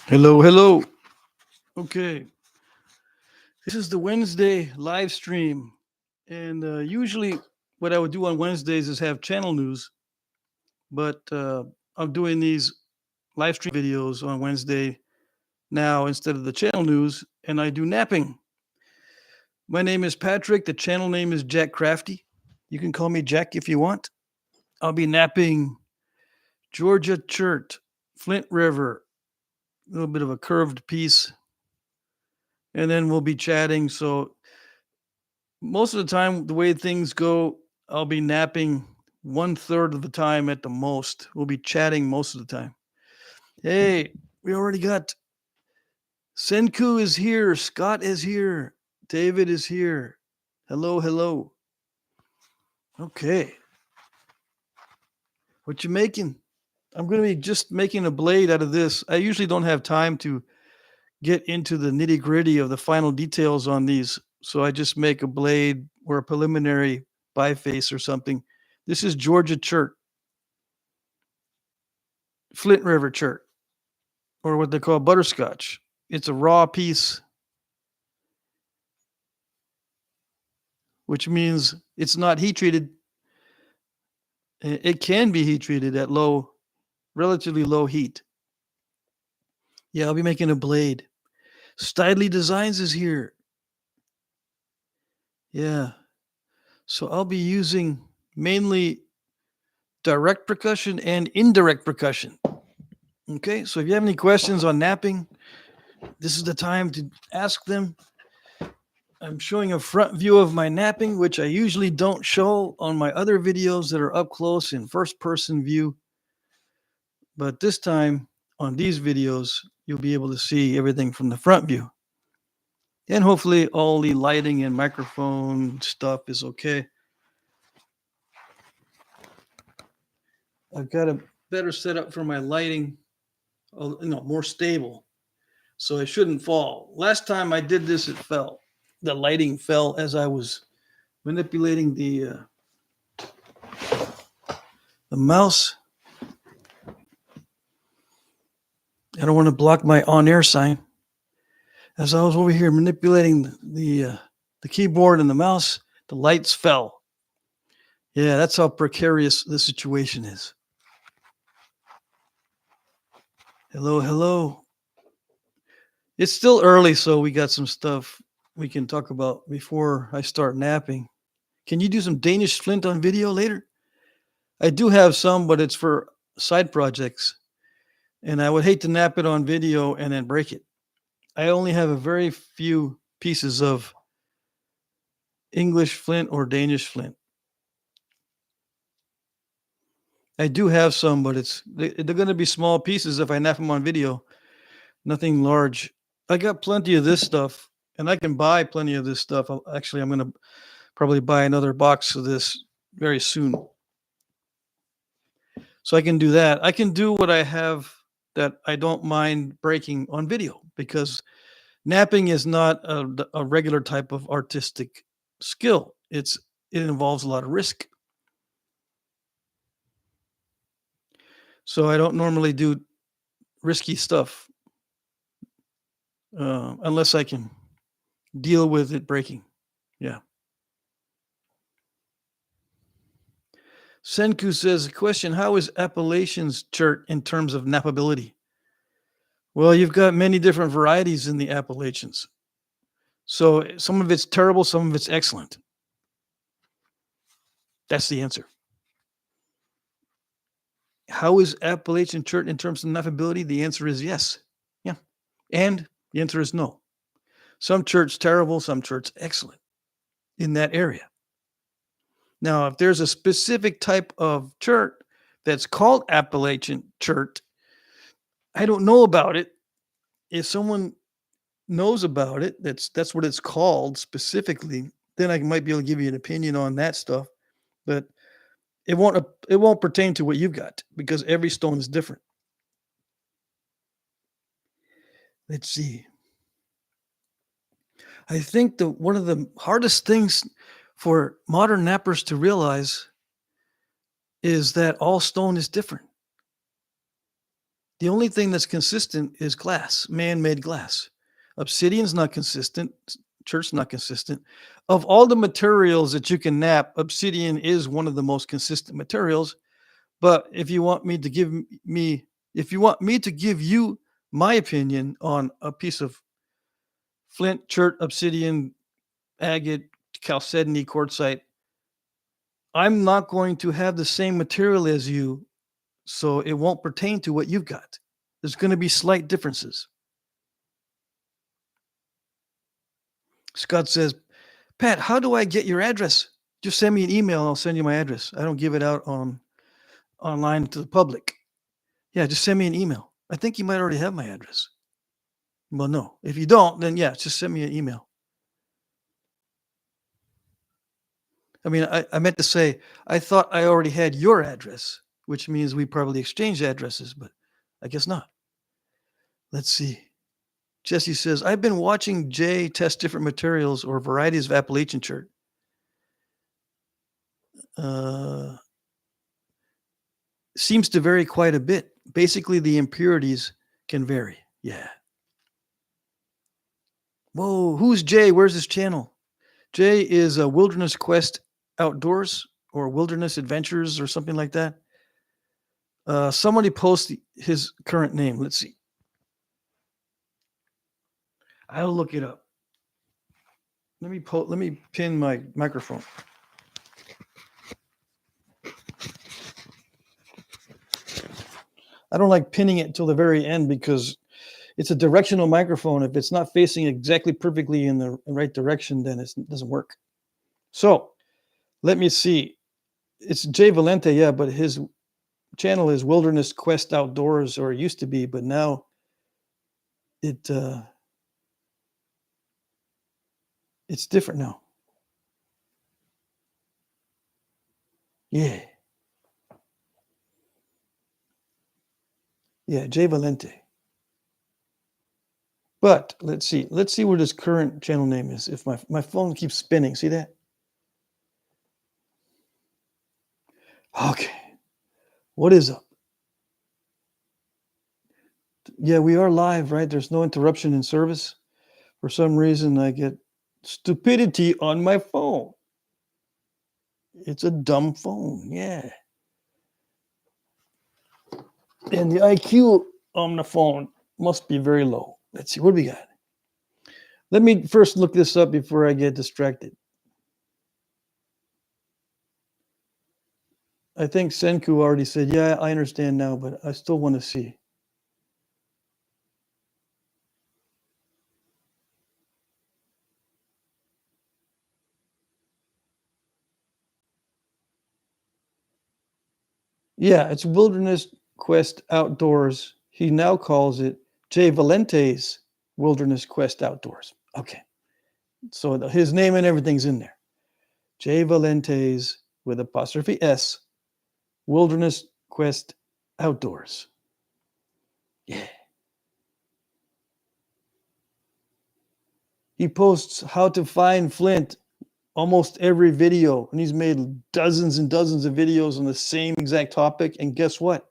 Hello, hello. Okay, this is the Wednesday live stream, and usually what I would do on Wednesdays is have channel news, but I'm doing these live stream videos on Wednesday now instead of the channel news, and I do napping. My name is Patrick. The channel name is Jack Crafty. You can call me Jack if you want. I'll be napping Georgia Chert, Flint River, a little bit of a curved piece, and then we'll be chatting. So most of the time, the way things go, I'll be napping one third of the time at the most. We'll be chatting most of the time. Hey, we already got Senku is here, Scott is here, David is here. Hello, hello. Okay, what you making? I'm going to be just making a blade out of this. I usually don't have time to get into the nitty gritty of the final details on these, so I just make a blade or a preliminary biface or something. This is Georgia Chert, Flint River Chert, or what they call butterscotch. It's a raw piece, which means it's not heat treated. It can be heat treated at relatively low heat. Yeah, I'll be making a blade. Stidley Designs is here. Yeah. So I'll be using mainly direct percussion and indirect percussion. Okay, so if you have any questions on napping, this is the time to ask them. I'm showing a front view of my napping, which I usually don't show on my other videos that are up close in first person view. But this time on these videos, you'll be able to see everything from the front view. And hopefully all the lighting and microphone stuff is okay. I've got a better setup for my lighting, more stable, so it shouldn't fall. Last time I did this, it fell. The lighting fell as I was manipulating the mouse. I don't want to block my on-air sign. As I was over here manipulating the keyboard and the mouse, the lights fell. Yeah, that's how precarious the situation is. Hello, hello. It's still early, so we got some stuff we can talk about before I start napping. Can you do some Danish flint on video later? I do have some, but it's for side projects. And I would hate to nap it on video and then break it. I only have a very few pieces of English flint or Danish flint. I do have some, but they're going to be small pieces if I nap them on video. Nothing large. I got plenty of this stuff, and I can buy plenty of this stuff. Actually, I'm going to probably buy another box of this very soon. So I can do that. I can do what I have that I don't mind breaking on video, because napping is not a regular type of artistic skill. It involves a lot of risk. So I don't normally do risky stuff unless I can deal with it breaking. Yeah. Senku says, question, how is Appalachian's chert in terms of nappability? Well, you've got many different varieties in the Appalachians. So some of it's terrible, some of it's excellent. That's the answer. How is Appalachian chert in terms of nappability? The answer is yes. Yeah. And the answer is no. Some chert's terrible, some chert's excellent in that area. Now, if there's a specific type of chert that's called Appalachian chert, I don't know about it. If someone knows about it, that's what it's called specifically, then I might be able to give you an opinion on that stuff. But it won't pertain to what you've got, because every stone is different. Let's see. I think one of the hardest things for modern nappers to realize is that all stone is different. The only thing that's consistent is glass, man-made glass. Obsidian's not consistent. Church's not consistent. Of all the materials that you can knap, obsidian is one of the most consistent materials. But if you want me to give you my opinion on a piece of flint, chert, obsidian, agate, chalcedony, quartzite, I'm not going to have the same material as you, so it won't pertain to what you've got. There's going to be slight differences. Scott says, Pat, how do I get your address? Just send me an email and I'll send you my address. I don't give it out online to the public. Yeah, just send me an email. I think you might already have my address. Well, no. If you don't, then yeah, just send me an email. I mean, I meant to say, I thought I already had your address, which means we probably exchanged addresses, but I guess not. Let's see. Jesse says, I've been watching Jay test different materials or varieties of Appalachian chert. Seems to vary quite a bit. Basically, the impurities can vary. Yeah. Whoa, who's Jay? Where's his channel? Jay is a Wilderness Quest Outdoors or Wilderness Adventures or something like that. Somebody post his current name. Let's see. I'll look it up. Let me pin my microphone. I don't like pinning it until the very end because it's a directional microphone. If it's not facing exactly perfectly in the right direction, then it doesn't work. So let me see. It's Jay Valente, yeah, but his channel is Wilderness Quest Outdoors, or it used to be, but now it's different now. Yeah. Yeah, Jay Valente. But let's see what his current channel name is. If my phone keeps spinning, see that? Okay. What is up? Yeah, we are live, right? There's no interruption in service. For some reason, I get stupidity on my phone. It's a dumb phone, yeah. And the IQ on the phone must be very low. Let's see, what do we got? Let me first look this up before I get distracted. I think Senku already said, yeah, I understand now, but I still want to see. Yeah, it's Wilderness Quest Outdoors. He now calls it Jay Valente's Wilderness Quest Outdoors. Okay. So his name and everything's in there. Jay Valente's with apostrophe S, Wilderness Quest Outdoors. Yeah. He posts how to find flint almost every video, and he's made dozens and dozens of videos on the same exact topic. And guess what?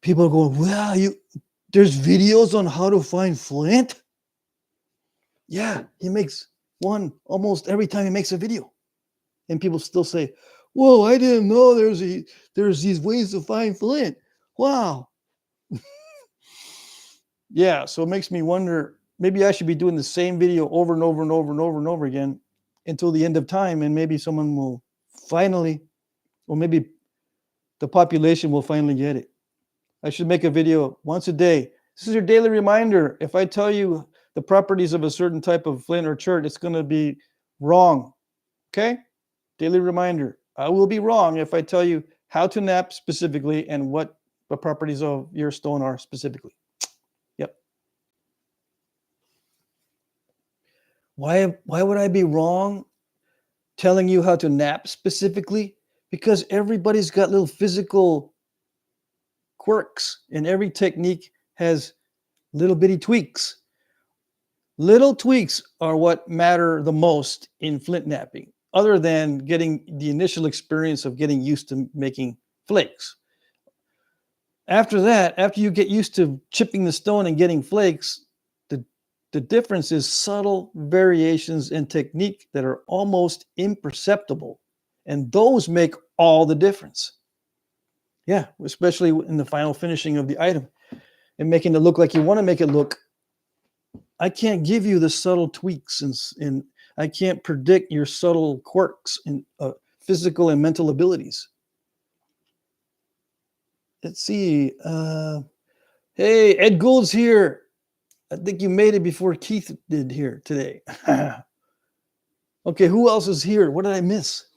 People are going, wow, there's videos on how to find flint? Yeah, he makes one almost every time he makes a video. And people still say, whoa, I didn't know there's these ways to find flint. Wow. Yeah, so it makes me wonder, maybe I should be doing the same video over and over and over and over and over again until the end of time, and maybe someone will finally, or maybe the population will finally get it. I should make a video once a day. This is your daily reminder. If I tell you the properties of a certain type of flint or chert, it's going to be wrong. Okay? Daily reminder. I will be wrong if I tell you how to knap specifically and what the properties of your stone are specifically. Yep. Why would I be wrong telling you how to knap specifically? Because everybody's got little physical quirks, and every technique has little bitty tweaks. Little tweaks are what matter the most in flint knapping, other than getting the initial experience of getting used to making flakes. After that, after you get used to chipping the stone and getting flakes, the difference is subtle variations in technique that are almost imperceptible. And those make all the difference. Yeah, especially in the final finishing of the item and making it look like you want to make it look. I can't give you the subtle tweaks and I can't predict your subtle quirks in physical and mental abilities. Let's see. Hey, Ed Gould's here. I think you made it before Keith did here today. Okay, who else is here? What did I miss?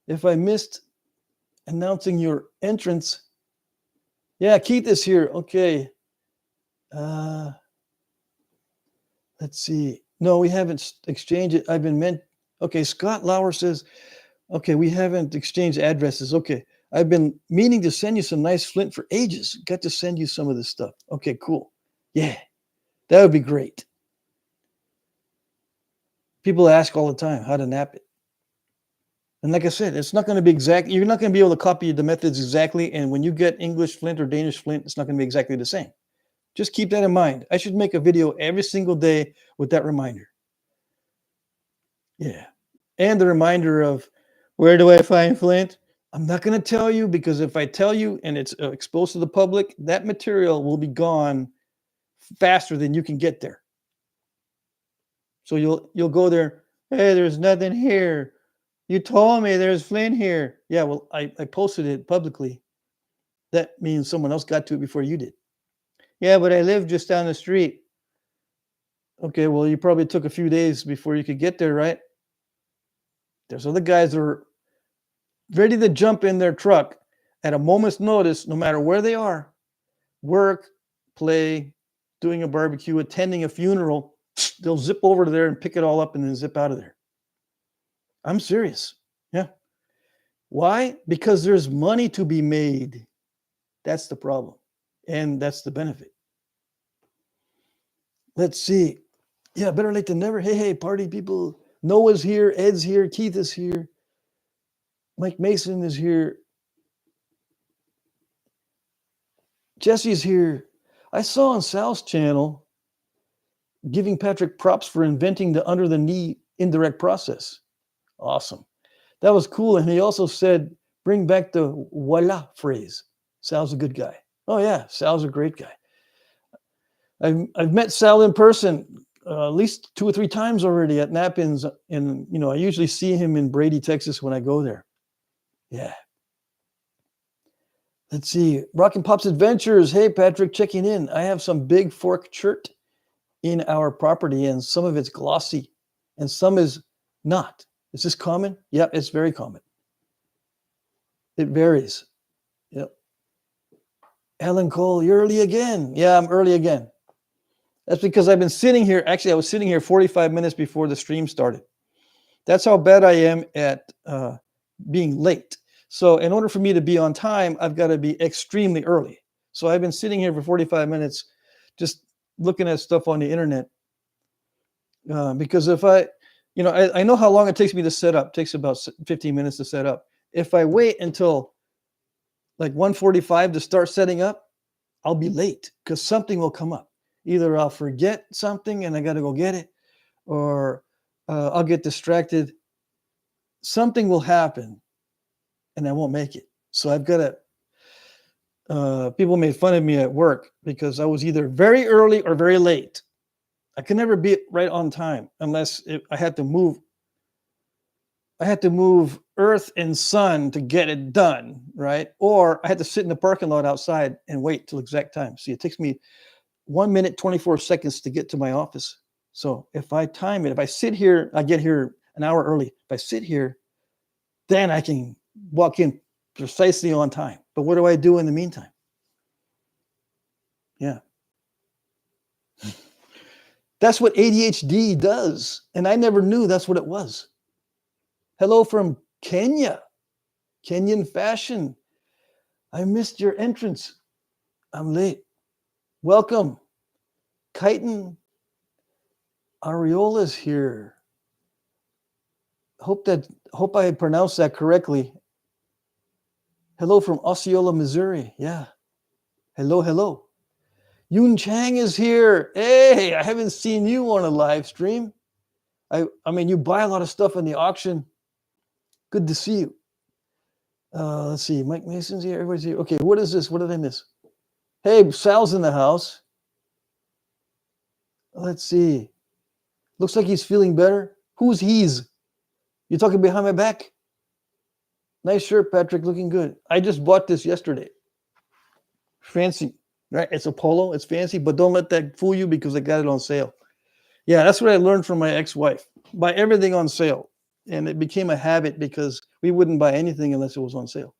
If I missed announcing your entrance, yeah, Keith is here. Okay. Let's see. No, we haven't exchanged it. I've been meant. Okay, Scott Lauer says, okay, we haven't exchanged addresses. Okay, I've been meaning to send you some nice flint for ages. Got to send you some of this stuff. Okay, cool. Yeah, that would be great. People ask all the time how to knap it. And like I said, it's not going to be exact. You're not going to be able to copy the methods exactly. And when you get English flint or Danish flint, it's not going to be exactly the same. Just keep that in mind. I should make a video every single day with that reminder. Yeah. And the reminder of, where do I find flint? I'm not going to tell you, because if I tell you and it's exposed to the public, that material will be gone faster than you can get there. So you'll go there. Hey, there's nothing here. You told me there's flint here. Yeah, well, I posted it publicly. That means someone else got to it before you did. Yeah, but I live just down the street. Okay, well, you probably took a few days before you could get there, right? There's other guys that are ready to jump in their truck at a moment's notice, no matter where they are, work, play, doing a barbecue, attending a funeral. They'll zip over to there and pick it all up and then zip out of there. I'm serious. Yeah. Why? Because there's money to be made. That's the problem. And that's the benefit. Let's see. Yeah, better late than never. Hey, party people. Noah's here. Ed's here. Keith is here. Mike Mason is here. Jesse's here. I saw on Sal's channel giving Patrick props for inventing the under the knee indirect process. Awesome. That was cool. And he also said, bring back the voila phrase. Sal's a good guy. Oh yeah, Sal's a great guy. I've met Sal in person at least 2 or 3 times already at Knap-ins, and I usually see him in Brady, Texas when I go there. Yeah. Let's see. Rockin' Pop's Adventures. Hey, Patrick, checking in. I have some big fork chert in our property, and some of it's glossy, and some is not. Is this common? Yeah, it's very common. It varies. Yep. Alan Cole, you're early again. Yeah, I'm early again. That's because I've been sitting here. Actually, I was sitting here 45 minutes before the stream started. That's how bad I am at being late. So in order for me to be on time, I've got to be extremely early. So I've been sitting here for 45 minutes just looking at stuff on the internet. Because if I know how long it takes me to set up. It takes about 15 minutes to set up. If I wait until like 1:45 to start setting up, I'll be late because something will come up. Either I'll forget something and I got to go get it, or I'll get distracted. Something will happen and I won't make it. So I've got to, people made fun of me at work because I was either very early or very late. I could never be right on time unless I had to move. I had to move earth and sun to get it done, right? Or I had to sit in the parking lot outside and wait till exact time. See, it takes me 1 minute, 24 seconds to get to my office. So if I time it, if I sit here, I get here an hour early. If I sit here, then I can walk in precisely on time. But what do I do in the meantime? Yeah. That's what ADHD does. And I never knew that's what it was. Hello from Kenya. Kenyan fashion. I missed your entrance. I'm late. Welcome. Chitin Areola's here. Hope I pronounced that correctly. Hello from Osceola, Missouri. Yeah. Hello, hello. Yun Chang is here. Hey, I haven't seen you on a live stream. I mean, you buy a lot of stuff in the auction. Good to see you. Let's see. Mike Mason's here. Everybody's here. Okay, what is this? What did I miss? Hey, Sal's in the house. Let's see. Looks like he's feeling better. Who's he's? You talking behind my back? Nice shirt, Patrick. Looking good. I just bought this yesterday. Fancy, right? It's a polo. It's fancy, but don't let that fool you because I got it on sale. Yeah, that's what I learned from my ex-wife. Buy everything on sale. And it became a habit because we wouldn't buy anything unless it was on sale.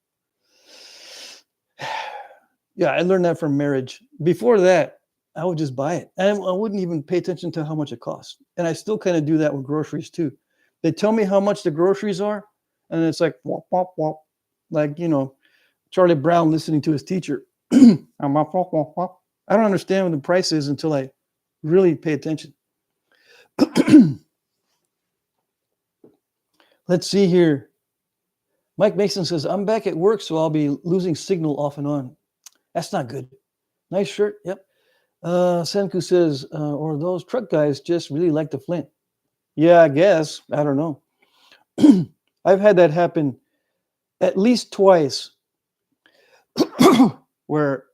Yeah, I learned that from marriage. Before that, I would just buy it. And I wouldn't even pay attention to how much it costs. And I still kind of do that with groceries too. They tell me how much the groceries are, and it's like, wop, wop, wop. Like, you know, Charlie Brown listening to his teacher. I don't understand what the price is until I really pay attention. Let's see here. Mike Mason says, I'm back at work, so I'll be losing signal off and on. That's not good. Nice shirt. Yep. Senku says, or those truck guys just really like the Flint. Yeah, I guess. I don't know. I've had that happen at least twice where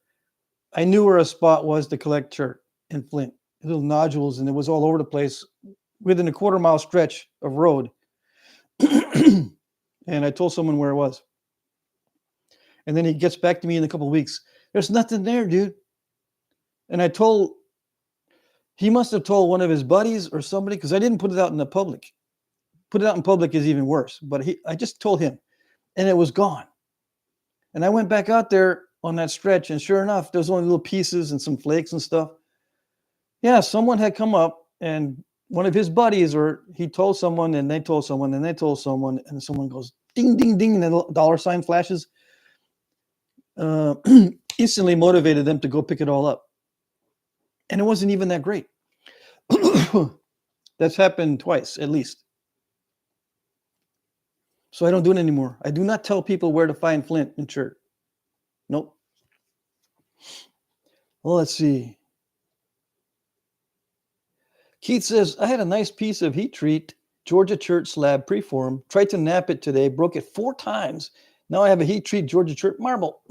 I knew where a spot was to collect chert in Flint. Little nodules, and it was all over the place within a quarter-mile stretch of road. And I told someone where it was. And then he gets back to me in a couple of weeks. There's nothing there, dude. And he must have told one of his buddies or somebody, because I didn't put it out in the public. Put it out in public is even worse. But I just told him, and it was gone. And I went back out there on that stretch, and sure enough, there's only little pieces and some flakes and stuff. Yeah, someone had come up, and one of his buddies, or he told someone, and they told someone, and they told someone, and someone goes, ding, ding, ding, and the dollar sign flashes. Instantly motivated them to go pick it all up. And it wasn't even that great. That's happened twice, at least. So I don't do it anymore. I do not tell people where to find Flint in church. Nope. Well, let's see. Keith says, I had a nice piece of heat treat, Georgia Church slab preform. Tried to nap it today, broke it 4 times. Now I have a heat treat Georgia Church marble.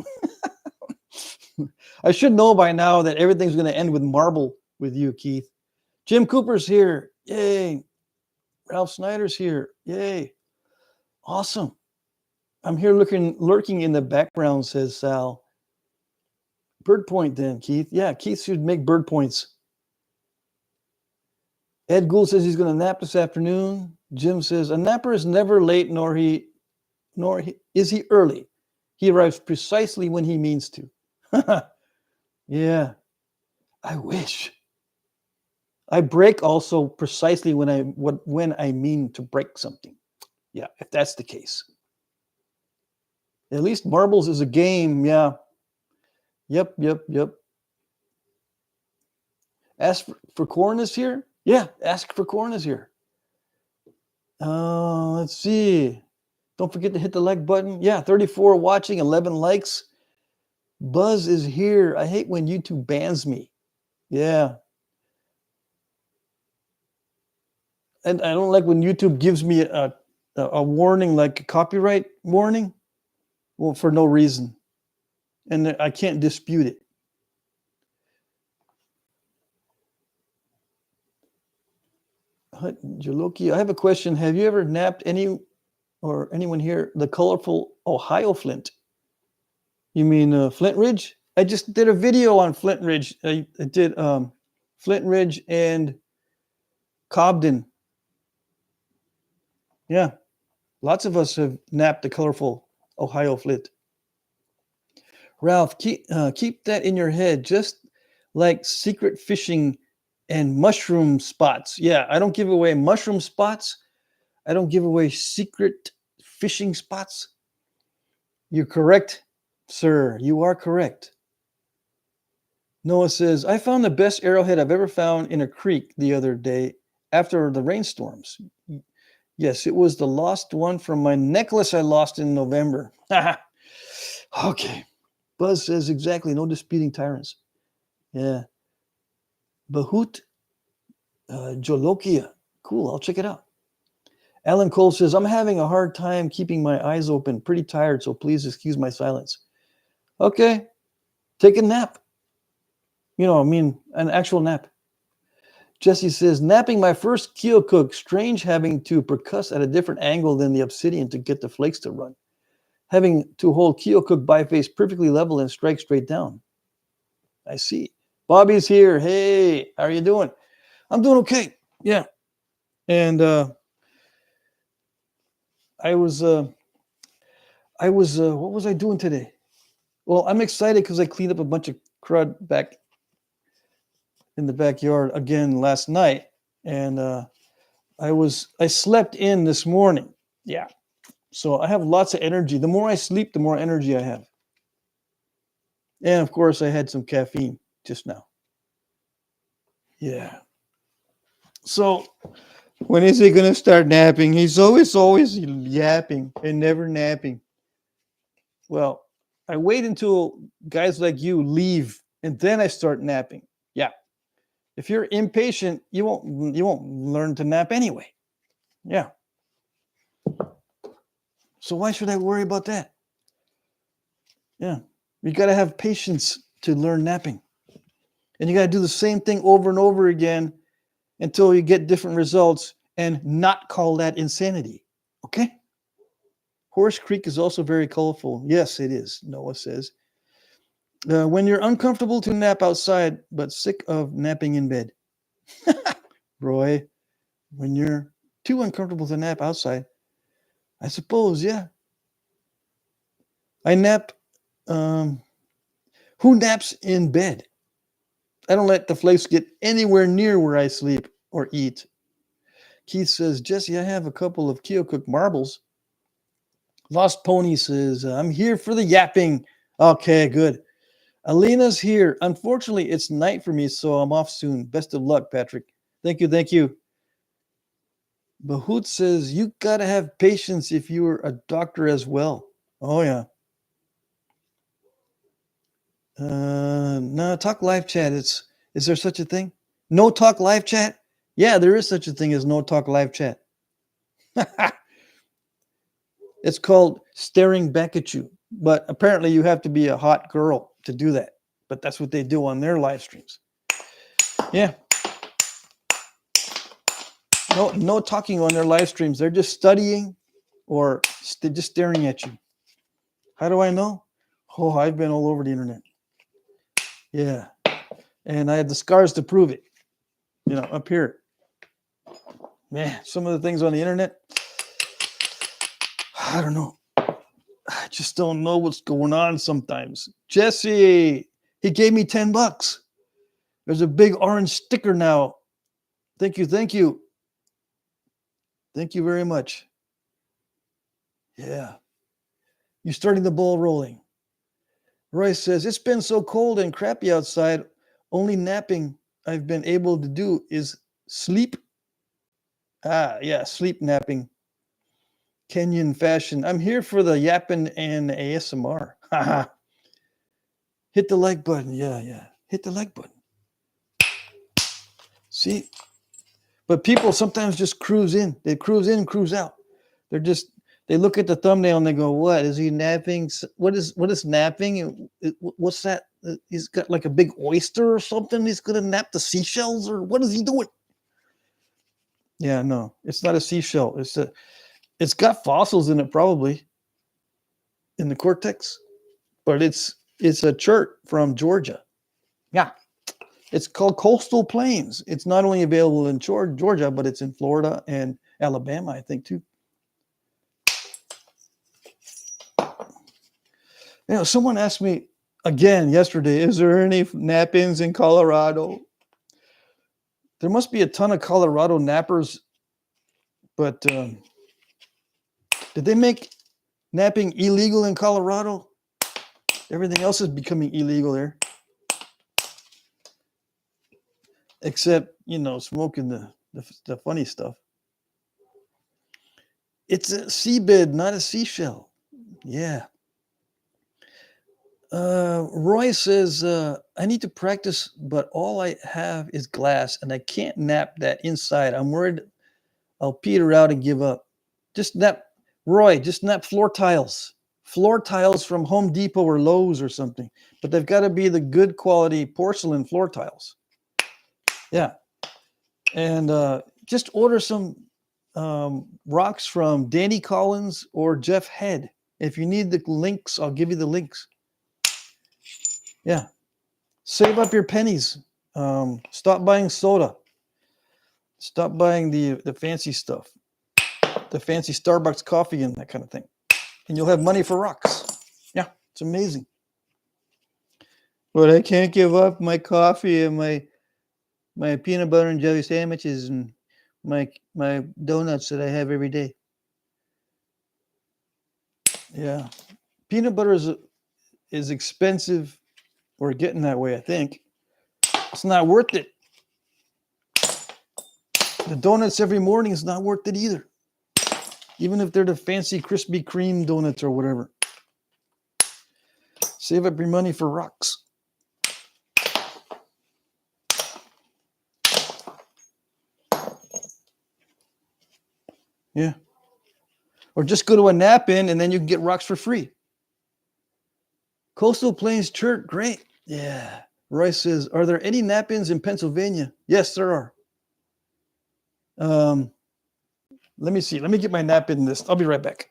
I should know by now that everything's going to end with marble with you, Keith. Jim Cooper's here. Yay. Ralph Snyder's here. Yay. Awesome. I'm here lurking in the background, says Sal. Bird point then, Keith. Yeah, Keith should make bird points. Ed Gould says he's going to nap this afternoon. Jim says, a napper is never late, nor is he early. He arrives precisely when he means to. Yeah, I wish. I break also precisely when I mean to break something. Yeah, if that's the case. At least marbles is a game. Yeah. Yep. Ask for corn is here. Yeah, ask for corn is here. Let's see. Don't forget to hit the like button. Yeah, 34 watching, 11 likes. Buzz is here. I hate when YouTube bans me. Yeah. And I don't like when YouTube gives me a warning, like a copyright warning. Well, for no reason. And I can't dispute it. Jaloki, I have a question. Have you ever napped anyone here the colorful Ohio Flint? You mean Flint Ridge? I just did a video on Flint Ridge. I did Flint Ridge and Cobden. Yeah, lots of us have napped the colorful Ohio Flint. Ralph, keep that in your head, just like secret fishing and mushroom spots. Yeah, I don't give away mushroom spots. I don't give away secret fishing spots. You're correct, sir. You are correct. Noah says, I found the best arrowhead I've ever found in a creek the other day after the rainstorms. Yes, it was the lost one from my necklace I lost in November. Okay. Buzz says exactly, no disputing tyrants. Yeah. Bahut Jolokia. Cool, I'll check it out. Alan Cole says, I'm having a hard time keeping my eyes open. Pretty tired, so please excuse my silence. Okay, take a nap. An actual nap. Jesse says, napping my first Keokuk. Strange having to percuss at a different angle than the obsidian to get the flakes to run. Having to hold Keokuk biface perfectly level and strike straight down. I see. Bobby's here. Hey, how are you doing? I'm doing okay. Yeah. And I was what was I doing today? Well, I'm excited because I cleaned up a bunch of crud back in the backyard again last night, and I slept in this morning. Yeah, so I have lots of energy. The more I sleep, the more energy I have. And of course, I had some caffeine just now. Yeah. So when is he gonna start napping? He's always yapping and never napping. Well, I wait until guys like you leave, and then I start napping. Yeah. If you're impatient, you won't learn to nap anyway. Yeah. So why should I worry about that? Yeah. You got to have patience to learn napping. And you got to do the same thing over and over again until you get different results and not call that insanity. Okay? Horse Creek is also very colorful. Yes, it is, Noah says. When you're uncomfortable to nap outside, but sick of napping in bed. Roy, when you're too uncomfortable to nap outside, I suppose, yeah. I nap. Who naps in bed? I don't let the flakes get anywhere near where I sleep or eat. Keith says, Jesse, I have a couple of Keokuk marbles. Lost Pony says, I'm here for the yapping. Okay, good. Alina's here. Unfortunately, it's night for me, so I'm off soon. Best of luck, Patrick. Thank you, thank you. Bahut says, you got to have patience if you were a doctor as well. Oh, yeah. No, talk live chat. Is there such a thing? No talk live chat? Yeah, there is such a thing as no talk live chat. It's called staring back at you. But apparently you have to be a hot girl to do that. But that's what they do on their live streams. Yeah. No talking on their live streams. They're just studying or just staring at you. How do I know? Oh, I've been all over the internet. Yeah. And I had the scars to prove it. Up here. Man, some of the things on the internet, I don't know. I just don't know what's going on sometimes. Jesse, he gave me $10. There's a big orange sticker now. Thank you. Thank you. Thank you very much. Yeah. You're starting the ball rolling. Royce says, it's been so cold and crappy outside. Only napping I've been able to do is sleep. Yeah, sleep napping. Kenyan fashion. I'm here for the yapping and ASMR. Hit the like button. Yeah. Hit the like button. See? But people sometimes just cruise in. They cruise in, cruise out. They look at the thumbnail and they go, what? Is he napping? What is napping? What's that? He's got like a big oyster or something. He's going to nap the seashells, or what is he doing? Yeah, no, it's not a seashell. It's got fossils in it, probably in the cortex, but it's a chert from Georgia. Yeah. It's called Coastal Plains. It's not only available in Georgia, but it's in Florida and Alabama, I think, too. Someone asked me again yesterday, is there any Knap-ins in Colorado? There must be a ton of Colorado nappers, but did they make napping illegal in Colorado? Everything else is becoming illegal there. Except, smoking the funny stuff. It's a seabed, not a seashell. Yeah. Roy says, I need to practice, but all I have is glass and I can't nap that inside. I'm worried I'll peter out and give up. Just nap, Roy, just nap floor tiles. Floor tiles from Home Depot or Lowe's or something. But they've got to be the good quality porcelain floor tiles. Yeah. And just order some rocks from Danny Collins or Jeff Head. If you need the links, I'll give you the links. Yeah. Save up your pennies. Stop buying soda. Stop buying the fancy stuff, the fancy Starbucks coffee and that kind of thing. And you'll have money for rocks. Yeah, it's amazing. But I can't give up my coffee and my peanut butter and jelly sandwiches and my donuts that I have every day. Yeah. Peanut butter is expensive. We're getting that way, I think. It's not worth it. The donuts every morning is not worth it either. Even if they're the fancy Krispy Kreme donuts or whatever. Save up your money for rocks. Yeah. Or just go to a Knap-in and then you can get rocks for free. Coastal Plains Church, great. Yeah. Royce says, are there any Knap-ins in Pennsylvania? Yes, there are. Let me see. Let me get my Knap-in list. I'll be right back.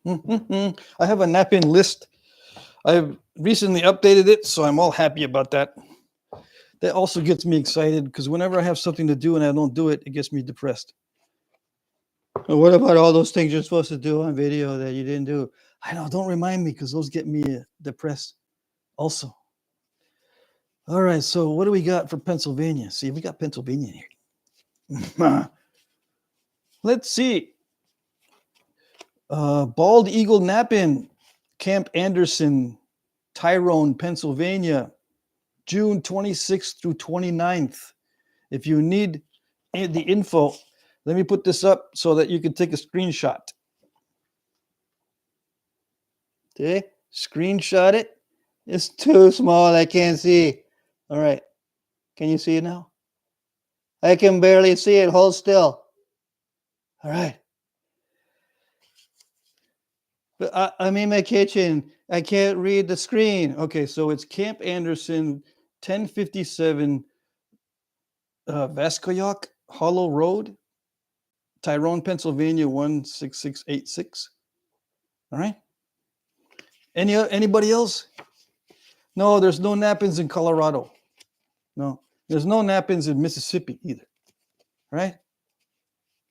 I have a Knap-in list. I've recently updated it, so I'm all happy about that. That also gets me excited because whenever I have something to do and I don't do it, it gets me depressed. And what about all those things you're supposed to do on video that you didn't do? I know, don't remind me because those get me depressed also. All right, so what do we got for Pennsylvania? See, we got Pennsylvania here. Let's see. Bald Eagle Knap-in, Camp Anderson, Tyrone, Pennsylvania, June 26th through 29th. If you need the info, let me put this up so that you can take a screenshot. Okay, screenshot it. It's too small, I can't see. All right, can you see it now? I can barely see it, hold still. All right. But I'm in my kitchen. I can't read the screen. Okay, so it's Camp Anderson, 1057 Vascoyoc Hollow Road, Tyrone, Pennsylvania, 16686. All right. Anybody else? No, there's no Knap-ins in Colorado. No, there's no Knap-ins in Mississippi either. All right.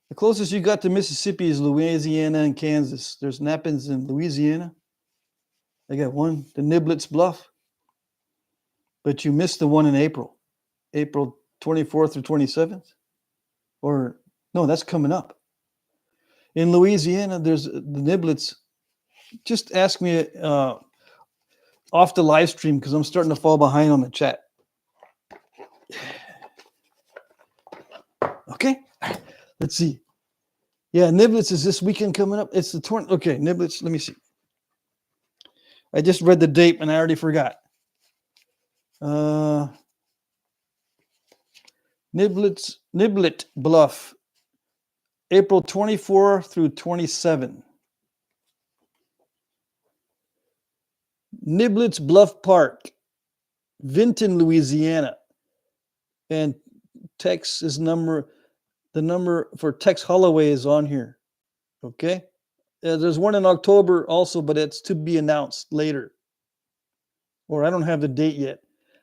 The closest you got to Mississippi is Louisiana and Kansas. There's Knap-ins in Louisiana. I got one, the Niblets Bluff. But you missed the one in April 24th through 27th. Or, no, that's coming up. In Louisiana, there's the Niblets. Just ask me off the live stream because I'm starting to fall behind on the chat. Okay, let's see. Yeah, Niblets is this weekend coming up. It's the 20th. Okay, Niblets, let me see. I just read the date and I already forgot. Niblet Bluff, April 24 through 27. Niblets Bluff Park, Vinton, Louisiana. And Tex's number, the number for Tex Holloway is on here. Okay. There's one in October also, but it's to be announced later. Or I don't have the date yet.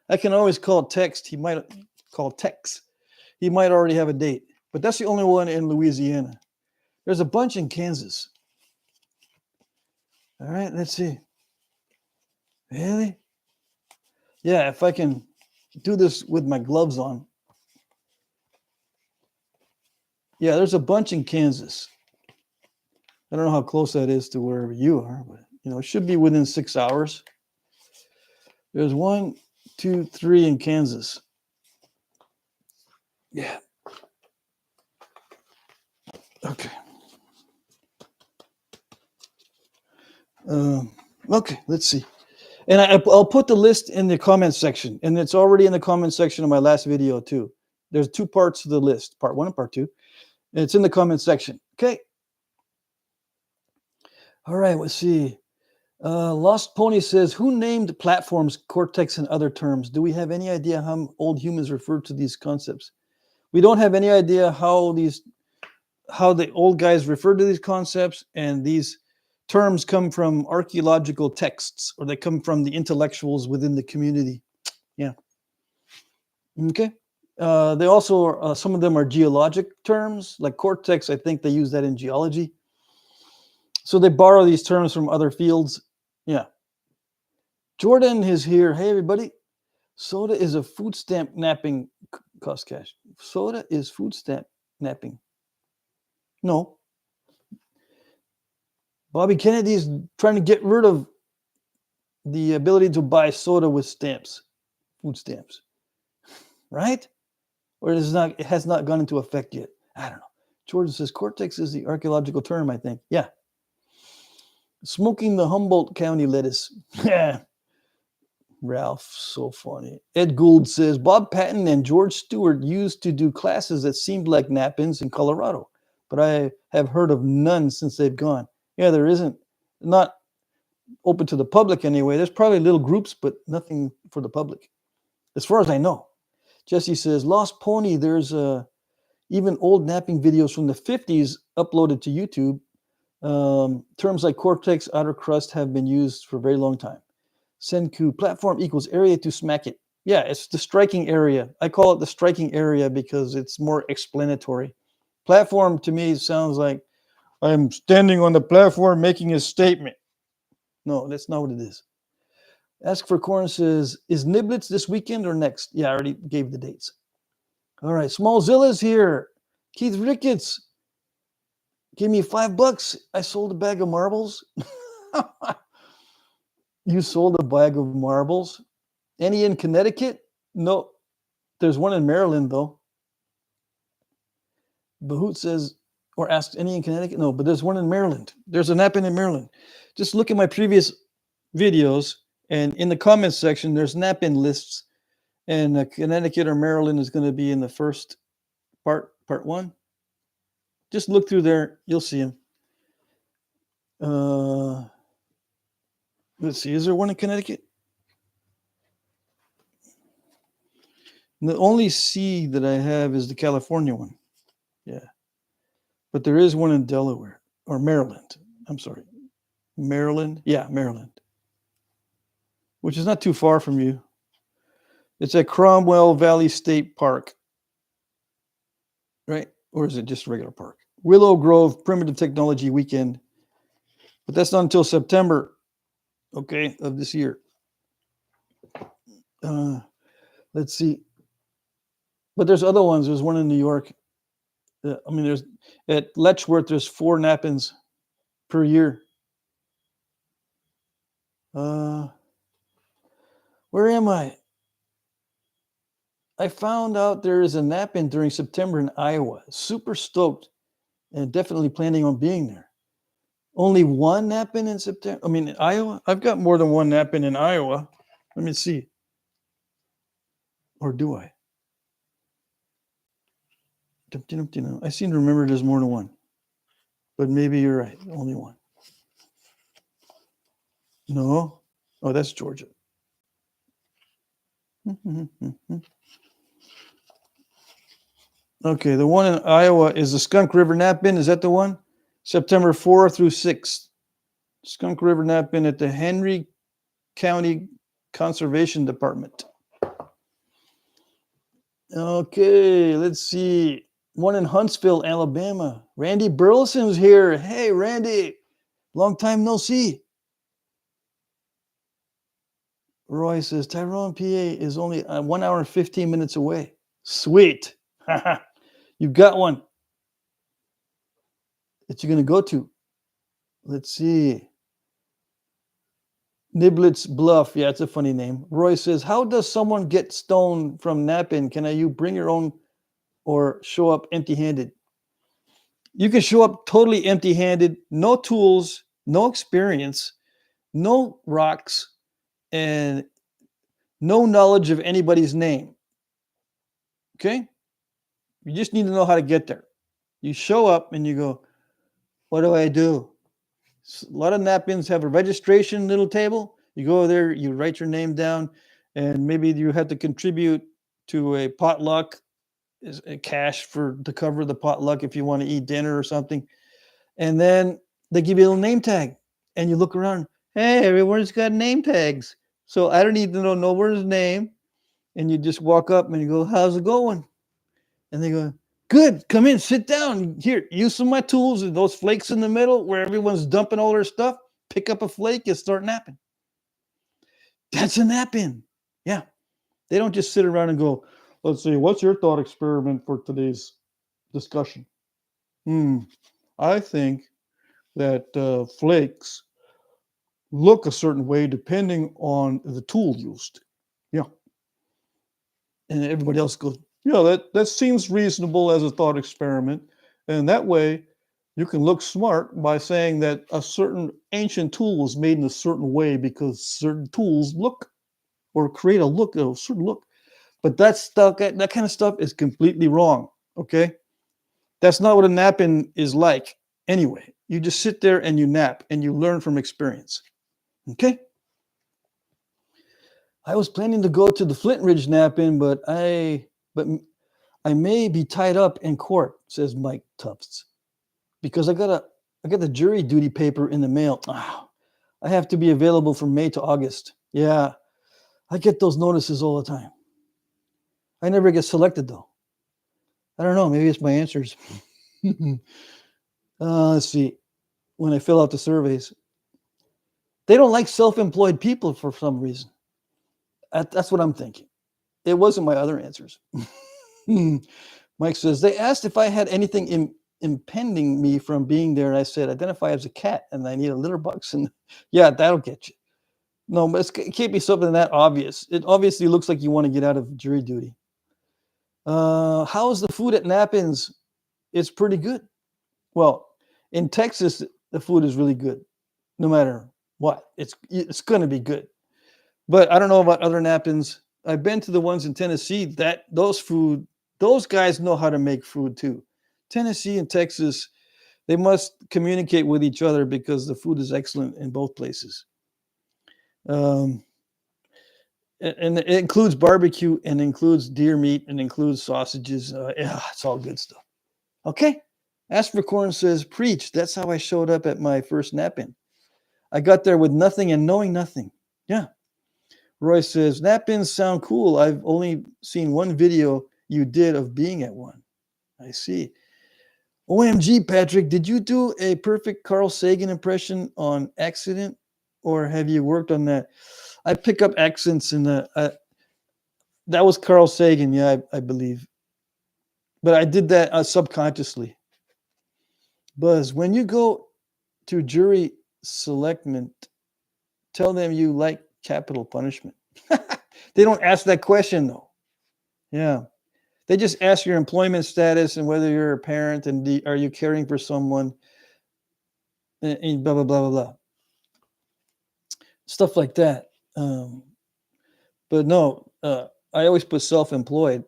I can always call Tex. He might call Tex. He might already have a date, but that's the only one in Louisiana. There's a bunch in Kansas. All right, let's see. Really? Yeah, if I can do this with my gloves on. Yeah, there's a bunch in Kansas. I don't know how close that is to wherever you are, but it should be within 6 hours. There's 1, 2, 3 in Kansas. Yeah. Okay. Okay, let's see. And I'll put the list in the comment section, and it's already in the comment section of my last video too. There's two parts to the list, part 1 and part 2. And it's in the comment section. Okay. All right, let's see. Lost Pony says, who named platforms cortex and other terms? Do we have any idea how old humans referred to these concepts? We don't have any idea how the old guys refer to these concepts, and these terms come from archaeological texts, or they come from the intellectuals within the community. Yeah. Okay. They also, some of them are geologic terms, like cortex. I think they use that in geology. So they borrow these terms from other fields. Yeah. Jordan is here. Hey, everybody. Soda is a food stamp napping cost cash. Soda is food stamp napping. No. Bobby Kennedy is trying to get rid of the ability to buy soda with stamps, food stamps. Right? Or it has not gone into effect yet. I don't know. Jordan says cortex is the archaeological term, I think. Yeah. Smoking the Humboldt County lettuce. Yeah. Ralph, so funny. Ed Gould says Bob Patton and George Stewart used to do classes that seemed like Knap-ins in Colorado, but I have heard of none since they've gone. Yeah, there isn't. Not open to the public anyway. There's probably little groups, but nothing for the public, as far as I know. Jesse says Lost Pony. There's even old napping videos from the 50s uploaded to YouTube. Terms like cortex, outer crust have been used for a very long time. Senku, platform equals area to smack it. Yeah, it's the striking area. I call it the striking area because it's more explanatory. Platform to me sounds like I'm standing on the platform making a statement. No, that's not what it is. Ask for Corn says, is Niblets this weekend or next? Yeah, I already gave the dates. All right, Smallzilla's here. Keith Ricketts, give me $5. I sold a bag of marbles. You sold a bag of marbles? Any in Connecticut? No. There's one in Maryland, though. Bahoot says, or asked, any in Connecticut? No, but there's one in Maryland. There's a Knap-in in Maryland. Just look at my previous videos, and in the comments section, there's Knap-in lists, and Connecticut or Maryland is going to be in the first part 1. Just look through there. You'll see them. Let's see. Is there one in Connecticut? The only C that I have is the California one. Yeah. But there is one in Delaware or Maryland. I'm sorry. Maryland. Yeah, Maryland. Which is not too far from you. It's at Cromwell Valley State Park. Right? Or is it just regular park? Willow Grove Primitive Technology Weekend. But that's not until September, okay, of this year. Let's see. But there's other ones. There's one in New York. I mean, there's at Letchworth, there's 4 Knap-ins per year. Where am I? I found out there is a Knap-in during September in Iowa. Super stoked and definitely planning on being there. Only one Knap-in in September? I mean, in Iowa? I've got more than one Knap-in in Iowa. Let me see. Or do I? I seem to remember there's more than one. But maybe you're right. Only one. No. Oh, that's Georgia. Okay, the one in Iowa is the Skunk River Knap-in. Is that the one? September 4th through 6th. Skunk River Knap-in at the Henry County Conservation Department. Okay, let's see. One in Huntsville, Alabama. Randy Burleson's here. Hey, Randy. Long time no see. Roy says, Tyrone, PA is only 1 hour and 15 minutes away. Sweet. You've got one that you're going to go to. Let's see. Niblets Bluff. Yeah, it's a funny name. Roy says, how does someone get stoned from Knap-in? Can you bring your own or show up empty-handed? You can show up totally empty-handed, no tools, no experience. no rocks, and no knowledge of anybody's name. Okay? You just need to know how to get there. You show up and you go, what do I do? A lot of Knap-ins have a registration little table. You go there, you write your name down, and maybe you have to contribute to a potluck, is a cash for to cover the potluck if you want to eat dinner or something. And then they give you a little name tag, and you look around. Hey, everyone's got name tags. So I don't need to know nobody's name. And you just walk up and you go, how's it going? And they go, good, come in, sit down. Here, use some of my tools and those flakes in the middle where everyone's dumping all their stuff. Pick up a flake and start napping. That's a nap-in. Yeah. They don't just sit around and go, let's see, what's your thought experiment for today's discussion? I think that flakes look a certain way depending on the tool used. Yeah. And everybody else goes, yeah, that seems reasonable as a thought experiment. And that way you can look smart by saying that a certain ancient tool was made in a certain way because certain tools look or create a certain look. But that stuff, that kind of stuff is completely wrong. Okay. That's not what a nap-in is like anyway. You just sit there and you nap and you learn from experience. Okay. I was planning to go to the Flint Ridge nap-in, but I may be tied up in court, says Mike Tufts, because I got the jury duty paper in the mail. Oh, I have to be available from May to August. Yeah, I get those notices all the time. I never get selected though. I don't know. Maybe it's my answers. Let's see. When I fill out the surveys, they don't like self-employed people for some reason. That's what I'm thinking. It wasn't my other answers. Mike says, they asked if I had anything impending me from being there. And I said, identify as a cat and I need a litter box. And yeah, that'll get you. No, but it can't be something that obvious. It obviously looks like you want to get out of jury duty. How is the food at Nap-ins? It's pretty good. Well, in Texas, the food is really good. No matter what, it's going to be good. But I don't know about other Nap-ins. I've been to the ones in Tennessee. Those guys know how to make food too. Tennessee and Texas, they must communicate with each other because the food is excellent in both places. And it includes barbecue and includes deer meat and includes sausages. Yeah, it's all good stuff. Okay. Aspercorn says, preach. That's how I showed up at my first Nap-in. I got there with nothing and knowing nothing. Yeah. Roy says, Nap-ins sound cool. I've only seen one video you did of being at one. I see. OMG, Patrick, did you do a perfect Carl Sagan impression on accident or have you worked on that? I pick up accents in that was Carl Sagan. Yeah, I believe. But I did that subconsciously. Buzz, when you go to jury selectment, tell them you like capital punishment. They don't ask that question though. Yeah. They just ask your employment status and whether you're a parent and are you caring for someone and blah, blah, blah, blah, blah. Stuff like that. But no, I always put self-employed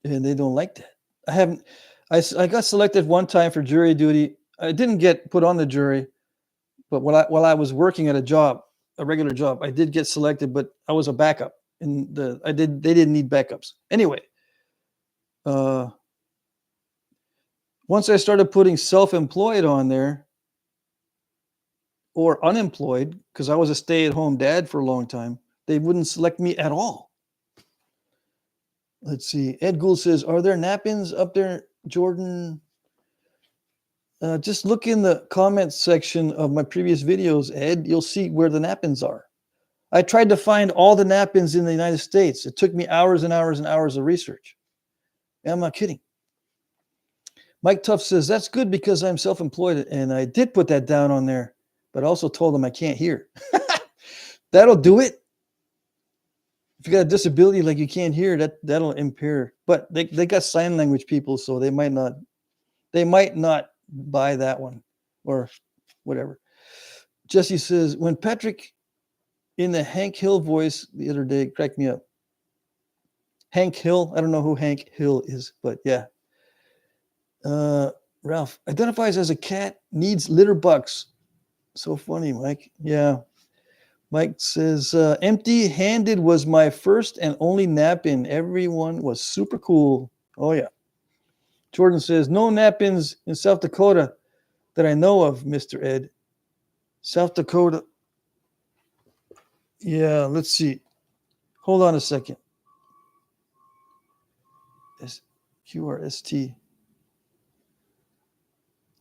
and they don't like that. I got selected one time for jury duty. I didn't get put on the jury, but while I was working at a regular job, I did get selected, but I was a backup and they didn't need backups. Anyway, once I started putting self-employed on there or unemployed, because I was a stay-at-home dad for a long time, they wouldn't select me at all. Let's see. Ed Gould says, are there Nap-ins up there, Jordan? Just look in the comments section of my previous videos, Ed. You'll see where the Nap-ins are. I tried to find all the Nap-ins in the United States. It took me hours and hours and hours of research. I'm not kidding. Mike Tuff says, that's good because I'm self-employed. And I did put that down on there, but I also told them I can't hear. That'll do it. If you got a disability like you can't hear, that'll impair. But they got sign language people, so they might not buy that one or whatever. Jesse says, when Patrick in the Hank Hill voice the other day cracked me up. Hank Hill, I don't know who Hank Hill is, but yeah. Ralph identifies as a cat, needs litter bucks. So funny, Mike. Yeah. Mike says, empty-handed was my first and only Knap-in. Everyone was super cool. Oh, yeah. Jordan says, no Knap-ins in South Dakota that I know of, Mr. Ed. South Dakota. Yeah, let's see. Hold on a second. QRST.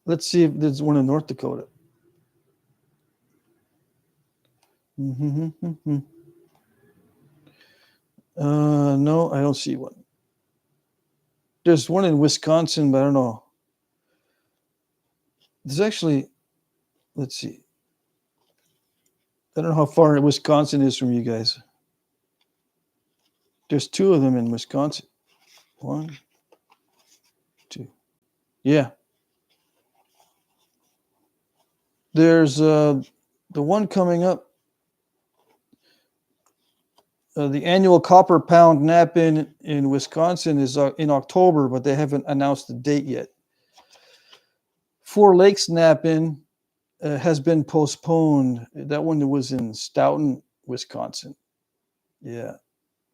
Let's see if there's one in North Dakota. No, I don't see one. There's one in Wisconsin, but I don't know. There's actually, let's see. I don't know how far Wisconsin is from you guys. There's two of them in Wisconsin. 1, 2. Yeah. There's the one coming up. The annual copper pound Knap-in in Wisconsin is in October, but they haven't announced the date yet. Four Lakes Knap-in has been postponed. That one was in Stoughton, Wisconsin. Yeah.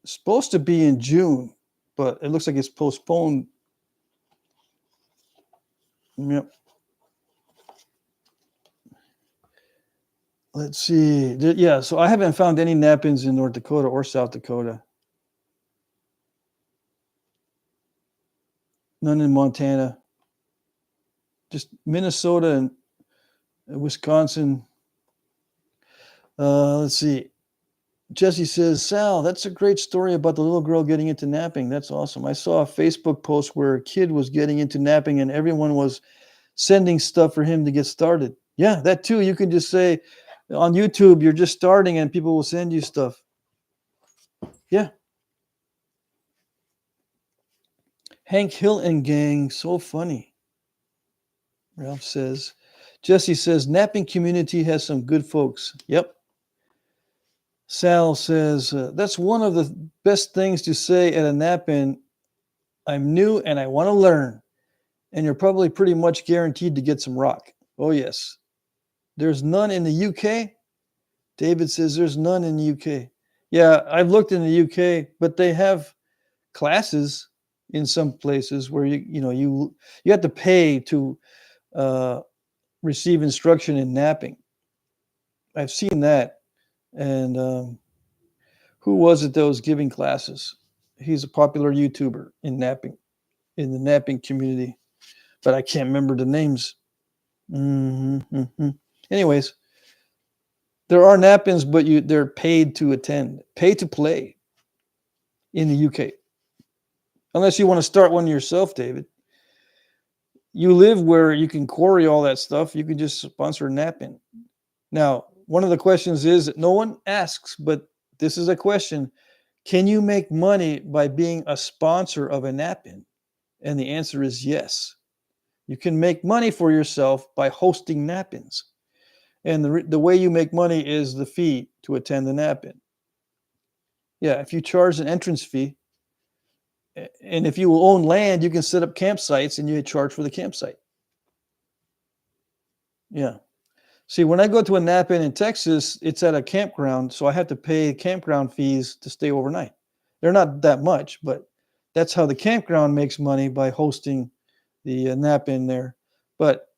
It's supposed to be in June, but it looks like it's postponed. Yep. Let's see. Yeah, so I haven't found any Knap-ins in North Dakota or South Dakota. None in Montana. Just Minnesota and Wisconsin. Let's see. Jesse says, Sal, that's a great story about the little girl getting into napping. That's awesome. I saw a Facebook post where a kid was getting into napping and everyone was sending stuff for him to get started. Yeah, that too. You can just say on YouTube, you're just starting and people will send you stuff. Yeah. Hank Hill and gang, so funny. Ralph says. Jesse says, napping community has some good folks. Yep. Sal says, that's one of the best things to say at a Knap-in. I'm new and I want to learn. And you're probably pretty much guaranteed to get some rock. Oh, yes. There's none in the UK. David says there's none in the UK. Yeah, I've looked in the UK, but they have classes in some places where you have to pay to receive instruction in napping. I've seen that. And who was it that was giving classes? He's a popular YouTuber in napping, in the napping community, but I can't remember the names. Anyways, there are Knap-ins, but they're paid to attend, pay to play in the UK. Unless you want to start one yourself, David. You live where you can quarry all that stuff. You can just sponsor a Knap-in. Now, one of the questions is that no one asks, but this is a question. Can you make money by being a sponsor of a Knap-in? And the answer is yes. You can make money for yourself by hosting Knap-ins. And the way you make money is the fee to attend the Knap-in. Yeah, if you charge an entrance fee, and if you own land, you can set up campsites and you charge for the campsite. Yeah. See, when I go to a Knap-in in Texas, it's at a campground, so I have to pay campground fees to stay overnight. They're not that much, but that's how the campground makes money, by hosting the Knap-in there. But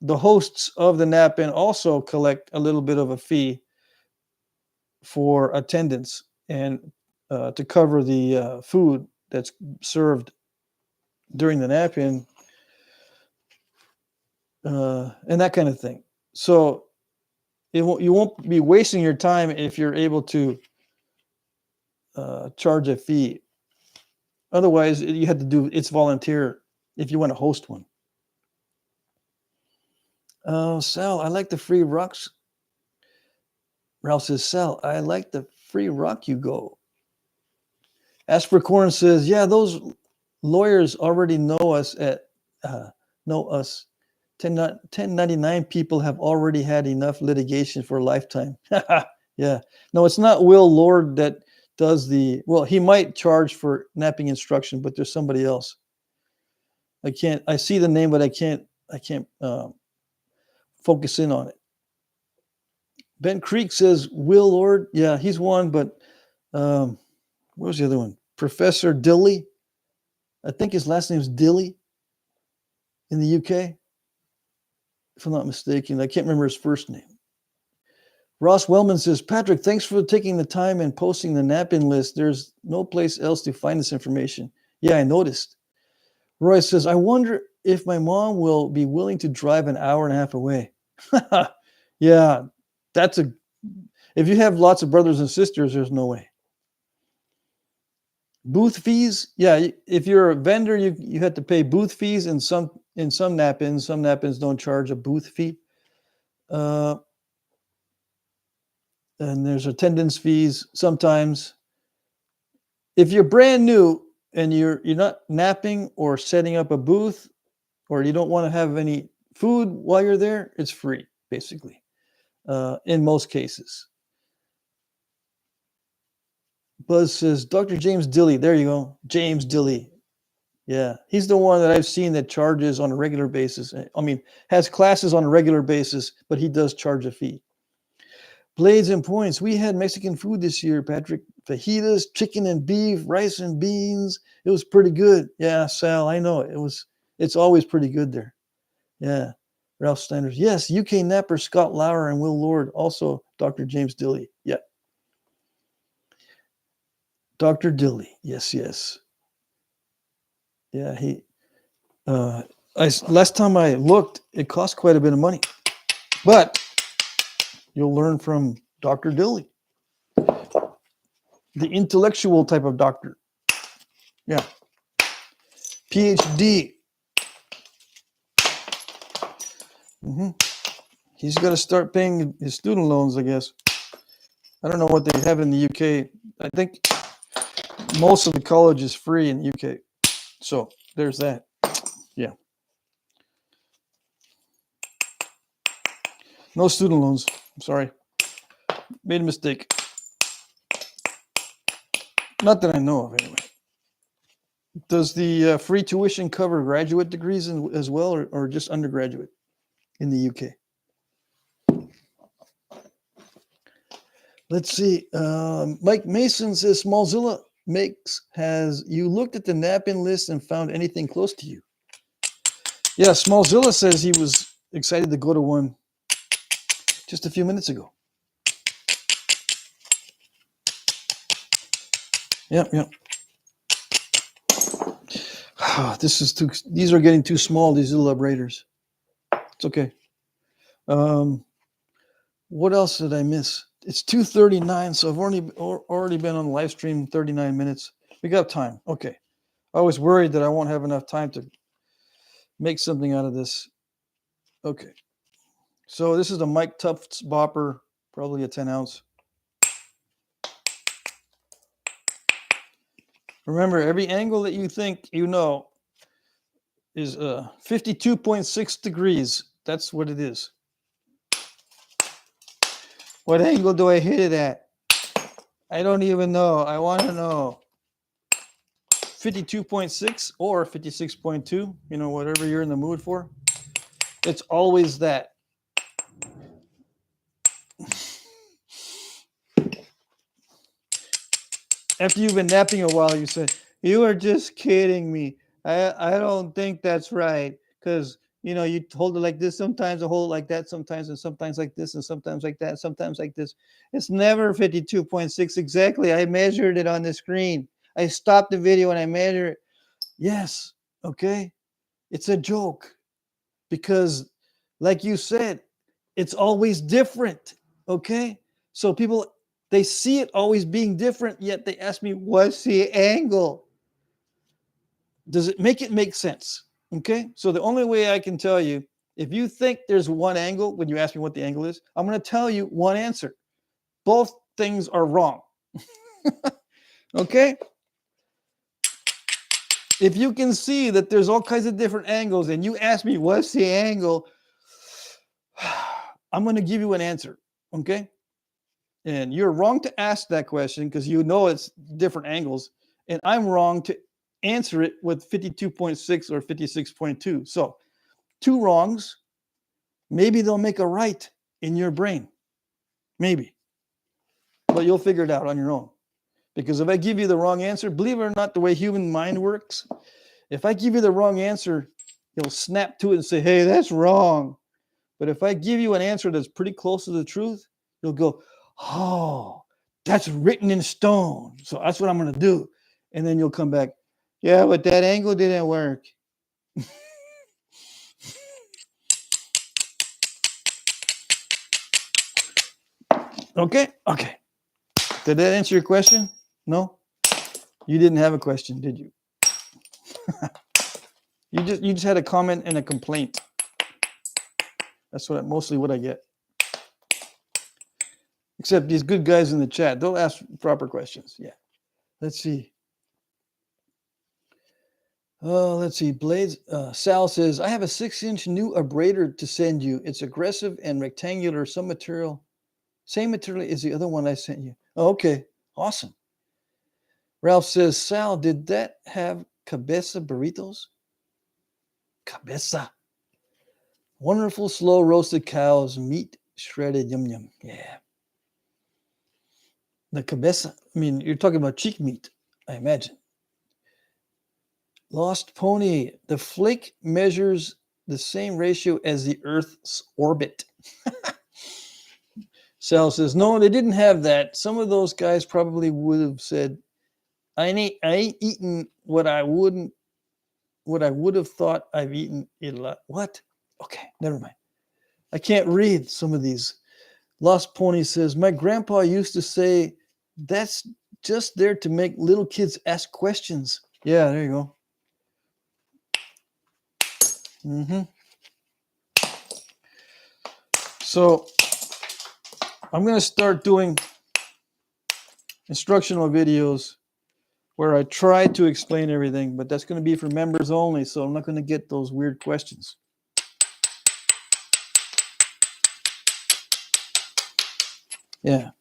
the hosts of the Knap-in also collect a little bit of a fee for attendance and to cover the food that's served during the Knap-in and that kind of thing. So you won't be wasting your time if you're able to charge a fee. Otherwise, you have to do it's volunteer if you want to host one. Sal, I like the free rocks. Ralph says, Sal, I like the free rock you go. Aspercorn says, yeah, those lawyers already know us 1099 people have already had enough litigation for a lifetime. Yeah. No, it's not Will Lord that does well, he might charge for knapping instruction, but there's somebody else. I see the name, but I can't focus in on it. Ben Creek says Will Lord. Yeah, he's one, but what was the other one? Professor Dilly. I think his last name is Dilly in the UK, if I'm not mistaken. I can't remember his first name. Ross Wellman says, Patrick, thanks for taking the time and posting the Knap-in list. There's no place else to find this information. Yeah, I noticed. Roy says, I wonder if my mom will be willing to drive an hour and a half away. Yeah, if you have lots of brothers and sisters, there's no way. Booth fees, yeah, if you're a vendor, you have to pay booth fees in some Knap-ins. Some Knap-ins don't charge a booth fee. And there's attendance fees sometimes. If you're brand new and you're not napping or setting up a booth, or you don't want to have any food while you're there, it's free, basically, in most cases. Buzz says, Dr. James Dilly. There you go. James Dilly. Yeah. He's the one that I've seen that charges on a regular basis. I mean, has classes on a regular basis, but he does charge a fee. Blades and Points. We had Mexican food this year, Patrick. Fajitas, chicken and beef, rice and beans. It was pretty good. Yeah, Sal, I know. It's always pretty good there. Yeah. Ralph Steiners. Yes, UK Napper Scott Lauer and Will Lord. Also Dr. James Dilly. Yeah. Dr. Dilly. Yes, yes. Yeah, last time I looked, it cost quite a bit of money. But you'll learn from Dr. Dilly. The intellectual type of doctor. Yeah. PhD. He's got to start paying his student loans, I guess. I don't know what they have in the UK. I think most of the college is free in the UK. So there's that. Yeah. No student loans. I'm sorry. Made a mistake. Not that I know of, anyway. Does the free tuition cover graduate degrees as well, or just undergraduate in the UK? Let's see. Mike Mason says, Smallzilla has you looked at the Knap-in list and found anything close to you? Yeah, Smallzilla says he was excited to go to one just a few minutes ago. Yep. These are getting too small, these little vibrators. It's okay. What else did I miss? It's 2:39, so I've already been on the live stream 39 minutes. We got time. Okay. I was worried that I won't have enough time to make something out of this. Okay. So this is a Mike Tufts bopper, probably a 10 ounce. Remember, every angle that you think you know is 52.6 degrees. That's what it is. What angle do I hit it at? I don't even know. I want to know. 52.6 or 56.2, whatever you're in the mood for. It's always that. After you've been napping a while, you say, you are just kidding me. I don't think that's right. Because, you hold it like this sometimes, I hold it like that sometimes, and sometimes like this, and sometimes like that, sometimes like this. It's never 52.6 exactly. I measured it on the screen. I stopped the video and I measured it. Yes, okay? It's a joke. Because, like you said, it's always different, okay? So people, they see it always being different, yet they ask me, what's the angle? Does it make sense? Okay, so the only way I can tell you, if you think there's one angle, when you ask me what the angle is, I'm going to tell you one answer. Both things are wrong. Okay? If you can see that there's all kinds of different angles and you ask me, what's the angle? I'm going to give you an answer. Okay. And you're wrong to ask that question because you know it's different angles. And I'm wrong to answer it with 52.6 or 56.2. So 2 wrongs, maybe they'll make a right in your brain. Maybe. But you'll figure it out on your own. Because if I give you the wrong answer, believe it or not, the way human mind works, if I give you the wrong answer, you'll snap to it and say, hey, that's wrong. But if I give you an answer that's pretty close to the truth, you'll go, oh, that's written in stone. So that's what I'm going to do. And then you'll come back, yeah, but that angle didn't work. Okay. Did that answer your question? No? You didn't have a question, did you? You just had a comment and a complaint. That's mostly what I get. Except these good guys in the chat, they'll ask proper questions. Yeah. Let's see. Let's see. Blades. Sal says, I have a 6-inch new abrader to send you. It's aggressive and rectangular. Same material as the other one I sent you. Oh, okay. Awesome. Ralph says, Sal, did that have cabeza burritos? Cabeza. Wonderful slow roasted cows, meat shredded, yum yum. Yeah. The cabeza. I mean, you're talking about cheek meat, I imagine. Lost Pony. The flake measures the same ratio as the Earth's orbit. Sal says, no, they didn't have that. Some of those guys probably would have said, I ain't eaten what I would have thought I've eaten it a lot. What? Okay, never mind. I can't read some of these. Lost Pony says, my grandpa used to say, that's just there to make little kids ask questions. Yeah, there you go. So I'm going to start doing instructional videos where I try to explain everything, but that's going to be for members only, so I'm not going to get those weird questions. Yeah.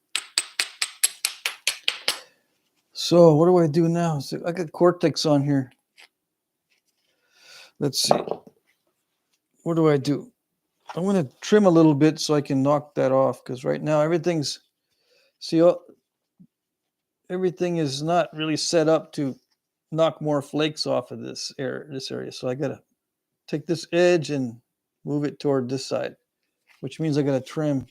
So what do I do now? So I got Cortex on here. Let's see. What do I do? I'm going to trim a little bit so I can knock that off, because right now everything is not really set up to knock more flakes off of this area. So I got to take this edge and move it toward this side, which means I got to trim.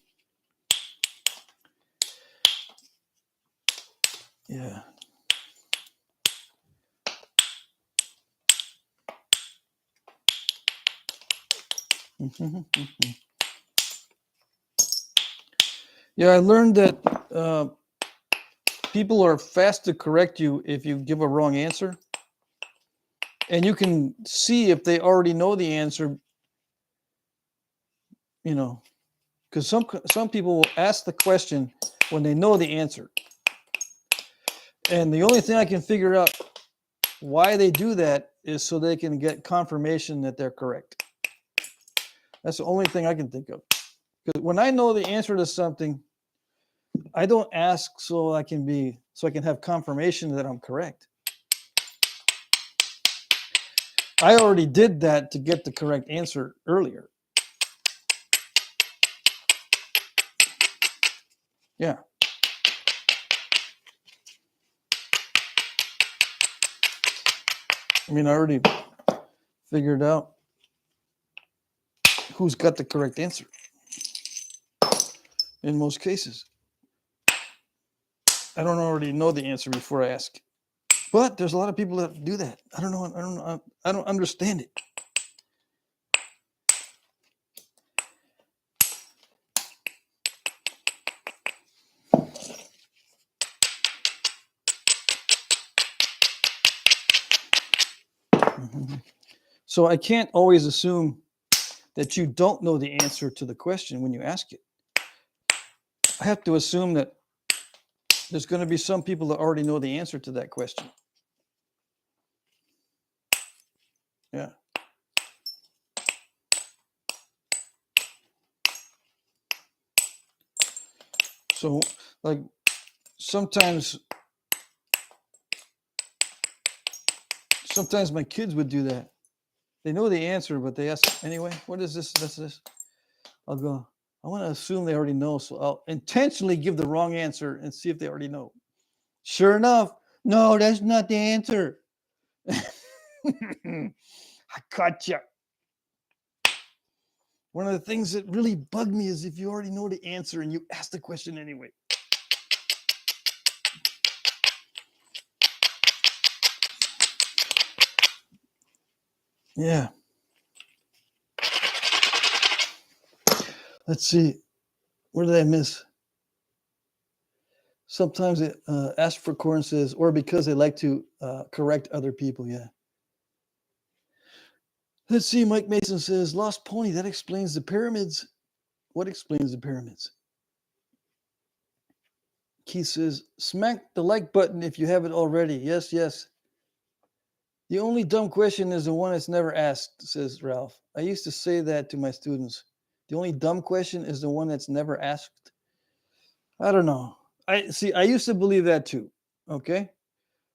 Yeah. Yeah, I learned that people are fast to correct you if you give a wrong answer. And you can see if they already know the answer, because some people will ask the question when they know the answer. And the only thing I can figure out why they do that is so they can get confirmation that they're correct. That's the only thing I can think of. Because when I know the answer to something, I don't ask so I can have confirmation that I'm correct. I already did that to get the correct answer earlier. Yeah. I mean, I already figured out who's got the correct answer in most cases. I don't already know the answer before I ask. But there's a lot of people that do that. I don't know. I don't understand it. So I can't always assume that you don't know the answer to the question when you ask it. I have to assume that there's going to be some people that already know the answer to that question. Yeah. So, like, sometimes my kids would do that. They know the answer, but they ask anyway, what is this? That's this. I'll go, I want to assume they already know. So I'll intentionally give the wrong answer and see if they already know. Sure enough, no, that's not the answer. I gotcha. One of the things that really bug me is if you already know the answer and you ask the question anyway. Yeah. Let's see. Where did I miss? Sometimes it asks for corn says, or because they like to correct other people. Yeah. Let's see. Mike Mason says, Lost Pony. That explains the pyramids. What explains the pyramids? Keith says, smack the like button if you haven't already. Yes, yes. The only dumb question is the one that's never asked, says Ralph. I used to say that to my students. The only dumb question is the one that's never asked. I don't know. I used to believe that too. Okay.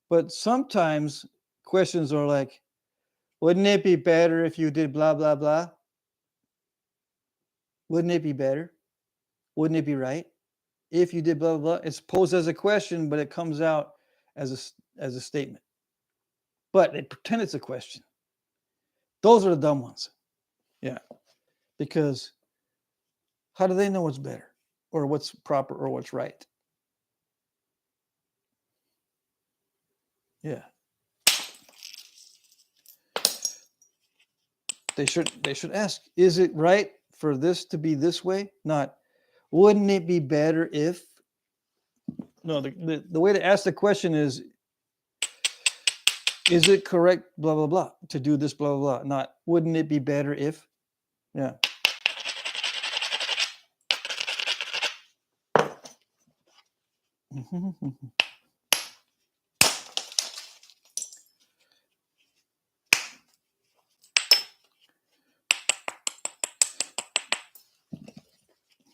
But sometimes questions are like, wouldn't it be better if you did blah, blah, blah? Wouldn't it be better? Wouldn't it be right? If you did blah, blah, blah. It's posed as a question, but it comes out as a statement. But they pretend it's a question. Those are the dumb ones. Yeah. Because how do they know what's better or what's proper or what's right? Yeah. They should ask, is it right for this to be this way? Not, wouldn't it be better if? No, the way to ask the question is it correct, blah, blah, blah, to do this, blah, blah, blah. Not, wouldn't it be better if? Yeah.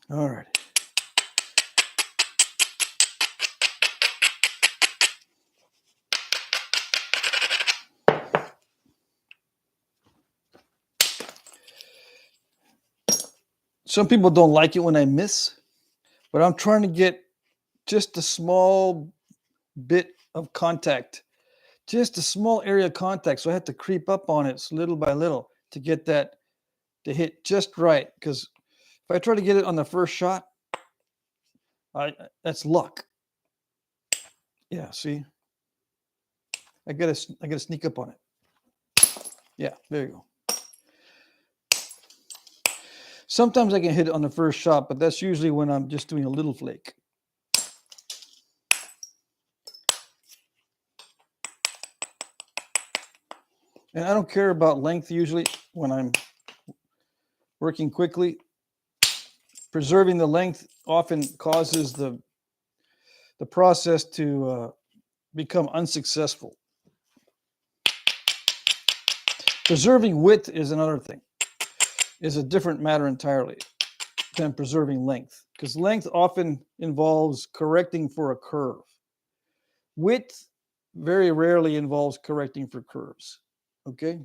All right. Some people don't like it when I miss, but I'm trying to get just a small bit of contact, just a small area of contact. So I have to creep up on it little by little to get that to hit just right. Because if I try to get it on the first shot, that's luck. Yeah, see, I gotta sneak up on it. Yeah, there you go. Sometimes I can hit it on the first shot, but that's usually when I'm just doing a little flake. And I don't care about length usually when I'm working quickly. Preserving the length often causes the process to become unsuccessful. Preserving width is another thing, is a different matter entirely than preserving length, because length often involves correcting for a curve. Width very rarely involves correcting for curves. Okay?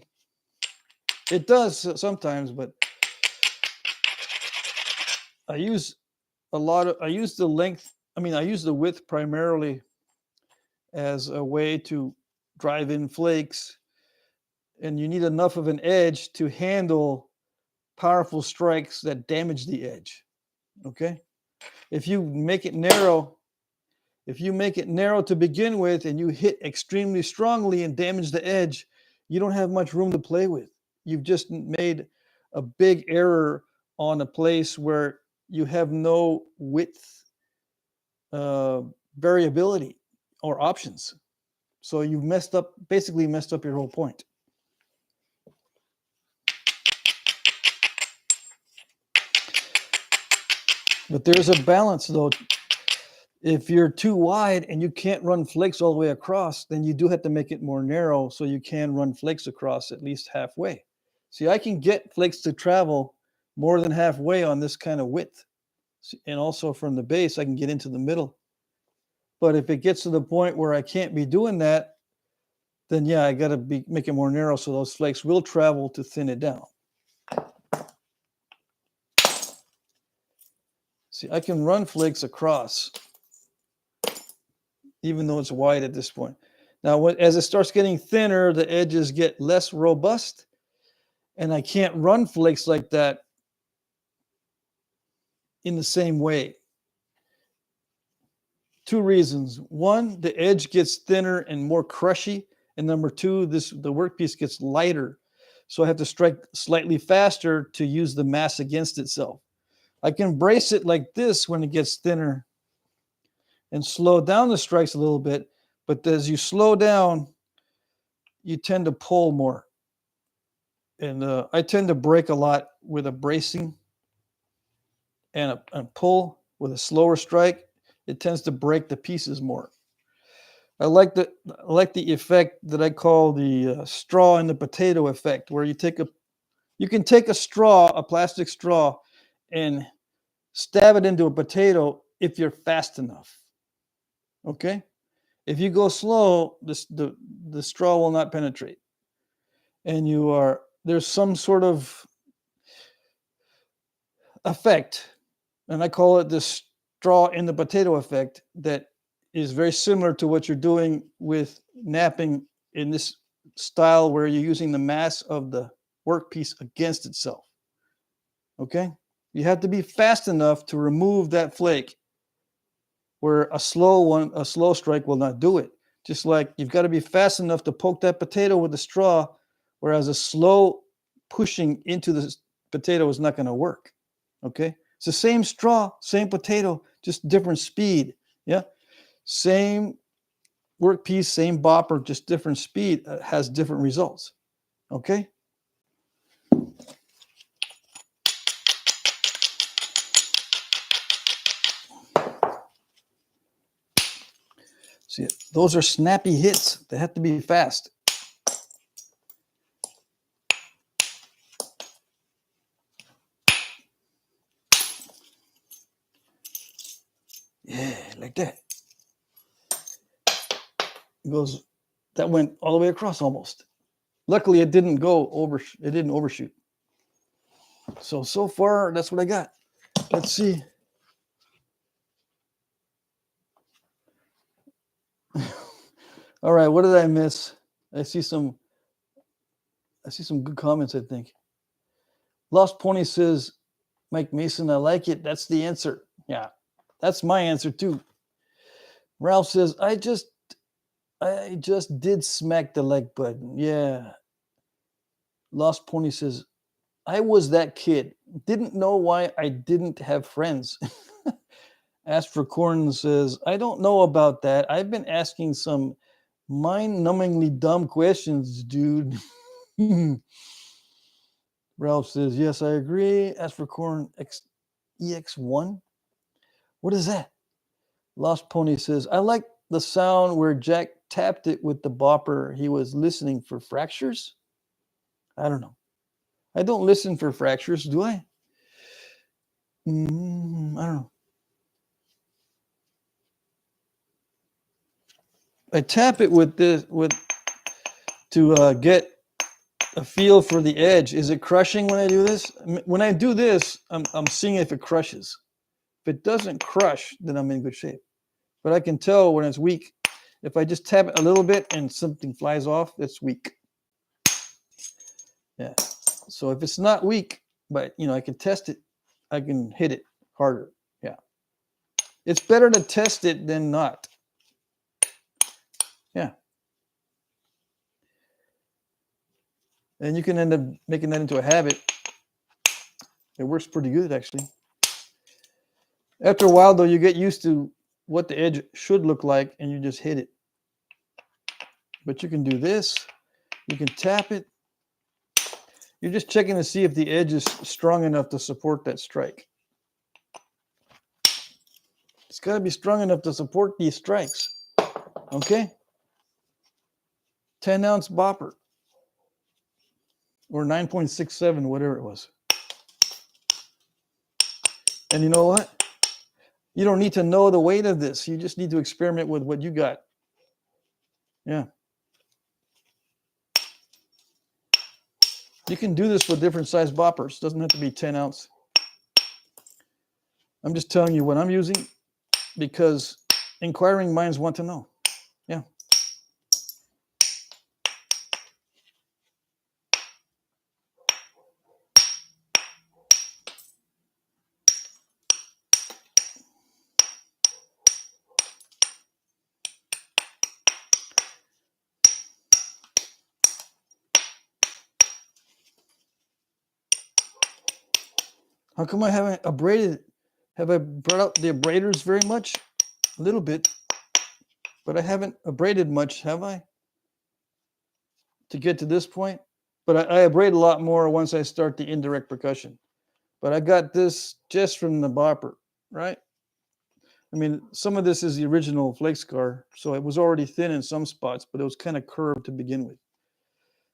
It does sometimes, but I use the length, I use the width primarily as a way to drive in flakes, and you need enough of an edge to handle powerful strikes that damage the edge. Okay? If you make it narrow to begin with and you hit extremely strongly and damage the edge, you don't have much room to play with. You've just made a big error on a place where you have no width variability or options. So you've basically messed up your whole point. But there's a balance, though. If you're too wide and you can't run flakes all the way across, then you do have to make it more narrow so you can run flakes across at least halfway. See, I can get flakes to travel more than halfway on this kind of width. And also from the base, I can get into the middle. But if it gets to the point where I can't be doing that, then yeah, I got to make it more narrow so those flakes will travel to thin it down. See, I can run flakes across, even though it's wide at this point. Now, as it starts getting thinner, the edges get less robust, and I can't run flakes like that in the same way. Two reasons. One, the edge gets thinner and more crushy, and number two, the workpiece gets lighter, so I have to strike slightly faster to use the mass against itself. I can brace it like this when it gets thinner and slow down the strikes a little bit, but as you slow down, you tend to pull more. And I tend to break a lot with a bracing and a pull with a slower strike. It tends to break the pieces more. I like the effect that I call the straw in the potato effect, where you can take a straw, a plastic straw, and stab it into a potato if you're fast enough. Okay? If you go slow, the straw will not penetrate. And there's some sort of effect, and I call it the straw in the potato effect, that is very similar to what you're doing with knapping in this style, where you're using the mass of the workpiece against itself. Okay? You have to be fast enough to remove that flake, where a slow strike will not do it. Just like you've got to be fast enough to poke that potato with the straw, whereas a slow pushing into the potato is not going to work. Okay? It's the same straw, same potato, just different speed. Yeah? Same workpiece, same bopper, just different speed has different results. Okay? See, those are snappy hits. They have to be fast. Yeah, like that. That went all the way across almost. Luckily, it didn't overshoot. So far, that's what I got. Let's see. All right, what did I miss? I see some good comments, I think. Lost Pony says, Mike Mason, I like it. That's the answer. Yeah, that's my answer too. Ralph says, I just did smack the like button. Yeah. Lost Pony says, I was that kid. Didn't know why I didn't have friends. Ask for Corn says, I don't know about that. I've been asking some mind-numbingly dumb questions, dude. Ralph says, yes, I agree. Ask for Corn EX1. What is that? Lost Pony says, I like the sound where Jack tapped it with the bopper. He was listening for fractures. I don't know. I don't listen for fractures, do I? I don't know. I tap it with this to get a feel for the edge. Is it crushing when I do this? When I do this, I'm seeing if it crushes. If it doesn't crush, then I'm in good shape. But I can tell when it's weak. If I just tap it a little bit and something flies off, it's weak. Yeah. So if it's not weak, but I can test it, I can hit it harder. Yeah. It's better to test it than not. Yeah. And you can end up making that into a habit. It works pretty good, actually. After a while, though, you get used to what the edge should look like, and you just hit it. But you can do this. You can tap it. You're just checking to see if the edge is strong enough to support that strike. It's got to be strong enough to support these strikes. Okay? 10-ounce bopper. Or 9.67, whatever it was. And you know what? You don't need to know the weight of this. You just need to experiment with what you got. Yeah. You can do this with different size boppers. It doesn't have to be 10 ounce. I'm just telling you what I'm using because inquiring minds want to know. Yeah. How come I haven't abraded? Have I brought out the abraders very much? A little bit. But I haven't abraded much, have I? To get to this point? But I abrade a lot more once I start the indirect percussion. But I got this just from the bopper, right? I mean, some of this is the original flake scar, so it was already thin in some spots, but it was kind of curved to begin with.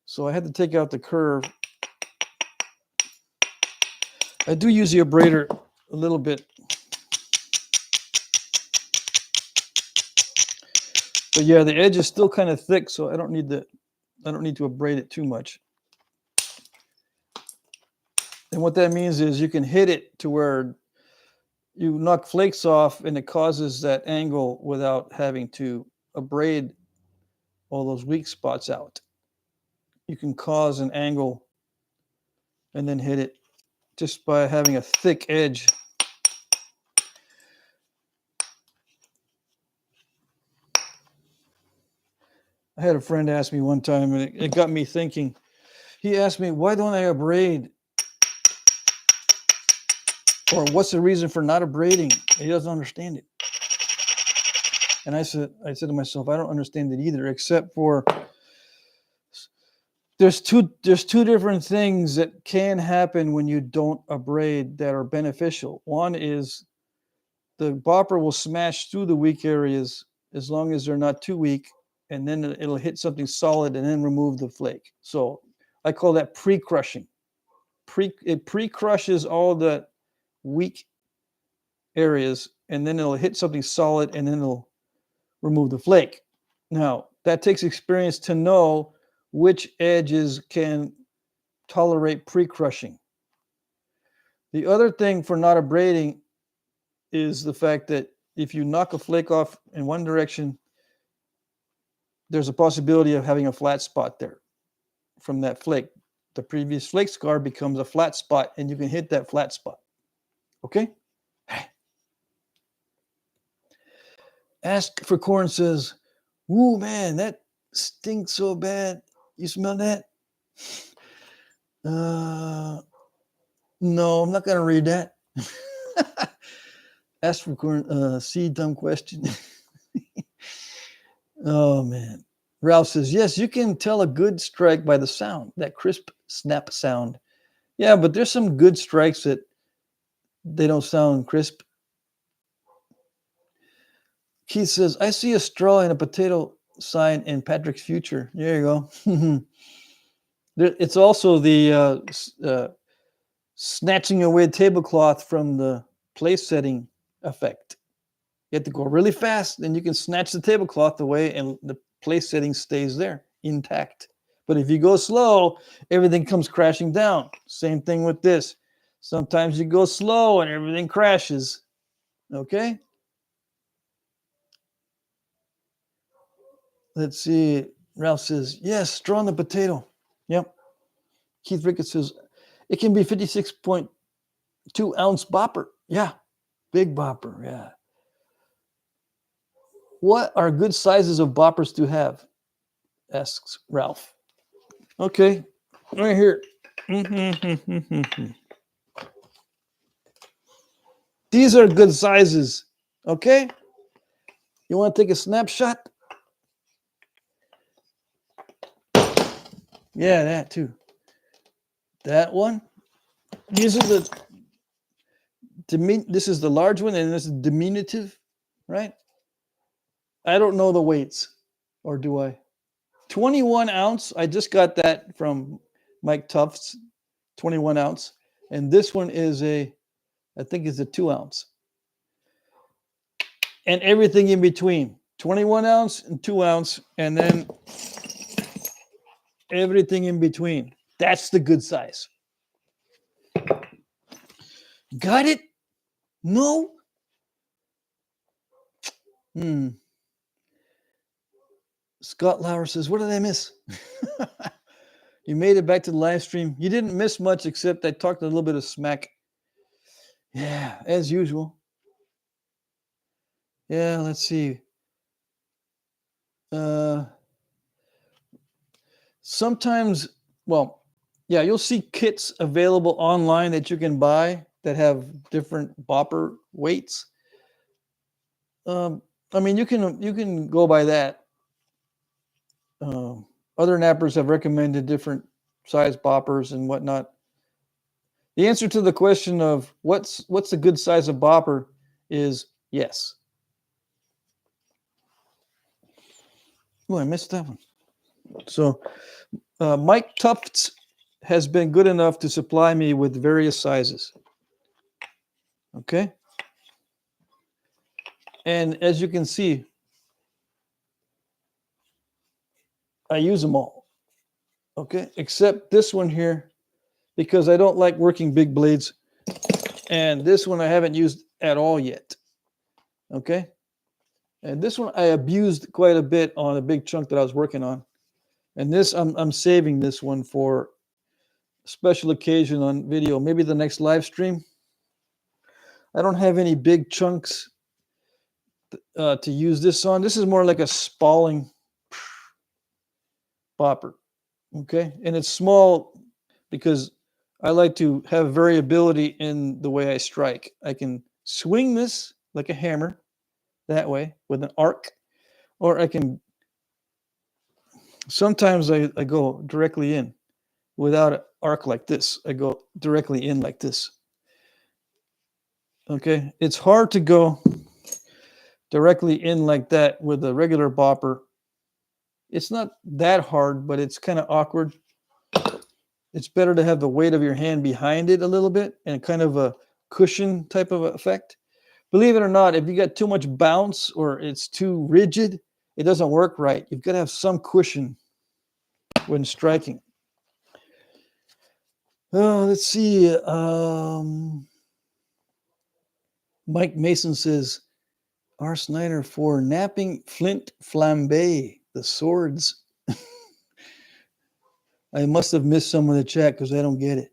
So I had to take out the curve. I do use the abrader a little bit. But yeah, the edge is still kind of thick, so I don't need to abrade it too much. And what that means is you can hit it to where you knock flakes off and it causes that angle without having to abrade all those weak spots out. You can cause an angle and then hit it just by having a thick edge. I had a friend ask me one time, and it got me thinking. He asked me, why don't I abrade? Or what's the reason for not abrading? He doesn't understand it. And I said to myself, I don't understand it either, except for there's two different things that can happen when you don't abrade that are beneficial. One is the bopper will smash through the weak areas as long as they're not too weak, and then it'll hit something solid and then remove the flake. So I call that pre-crushing. It pre-crushes all the weak areas, and then it'll hit something solid, and then it'll remove the flake. Now, that takes experience to know which edges can tolerate pre-crushing. The other thing for not abrading is the fact that if you knock a flake off in one direction, there's a possibility of having a flat spot there from that flake. The previous flake scar becomes a flat spot, and you can hit that flat spot. Okay? Ask for Corn says, "Ooh, man, that stinks so bad. You smell that?" No, I'm not going to read that. Ask for Corn, see, dumb question. Oh, man. Ralph says, yes, you can tell a good strike by the sound, that crisp snap sound. Yeah, but there's some good strikes that they don't sound crisp. Keith says, I see a straw and a potato sign in Patrick's future. There you go. It's also the snatching away tablecloth from the place setting effect. You have to go really fast, and you can snatch the tablecloth away, and the place setting stays there intact. But if you go slow, everything comes crashing down. Same thing with this. Sometimes you go slow and everything crashes. Okay? Let's see. Ralph says, yes, straw on the potato. Yep. Keith Ricketts says, it can be 56.2 ounce bopper. Yeah. Big bopper. Yeah. What are good sizes of boppers to have? Asks Ralph. Okay. Right here. These are good sizes. Okay. You want to take a snapshot? Yeah, that too. That one. These are this is the large one, and this is diminutive. right? I don't know the weights, or do I? 21 ounce. I just got that from Mike Tufts, 21 ounce. And this one is I think it's a 2 ounce. And everything in between, 21 ounce and 2 ounce, and then everything in between. That's the good size. Got it? No? Scott Lauer says, what did I miss? You made it back to the live stream. You didn't miss much, except I talked a little bit of smack. Yeah, as usual. Yeah, let's see. Sometimes, well, yeah, you'll see kits available online that you can buy that have different bopper weights. I mean, you can go by that. Other nappers have recommended different size boppers and whatnot. The answer to the question of what's a good size of bopper is yes. Oh, I missed that one. So Mike Tufts has been good enough to supply me with various sizes. Okay. And as you can see, I use them all. Okay. Except this one here, because I don't like working big blades. And this one I haven't used at all yet. Okay. And this one I abused quite a bit on a big chunk that I was working on. And this, I'm saving this one for special occasion on video, maybe the next live stream. I don't have any big chunks to use this on. This is more like a spalling bopper, okay? And it's small because I like to have variability in the way I strike. I can swing this like a hammer that way with an arc, or I can, sometimes I go directly in without an arc like this. I go directly in like this. Okay, it's hard to go directly in like that with a regular bopper. It's not that hard, but it's kind of awkward. It's better to have the weight of your hand behind it a little bit and kind of a cushion type of effect. Believe it or not, if you got too much bounce or it's too rigid, it doesn't work right. You've got to have some cushion when striking. Let's see. Mike Mason says, R. Snyder for napping flint flambe, the swords. I must have missed some of the chat because I don't get it.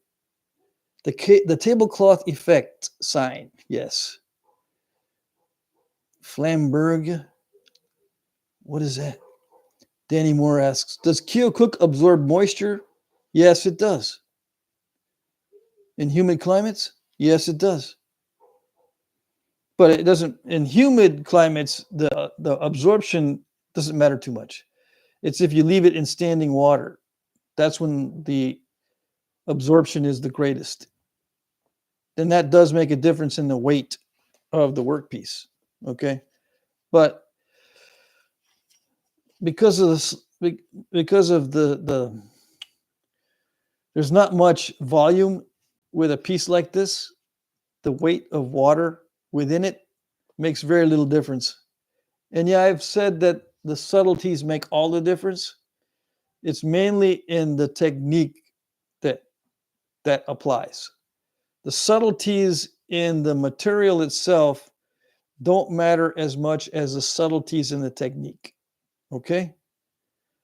The tablecloth effect sign, yes. Flamberg, what is that? Danny Moore asks, does Keo Cook absorb moisture? Yes, it does. In humid climates? Yes, it does. But it doesn't, in humid climates, the absorption doesn't matter too much. It's if you leave it in standing water. That's when the absorption is the greatest. Then that does make a difference in the weight of the workpiece. Okay. But because of this, because of the there's not much volume with a piece like this, the weight of water within it makes very little difference. And yeah, I've said that the subtleties make all the difference. It's mainly in the technique that applies. The subtleties in the material itself don't matter as much as the subtleties in the technique. Okay?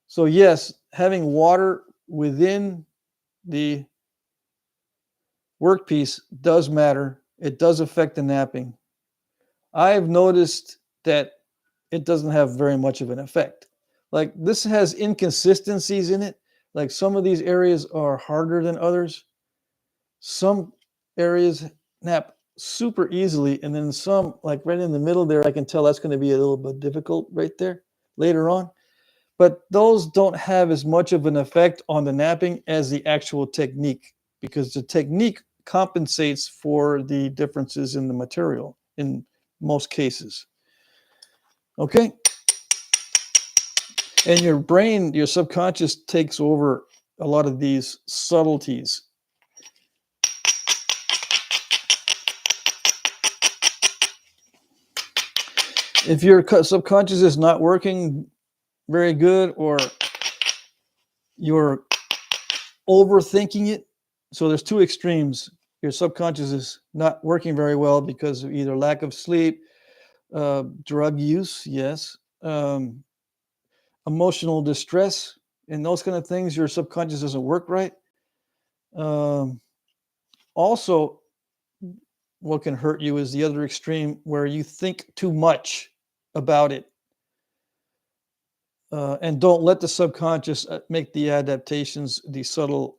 So yes, having water within the workpiece does matter. It does affect the napping. I've noticed that it doesn't have very much of an effect. Like this has inconsistencies in it. Like some of these areas are harder than others. Some areas nap super easily, and then some, like right in the middle there, I can tell that's going to be a little bit difficult right there later on. But those don't have as much of an effect on the napping as the actual technique, because the technique compensates for the differences in the material in most cases. Okay. And your brain, your subconscious takes over a lot of these subtleties. If your subconscious is not working very good, or you're overthinking it, so there's two extremes. Your subconscious is not working very well because of either lack of sleep, drug use, yes, emotional distress, and those kind of things. Your subconscious doesn't work right. Also, what can hurt you is the other extreme, where you think too much about it, and don't let the subconscious make the adaptations, the subtle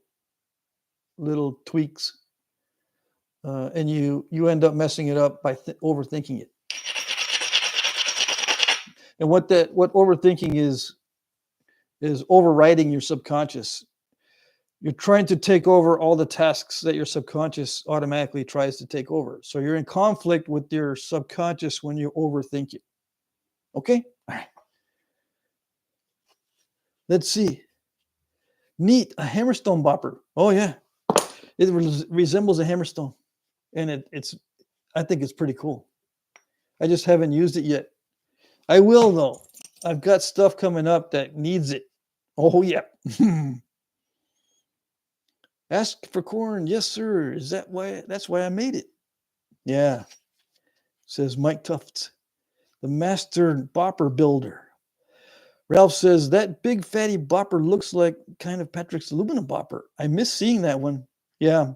little tweaks, and you end up messing it up by overthinking it. And what overthinking is overriding your subconscious. You're trying to take over all the tasks that your subconscious automatically tries to take over. So you're in conflict with your subconscious when you overthink it. Okay? All right. Let's see. Neat, a hammerstone bopper. Oh yeah. It resembles a hammerstone. And I think it's pretty cool. I just haven't used it yet. I will though. I've got stuff coming up that needs it. Oh yeah. Ask for corn. Yes, sir. Is that why? That's why I made it. Yeah. Says Mike Tufts, the master bopper builder. Ralph says that big fatty bopper looks like kind of Patrick's aluminum bopper. I miss seeing that one. Yeah.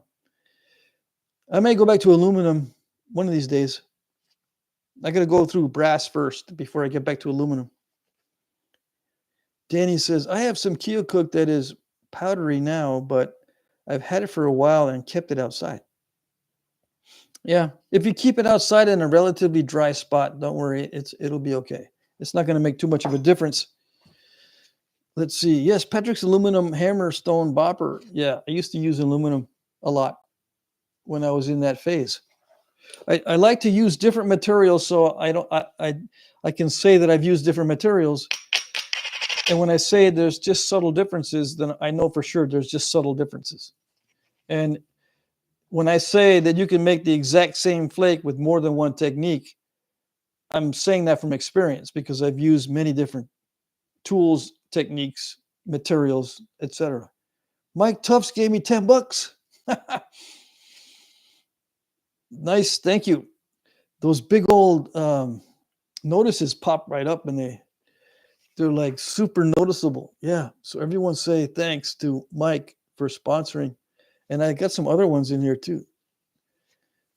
I may go back to aluminum one of these days. I got to go through brass first before I get back to aluminum. Danny says, I have some Keokuk that is powdery now, but I've had it for a while and kept it outside. Yeah, if you keep it outside in a relatively dry spot, don't worry, it'll be okay. It's not going to make too much of a difference. Let's see. Yes, Patrick's aluminum hammerstone bopper. Yeah, I used to use aluminum a lot when I was in that phase. I like to use different materials, so I can say that I've used different materials. And when I say there's just subtle differences, then I know for sure there's just subtle differences. And when I say that you can make the exact same flake with more than one technique, I'm saying that from experience because I've used many different tools, techniques, materials, etc. Mike Tufts gave me $10. Nice, thank you. Those big old notices pop right up, and they're like super noticeable. Yeah. So everyone say thanks to Mike for sponsoring. And I got some other ones in here too.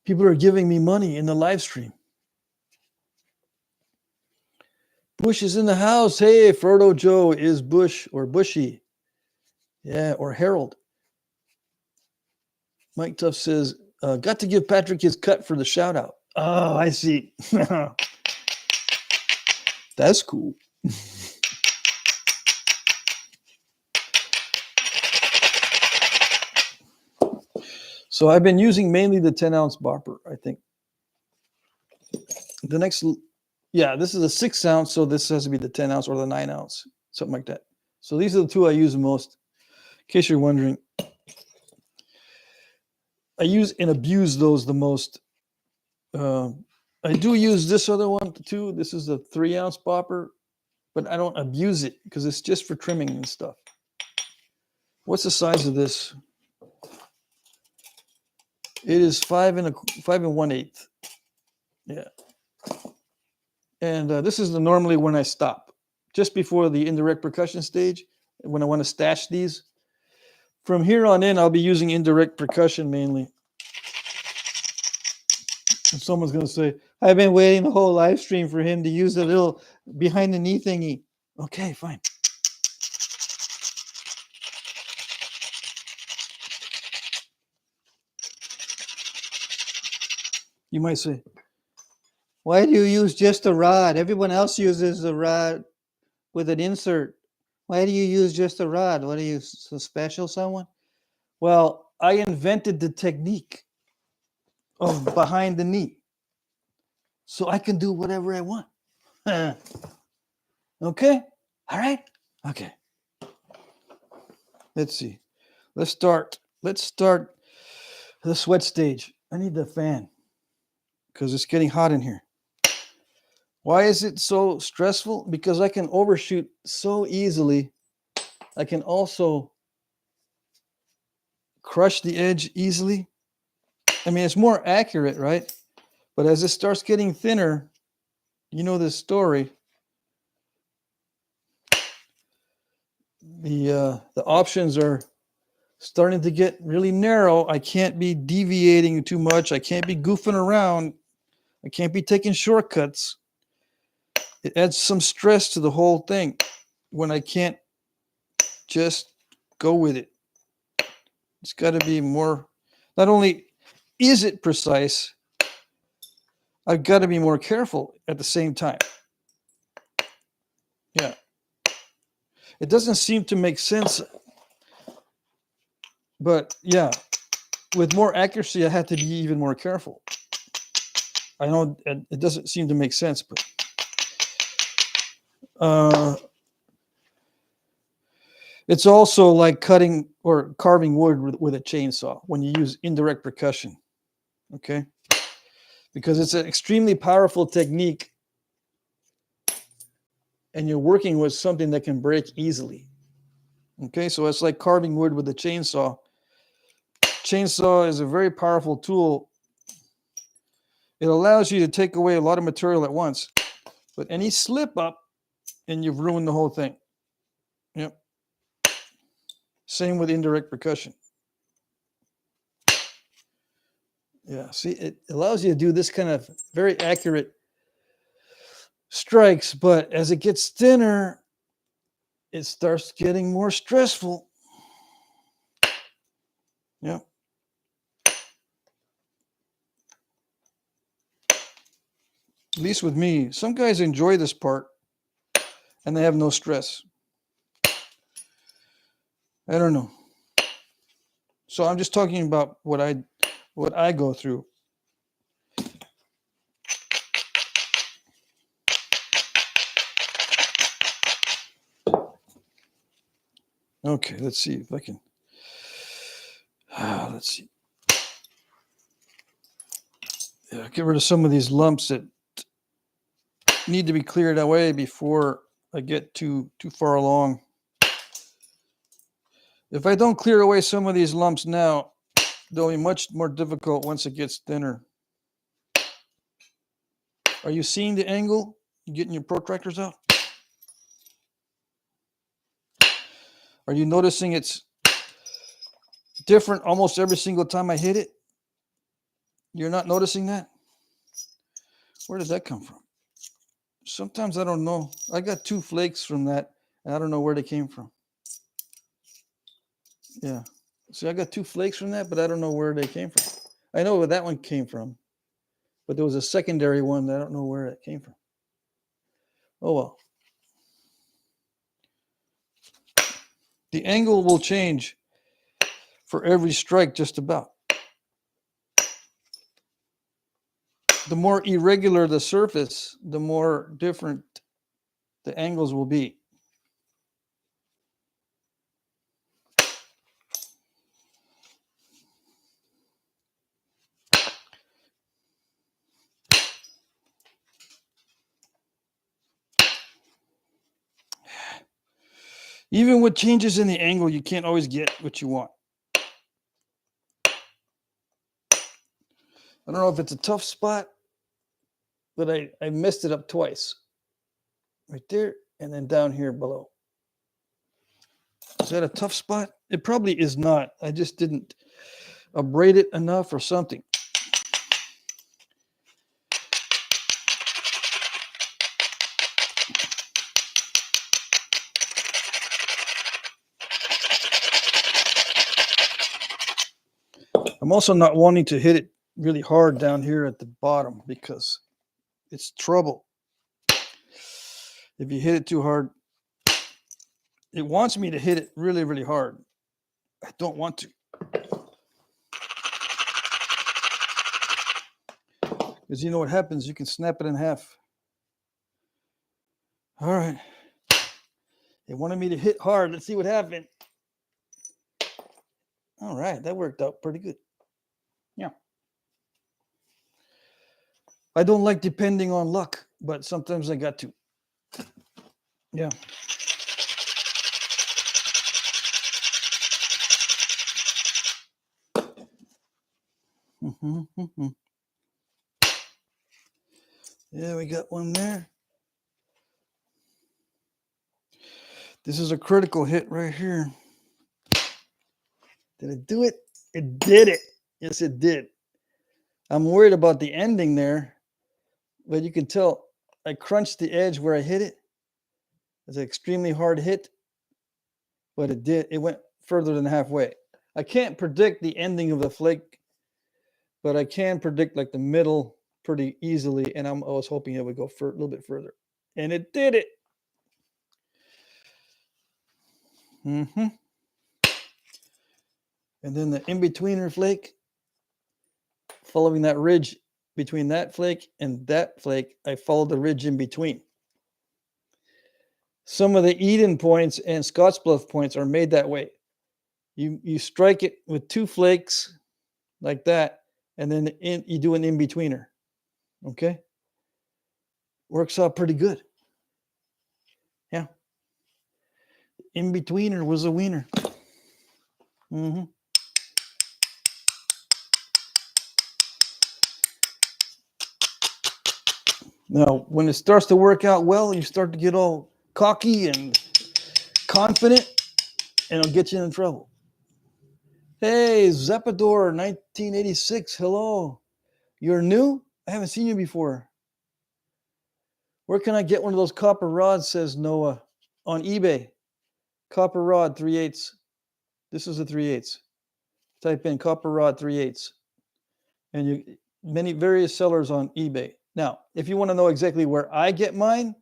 People are giving me money in the live stream. Bush is in the house. Hey, Ferdo Joe is Bush or Bushy. Yeah, or Harold. Mike Tuff says, got to give Patrick his cut for the shout out. Oh, I see. That's cool. So I've been using mainly the 10-ounce bopper, I think. The next, yeah, this is a 6-ounce, so this has to be the 10-ounce or the 9-ounce, something like that. So these are the two I use the most, in case you're wondering. I use and abuse those the most. I do use this other one too. This is a 3-ounce bopper, but I don't abuse it because it's just for trimming and stuff. What's the size of this? It is 5 1/8. Yeah. And this is normally when I stop, just before the indirect percussion stage, when I want to stash these. From here on in, I'll be using indirect percussion mainly. And someone's going to say, I've been waiting the whole live stream for him to use the little behind the knee thingy. Okay, fine. You might say, why do you use just a rod? Everyone else uses a rod with an insert. Why do you use just a rod? What are you, so special someone? Well, I invented the technique of behind the knee, so I can do whatever I want. Okay. All right. Okay. Let's see. Let's start. Let's start the sweat stage. I need the fan because it's getting hot in here. Why is it so stressful? Because I can overshoot so easily. I can also crush the edge easily. I mean, it's more accurate, right? But as it starts getting thinner, you know this story. The options are starting to get really narrow. I can't be deviating too much. I can't be goofing around. I can't be taking shortcuts. It adds some stress to the whole thing when I can't just go with it. It's got to be more, not only is it precise, I've got to be more careful at the same time. Yeah. It doesn't seem to make sense, but yeah, with more accuracy, I have to be even more careful. I know it doesn't seem to make sense, but it's also like cutting or carving wood with a chainsaw when you use indirect percussion, okay? Because it's an extremely powerful technique and you're working with something that can break easily, okay? So it's like carving wood with a chainsaw. Chainsaw is a very powerful tool. It allows you to take away a lot of material at once, but any slip up and you've ruined the whole thing. Yep. Same with indirect percussion. Yeah, see, it allows you to do this kind of very accurate strikes, but as it gets thinner, it starts getting more stressful. Yeah. At least with me. Some guys enjoy this part and they have no stress. I don't know. So I'm just talking about what I go through. Okay, let's see if I can. Let's see. Yeah, get rid of some of these lumps that need to be cleared away before I get too far along. If I don't clear away some of these lumps now, they'll be much more difficult once it gets thinner. Are you seeing the angle? You getting your protractors out? Are you noticing it's different almost every single time I hit it? You're not noticing that? Where did that come from? Sometimes I don't know. I got 2 flakes from that, and I don't know where they came from. Yeah. See, I got 2 flakes from that, but I don't know where they came from. I know where that one came from, but there was a secondary one that I don't know where it came from. Oh well. The angle will change for every strike just about. The more irregular the surface, the more different the angles will be. Even with changes in the angle, you can't always get what you want. I don't know if it's a tough spot, but I messed it up twice. Right there, and then down here below. Is that a tough spot? It probably is not. I just didn't abrade it enough or something. I'm also not wanting to hit it really hard down here at the bottom because it's trouble. If you hit it too hard, it wants me to hit it really, really hard. I don't want to. Because you know what happens? You can snap it in half. All right. They wanted me to hit hard. Let's see what happened. All right, that worked out pretty good. Yeah. I don't like depending on luck, but sometimes I got to. Yeah. Mm-hmm. Yeah, we got one there. This is a critical hit right here. Did it do it? It did it. Yes, it did. I'm worried about the ending there, but you can tell I crunched the edge where I hit it. It's an extremely hard hit, but it did. It went further than halfway. I can't predict the ending of the flake, but I can predict like the middle pretty easily, and I was hoping it would go a little bit further, and it did it. Mm-hmm. And then the in-betweener flake, following that ridge between that flake and that flake, I followed the ridge in between. Some of the Eden points and Scottsbluff points are made that way. You strike it with two flakes like that, and then you do an in-betweener. Okay? Works out pretty good. Yeah. In-betweener was a wiener. Mm-hmm. Now, when it starts to work out well, you start to get all cocky and confident, and it'll get you in trouble. Hey, Zapador 1986, hello. You're new? I haven't seen you before. Where can I get one of those copper rods, says Noah. On eBay. Copper rod 3/8. This is a 3/8. Type in copper rod 3/8. And various sellers on eBay. Now, if you want to know exactly where I get mine,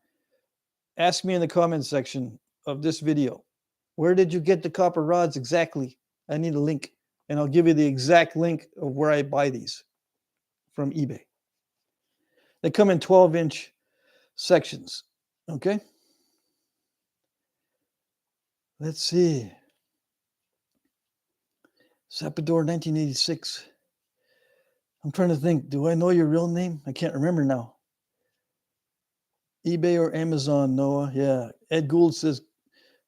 ask me in the comments section of this video. Where did you get the copper rods exactly? I need a link, and I'll give you the exact link of where I buy these from eBay. They come in 12-inch sections. Okay. Let's see. Zapador 1986. I'm trying to think. Do I know your real name? I can't remember now. eBay or Amazon, Noah. Yeah. Ed Gould says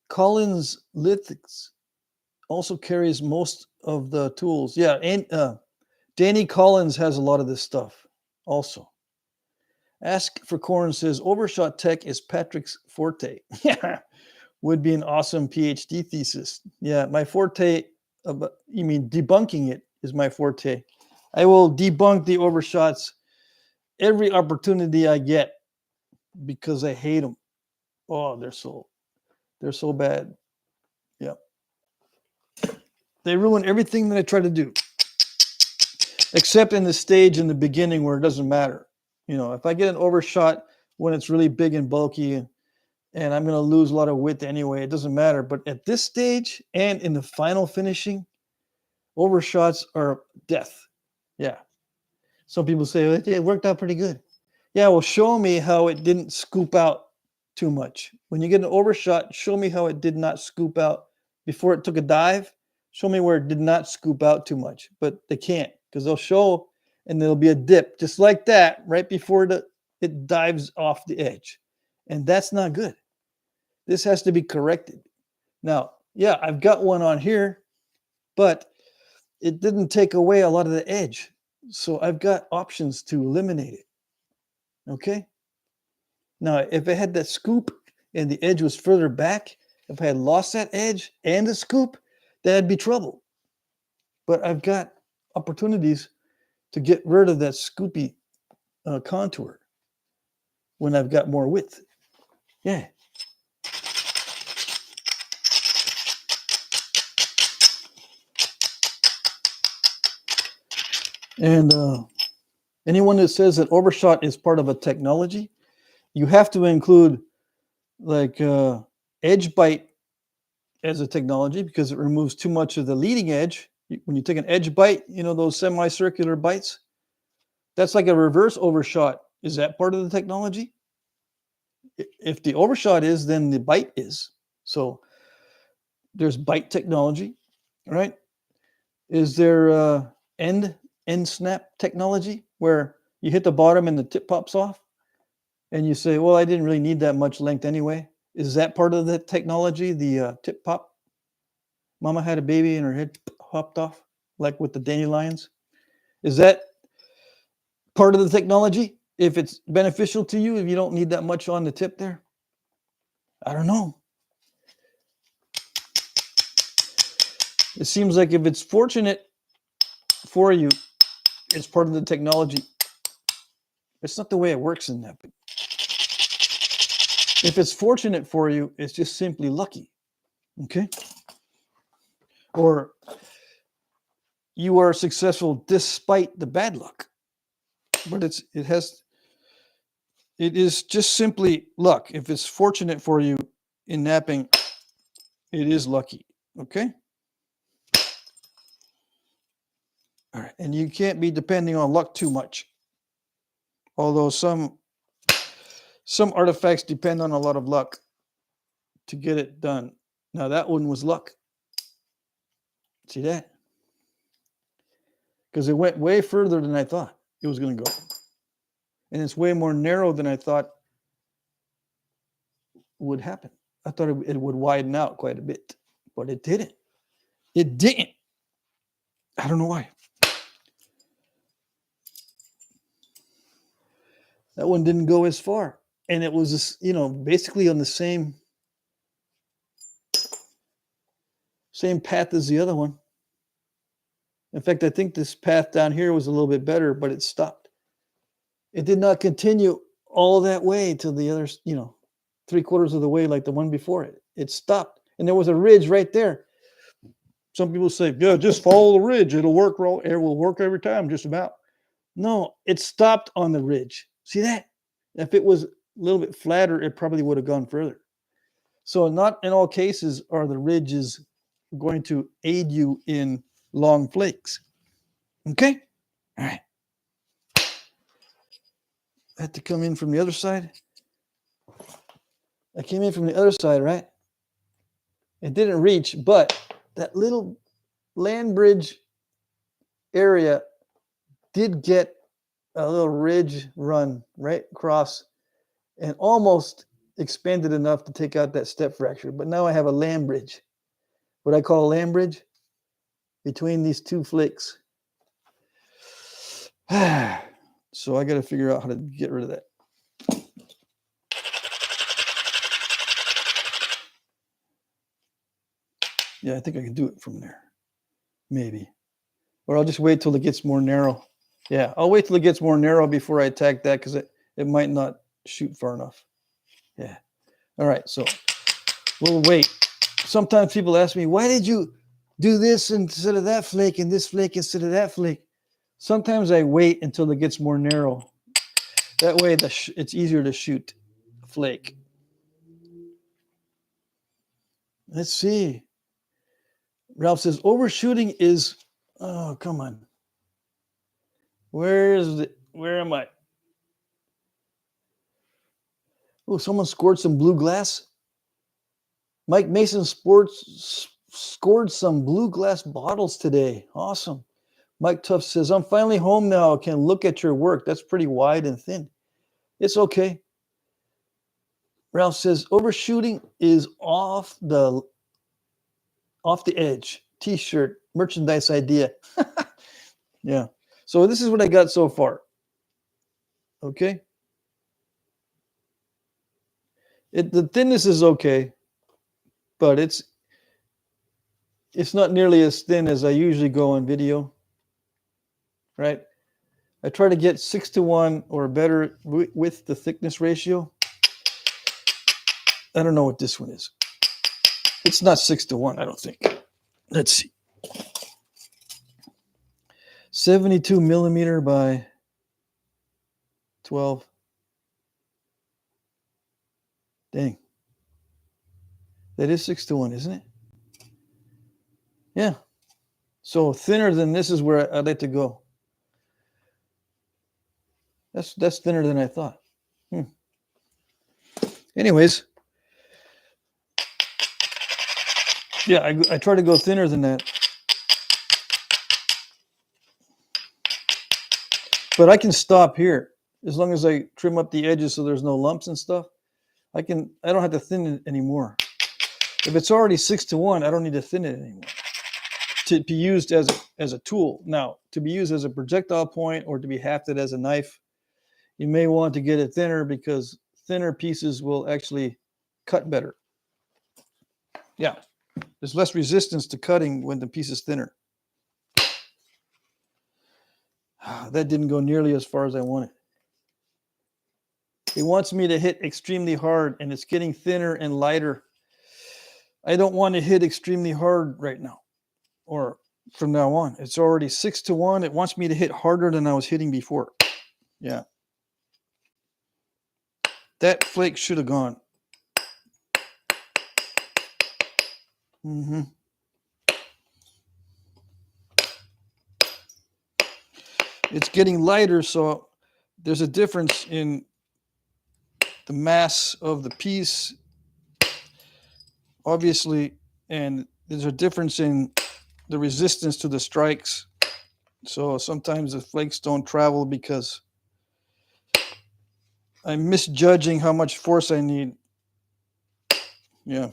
Collins Lithics also carries most of the tools. Yeah. And Danny Collins has a lot of this stuff also. Ask for Corn says Overshot Tech is Patrick's forte. Yeah. Would be an awesome PhD thesis. Yeah. My forte, you mean debunking it is my forte. I will debunk the overshots every opportunity I get because I hate them. Oh, they're so bad. Yeah. They ruin everything that I try to do. Except in the stage in the beginning where it doesn't matter. You know, if I get an overshot when it's really big and bulky and I'm going to lose a lot of width anyway, it doesn't matter. But at this stage and in the final finishing, overshots are death. Yeah. Some people say, well, it worked out pretty good. Yeah, well, show me how it didn't scoop out too much. When you get an overshot, show me how it did not scoop out before it took a dive. Show me where it did not scoop out too much. But they can't, because they'll show and there'll be a dip just like that right before it dives off the edge. And that's not good. This has to be corrected. Now, yeah, I've got one on here, but it didn't take away a lot of the edge. So I've got options to eliminate it. Okay. Now, if I had that scoop and the edge was further back, if I had lost that edge and the scoop, that'd be trouble. But I've got opportunities to get rid of that scoopy contour when I've got more width. Yeah. And anyone that says that overshot is part of a technology, you have to include like edge bite as a technology because it removes too much of the leading edge. When you take an edge bite, you know, those semicircular bites, that's like a reverse overshot. Is that part of the technology? If the overshot is, then the bite is. So there's bite technology, right? Is there end snap technology where you hit the bottom and the tip pops off and you say, well, I didn't really need that much length anyway. Is that part of the technology, the tip pop? Mama had a baby and her head popped off, like with the dandelions. Is that part of the technology? If it's beneficial to you, if you don't need that much on the tip there? I don't know. It seems like if it's fortunate for you, it's part of the technology. It's not the way it works in that. If it's fortunate for you, it's just simply lucky. Okay? Or you are successful despite the bad luck. But it is just simply luck. If it's fortunate for you in napping, it is lucky. Okay? All right. And you can't be depending on luck too much. Although some artifacts depend on a lot of luck to get it done. Now that one was luck. See that? Because it went way further than I thought it was going to go. And it's way more narrow than I thought would happen. I thought it would widen out quite a bit, but it didn't. It didn't. I don't know why. That one didn't go as far. And it was, basically on the same path as the other one. In fact, I think this path down here was a little bit better, but it stopped. It did not continue all that way to the other, 3/4 of the way like the one before it. It stopped. And there was a ridge right there. Some people say, yeah, just follow the ridge. It'll work. It will work every time, just about. No, it stopped on the ridge. See that? If it was a little bit flatter, it probably would have gone further. So not in all cases are the ridges going to aid you in long flakes. Okay? All right. I had to come in from the other side. I came in from the other side, right? It didn't reach, but that little land bridge area did get a little ridge run right across and almost expanded enough to take out that step fracture. But now I have a land bridge. What I call a land bridge between these two flakes. So I got to figure out how to get rid of that. Yeah, I think I can do it from there. Maybe. Or I'll just wait till it gets more narrow. Yeah, I'll wait till it gets more narrow before I attack that because it might not shoot far enough. Yeah. All right, so we'll wait. Sometimes people ask me, why did you do this instead of that flake and this flake instead of that flake? Sometimes I wait until it gets more narrow. That way it's easier to shoot a flake. Let's see. Ralph says, overshooting is, oh, come on. Where am I? Oh, someone scored some blue glass. Mike Mason scored some blue glass bottles today. Awesome. Mike Tuff says, I'm finally home now. I can look at your work. That's pretty wide and thin. It's okay. Ralph says, overshooting is off the edge. T-shirt, merchandise idea. Yeah. So this is what I got so far. Okay. The thinness is okay, but it's not nearly as thin as I usually go on video. Right? I try to get 6:1 or better with the thickness ratio. I don't know what this one is. It's not 6:1, I don't think. Let's see. 72 millimeter by 12. Dang. That is 6:1, isn't it? Yeah. So thinner than this is where I'd like to go. That's thinner than I thought. Anyways, yeah, I try to go thinner than that. But I can stop here as long as I trim up the edges so there's no lumps and stuff. I don't have to thin it anymore. If it's already 6:1, I don't need to thin it anymore. To be used as a tool. Now, to be used as a projectile point or to be hafted as a knife, you may want to get it thinner because thinner pieces will actually cut better. Yeah, there's less resistance to cutting when the piece is thinner. That didn't go nearly as far as I wanted. It wants me to hit extremely hard, and it's getting thinner and lighter. I don't want to hit extremely hard right now, or from now on. It's already 6:1. It wants me to hit harder than I was hitting before. Yeah. That flake should have gone. It's getting lighter, so there's a difference in the mass of the piece, obviously, and there's a difference in the resistance to the strikes. So sometimes the flakes don't travel because I'm misjudging how much force I need. Yeah.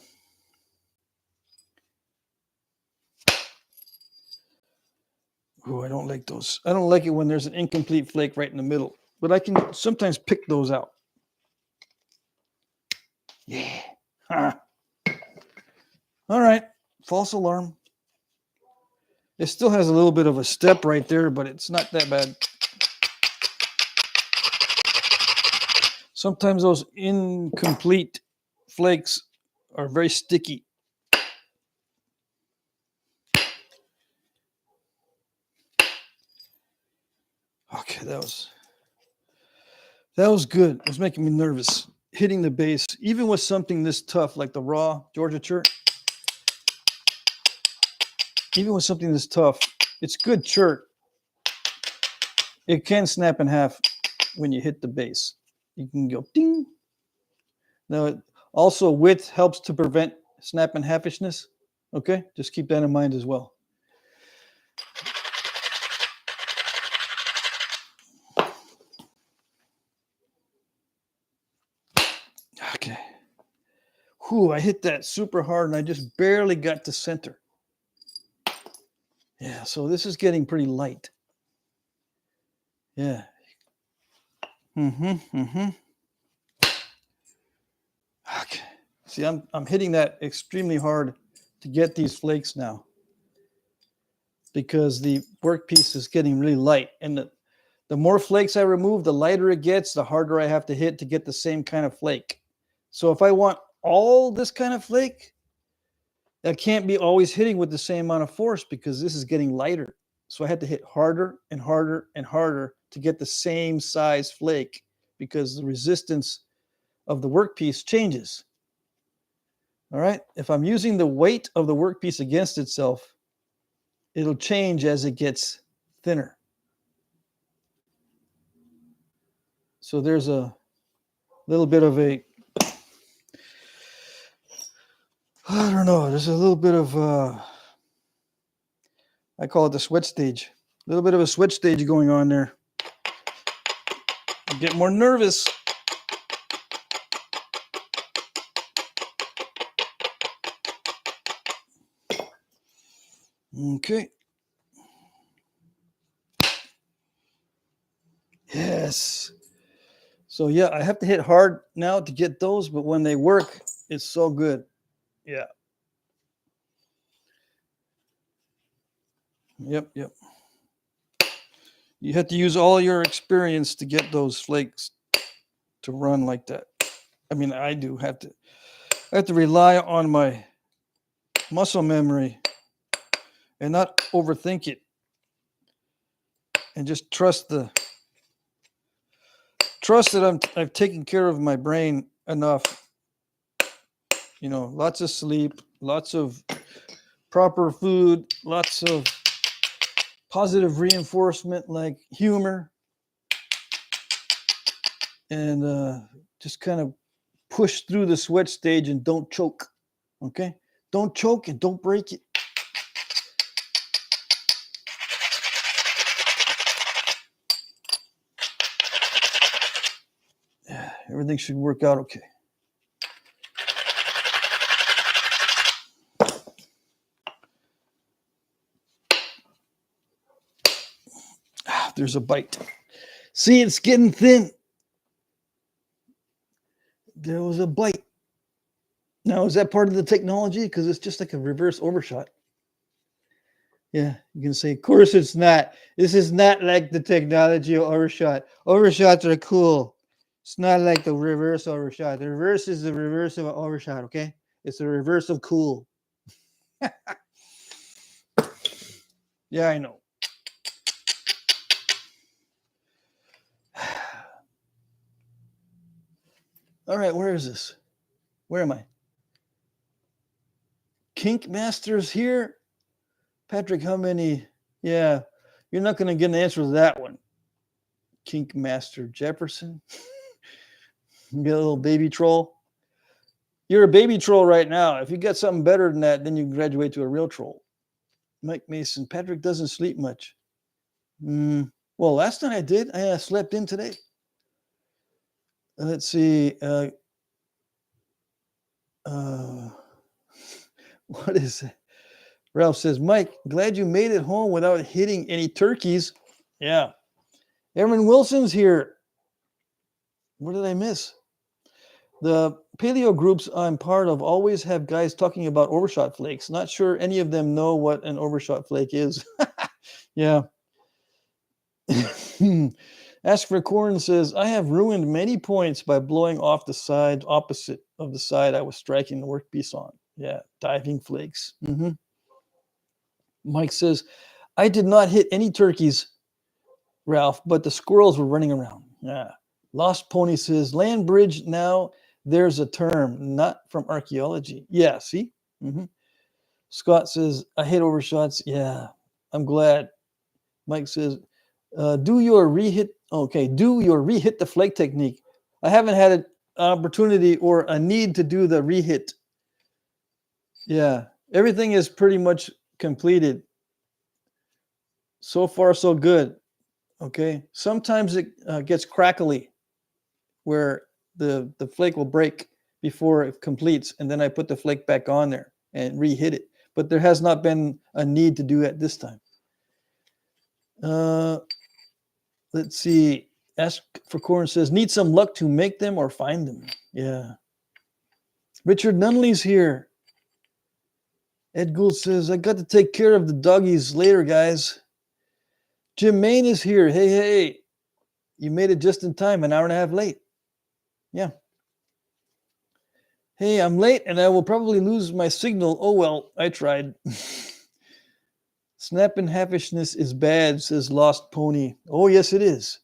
Oh, I don't like those. I don't like it when there's an incomplete flake right in the middle, but I can sometimes pick those out. Yeah. Huh. All right. False alarm. It still has a little bit of a step right there, but it's not that bad. Sometimes those incomplete flakes are very sticky. Okay, that was good. It was making me nervous. Hitting the base, even with something this tough like the raw Georgia chert, even with something this tough, it's good chert. It can snap in half when you hit the base. You can go ding. Now, also width helps to prevent snap in halfishness. Okay, just keep that in mind as well. Okay. Whew, I hit that super hard and I just barely got to center. Yeah, so this is getting pretty light. Yeah. Okay. See, I'm hitting that extremely hard to get these flakes now because the workpiece is getting really light. And the more flakes I remove, the lighter it gets, the harder I have to hit to get the same kind of flake. So if I want all this kind of flake, I can't be always hitting with the same amount of force because this is getting lighter. So I had to hit harder and harder and harder to get the same size flake because the resistance of the workpiece changes. All right. If I'm using the weight of the workpiece against itself, it'll change as it gets thinner. So there's a little bit of a, I don't know, there's a little bit of, I call it the sweat stage. A little bit of a sweat stage going on there. I get more nervous. Okay. Yes. So yeah, I have to hit hard now to get those, but when they work, it's so good. Yeah. Yep. You have to use all your experience to get those flakes to run like that. I mean, I have to rely on my muscle memory and not overthink it and just trust that I've taken care of my brain enough. You know, lots of sleep, lots of proper food, lots of positive reinforcement like humor, and just kind of push through the sweat stage and don't choke. Okay? Don't choke and don't break it. Yeah, everything should work out okay. There's a bite. See, it's getting thin. There was a bite. Now, is that part of the technology? Because it's just like a reverse overshot. Yeah, you can say, of course it's not. This is not like the technology of overshot. Overshots are cool. It's not like the reverse overshot. The reverse is the reverse of an overshot, okay? It's the reverse of cool. Yeah, I know. All right, where is this? Where am I? Kink Masters here. Patrick, how many? Yeah, you're not going to get an answer to that one. Kink Master Jefferson. You get a little baby troll. You're a baby troll right now. If you get something better than that, then you can graduate to a real troll. Mike Mason. Patrick doesn't sleep much. Well, last night I did. I slept in today. Let's see. What is it? Ralph says, Mike, glad you made it home without hitting any turkeys. Yeah. Aaron Wilson's here. What did I miss? The paleo groups I'm part of always have guys talking about overshot flakes. Not sure any of them know what an overshot flake is. Yeah. Ask for Corn says, I have ruined many points by blowing off the side opposite of the side I was striking the workpiece on. Yeah, diving flakes. Mike says, I did not hit any turkeys, Ralph, but the squirrels were running around. Yeah. Lost Pony says, land bridge now, there's a term, not from archaeology. Yeah, see? Scott says, I hate overshots. Yeah, I'm glad. Mike says, do your rehit the flake technique. I haven't had an opportunity or a need to do the rehit. Yeah, everything is pretty much completed. So far, so good. Okay, sometimes it gets crackly where the flake will break before it completes, and then I put the flake back on there and rehit it. But there has not been a need to do it this time. Let's see. Ask for Corn says, need some luck to make them or find them. Yeah. Richard Nunley's here. Ed Gould says, I got to take care of the doggies later, guys. Jim Main is here. Hey. You made it just in time, an hour and a half late. Yeah. Hey, I'm late and I will probably lose my signal. Oh, well, I tried. Snapping happiness is bad, says Lost Pony. Oh, yes, it is.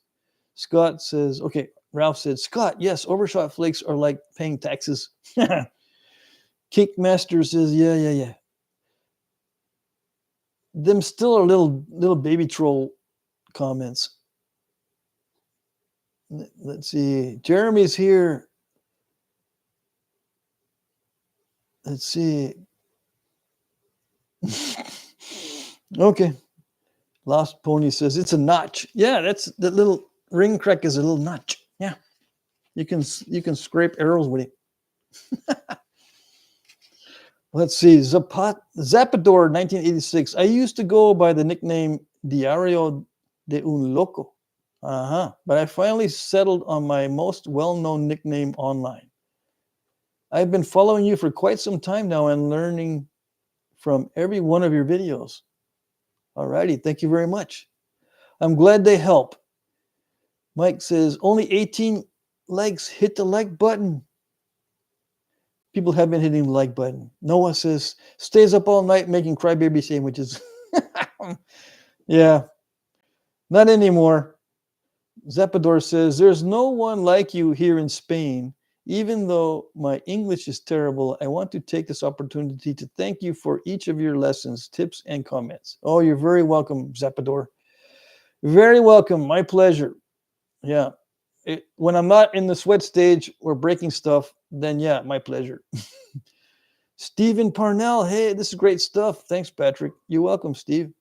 Scott says, okay, Ralph said, Scott, yes, overshot flakes are like paying taxes. Kickmaster says, yeah. Them still are little baby troll comments. Let's see. Jeremy's here. Let's see. Okay. Lost Pony says it's a notch. Yeah, that's the little ring crack is a little notch. Yeah. You can scrape arrows with it. Let's see. Zapador 1986. I used to go by the nickname Diario de un Loco. But I finally settled on my most well-known nickname online. I've been following you for quite some time now and learning from every one of your videos. All righty. Thank you very much. I'm glad they help. Mike says, only 18 likes. Hit the like button. People have been hitting the like button. Noah says, stays up all night making crybaby sandwiches. Yeah. Not anymore. Zapador says, there's no one like you here in Spain. Even though my English is terrible, I want to take this opportunity to thank you for each of your lessons, tips, and comments. Oh, you're very welcome, Zapador. Very welcome. My pleasure. Yeah. When I'm not in the sweat stage or breaking stuff, then yeah, my pleasure. Stephen Parnell, hey, this is great stuff. Thanks, Patrick. You're welcome, Steve.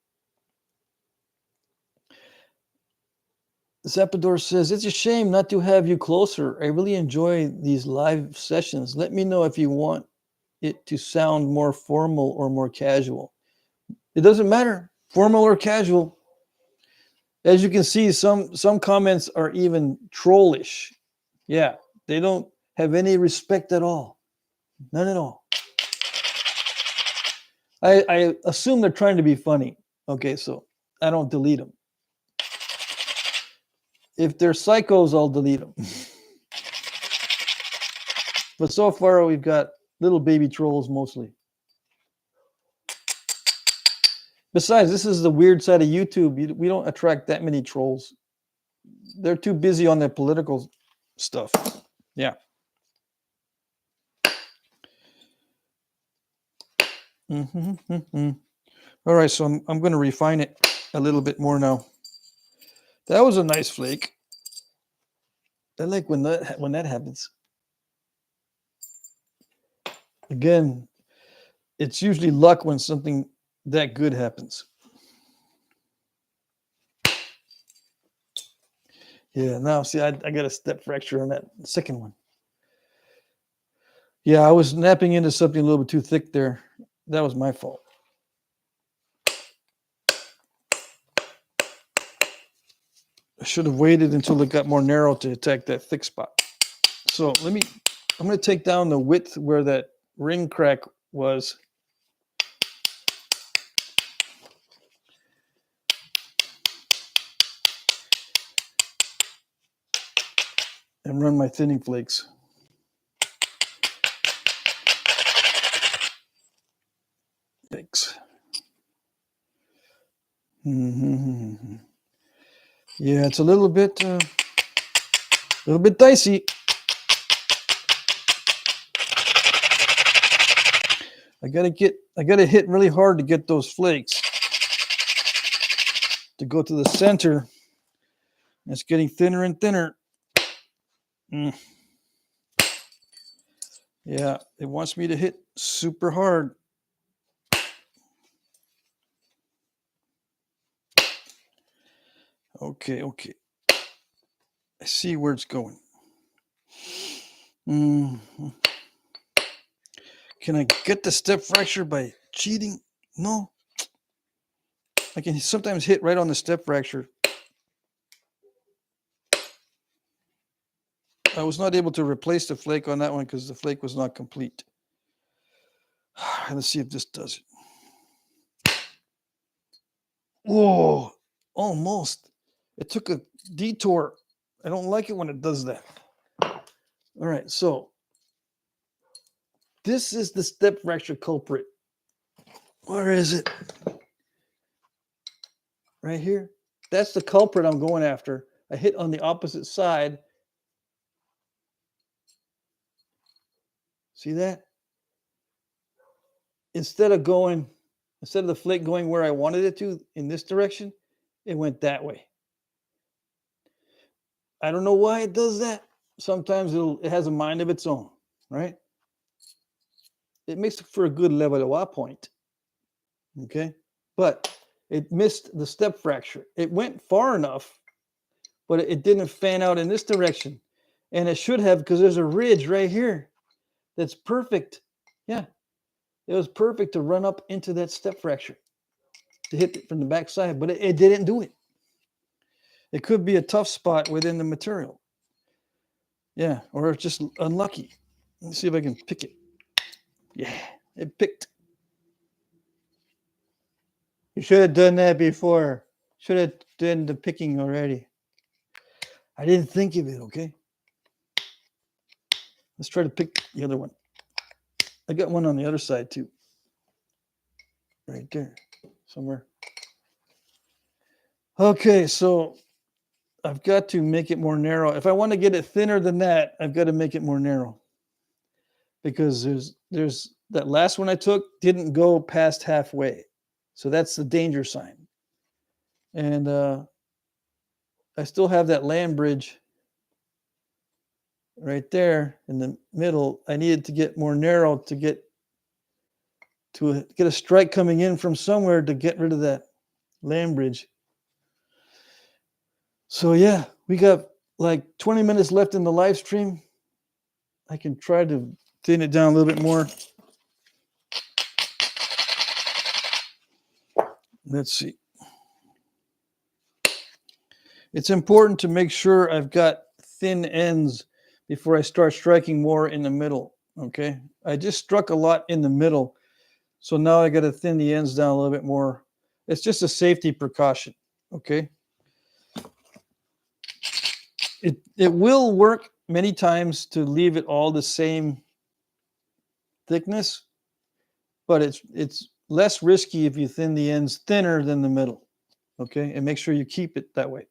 Zapador says, it's a shame not to have you closer. I really enjoy these live sessions. Let me know if you want it to sound more formal or more casual. It doesn't matter, formal or casual. As you can see, some comments are even trollish. Yeah, they don't have any respect at all. None at all. I assume they're trying to be funny. Okay, so I don't delete them. If they're psychos, I'll delete them. But so far, we've got little baby trolls mostly. Besides, this is the weird side of YouTube. We don't attract that many trolls. They're too busy on their political stuff. Yeah. All right, so I'm going to refine it a little bit more now. That was a nice flake. I like when that happens. Again, it's usually luck when something that good happens. Yeah, now see, I got a step fracture on that second one. Yeah, I was napping into something a little bit too thick there. That was my fault. I should have waited until it got more narrow to attack that thick spot. So I'm going to take down the width where that ring crack was. And run my thinning flakes. Thanks. Yeah, it's a little bit dicey. I gotta hit really hard to get those flakes to go to the center. It's getting thinner and thinner. Yeah, it wants me to hit super hard. Okay. I see where it's going. Can I get the step fracture by cheating? No. I can sometimes hit right on the step fracture. I was not able to replace the flake on that one because the flake was not complete. Let's see if this does it. Whoa, almost. It took a detour. I don't like it when it does that. All right, so this is the step fracture culprit. Where is it? Right here. That's the culprit I'm going after. I hit on the opposite side. See that? Instead of the flake going where I wanted it to in this direction, it went that way. I don't know why it does that. Sometimes it has a mind of its own, right? It makes for a good levallois point. Okay, but it missed the step fracture. It went far enough, but it didn't fan out in this direction. And it should have, because there's a ridge right here that's perfect. Yeah, it was perfect to run up into that step fracture to hit it from the back side, but it didn't do it. It could be a tough spot within the material. Yeah, or it's just unlucky. Let's see if I can pick it. Yeah, it picked. You should have done that before. Should have done the picking already. I didn't think of it, okay? Let's try to pick the other one. I got one on the other side too. Right there, somewhere. Okay, so I've got to make it more narrow. If I want to get it thinner than that, I've got to make it more narrow. Because there's that last one I took didn't go past halfway. So that's the danger sign. And I still have that land bridge right there in the middle. I needed to get more narrow to get a strike coming in from somewhere to get rid of that land bridge. So yeah, we got like 20 minutes left in the live stream. I can try to thin it down a little bit more. Let's see. It's important to make sure I've got thin ends before I start striking more in the middle. Okay. I just struck a lot in the middle. So now I got to thin the ends down a little bit more. It's just a safety precaution. Okay. It will work many times to leave it all the same thickness, but it's less risky if you thin the ends thinner than the middle. Okay. And make sure you keep it that way.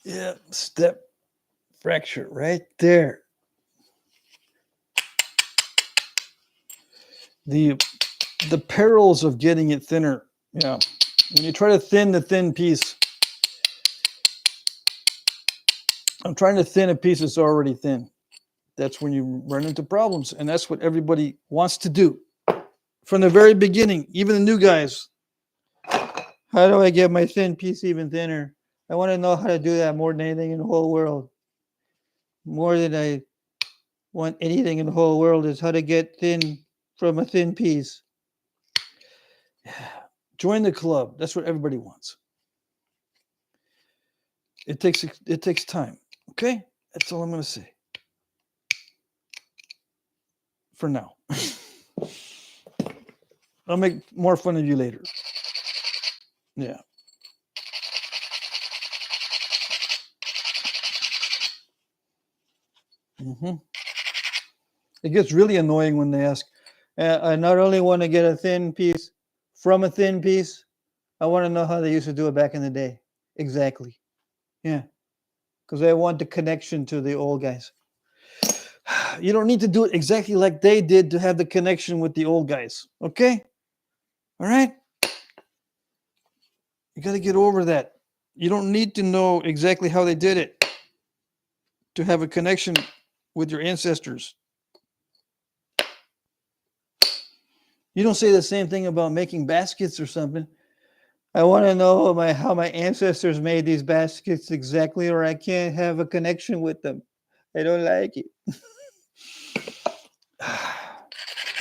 Yeah, step fracture right there. The perils of getting it thinner. Yeah. When you try to thin the thin piece, I'm trying to thin a piece that's already thin. That's when you run into problems. And that's what everybody wants to do from the very beginning, even the new guys. How do I get my thin piece even thinner? I want to know how to do that more than anything in the whole world. More than I want anything in the whole world is how to get thin from a thin piece. Join the club. That's what everybody wants. It takes time. Okay? That's all I'm going to say. For now. I'll make more fun of you later. Yeah. It gets really annoying when they ask, I not only want to get a thin piece from a thin piece, I want to know how they used to do it back in the day. Exactly. Yeah. Because I want the connection to the old guys. You don't need to do it exactly like they did to have the connection with the old guys. Okay? All right? You got to get over that. You don't need to know exactly how they did it to have a connection with your ancestors. You don't say the same thing about making baskets or something. I want to know how my ancestors made these baskets exactly, or I can't have a connection with them. I don't like it.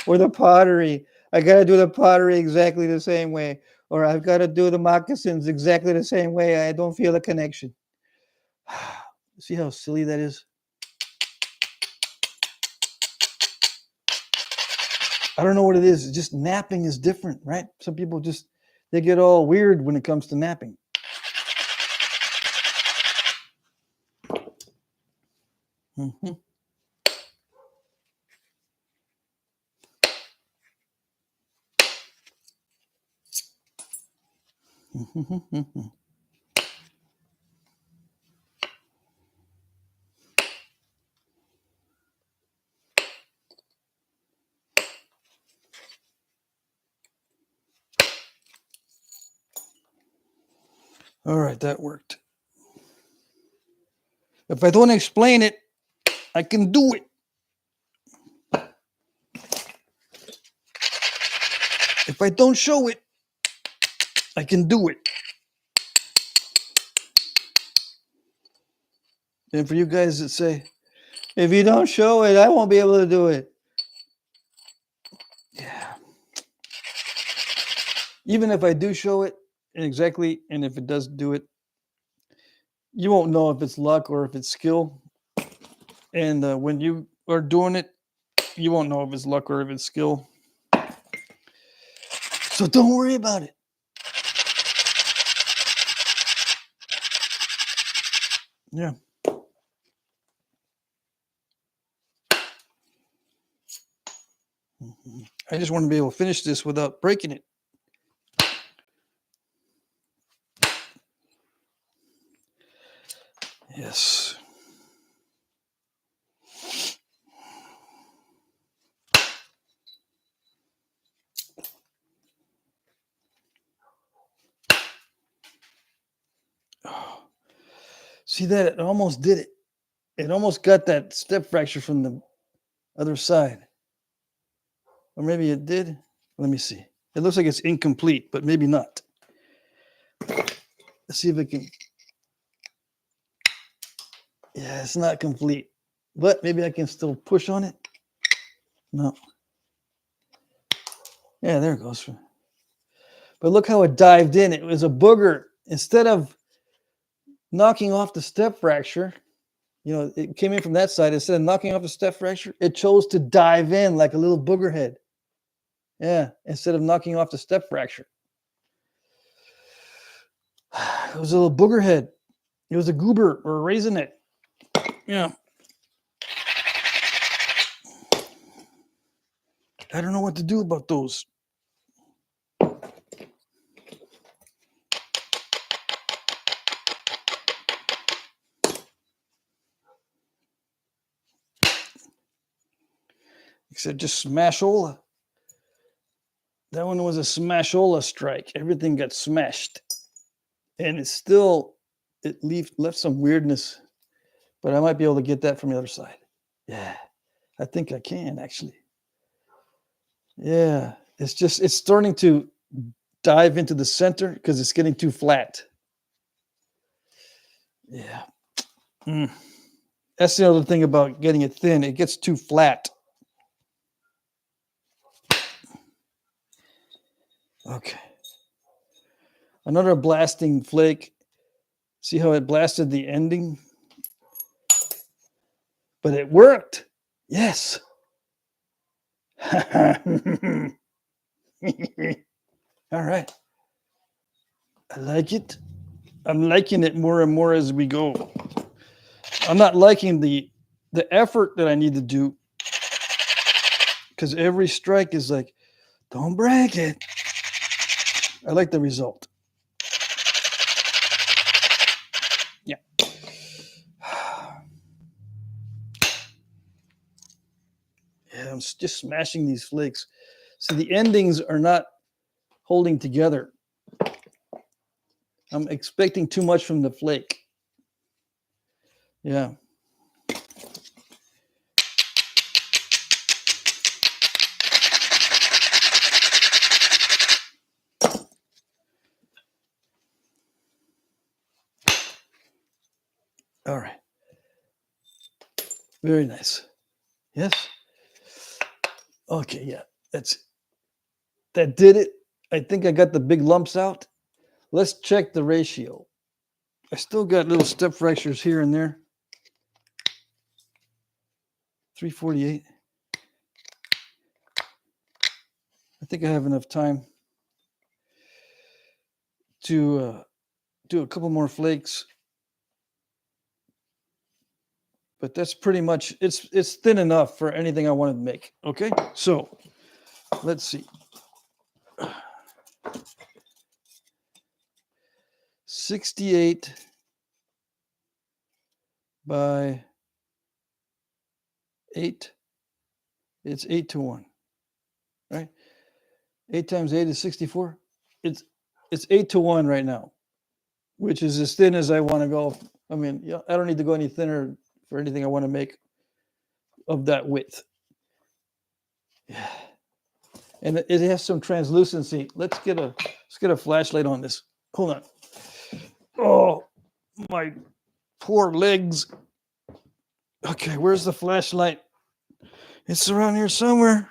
Or the pottery. I got to do the pottery exactly the same way. Or I've got to do the moccasins exactly the same way. I don't feel a connection. See how silly that is? I don't know what it is. It's just napping is different, right? Some people they get all weird when it comes to napping. Mm-hmm. All right, that worked. If I don't explain it, I can do it. If I don't show it, I can do it. And for you guys that say, if you don't show it, I won't be able to do it. Yeah. Even if I do show it exactly, and if it does do it, you won't know if it's luck or if it's skill. And when you are doing it, you won't know if it's luck or if it's skill. So don't worry about it. Yeah. I just want to be able to finish this without breaking it. Yes. See that? It almost did it. It almost got that step fracture from the other side. Or maybe it did. Let me see. It looks like it's incomplete, but maybe not. Let's see if it can. Yeah, it's not complete. But maybe I can still push on it. No. Yeah, there it goes. But look how it dived in. It was a booger. Instead of knocking off the step fracture, you know, it came in from that side. Instead of knocking off the step fracture, it chose to dive in like a little booger head. Yeah, instead of knocking off the step fracture. It was a little booger head. It was a goober or a raisinette. Yeah. I don't know what to do about those. Except just smashola. That one was a smashola strike. Everything got smashed. And it's still, it left some weirdness. But I might be able to get that from the other side. Yeah, I think I can actually. Yeah, it's starting to dive into the center because it's getting too flat. Yeah. That's the other thing about getting it thin. It gets too flat. Okay. Another blasting flake. See how it blasted the ending? But it worked. Yes. All right. I like it. I'm liking it more and more as we go. I'm not liking the effort that I need to do because every strike is like, don't break it. I like the result. Yeah. Yeah, I'm just smashing these flakes. So the endings are not holding together. I'm expecting too much from the flake. Yeah. All right. Very nice. Yes. Okay, yeah. That did it. I think I got the big lumps out. Let's check the ratio. I still got little step fractures here and there. 348. I think I have enough time to do a couple more flakes. But that's pretty much, it's thin enough for anything I want to make. Okay, so let's see. 68 by 8. It's 8-1, right? 8 times 8 is 64. It's 8-1 right now, which is as thin as I want to go. I mean, yeah, I don't need to go any thinner for anything I want to make of that width. Yeah. And it has some translucency. Let's get a flashlight on this. Hold on. Oh, my poor legs. Okay, where's the flashlight? It's around here somewhere.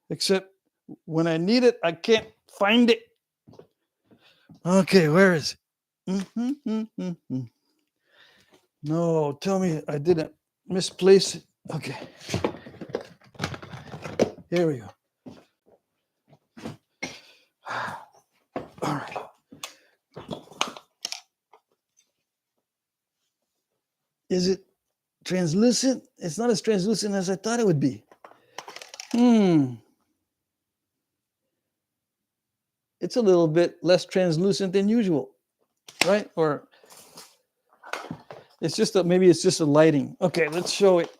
Except when I need it, I can't find it. Okay, where is it? No, tell me I didn't misplace it. Okay. Here we go. All right. Is it translucent? It's not as translucent as I thought it would be. It's a little bit less translucent than usual, right? Or it's just maybe it's just a lighting. Okay, let's show it.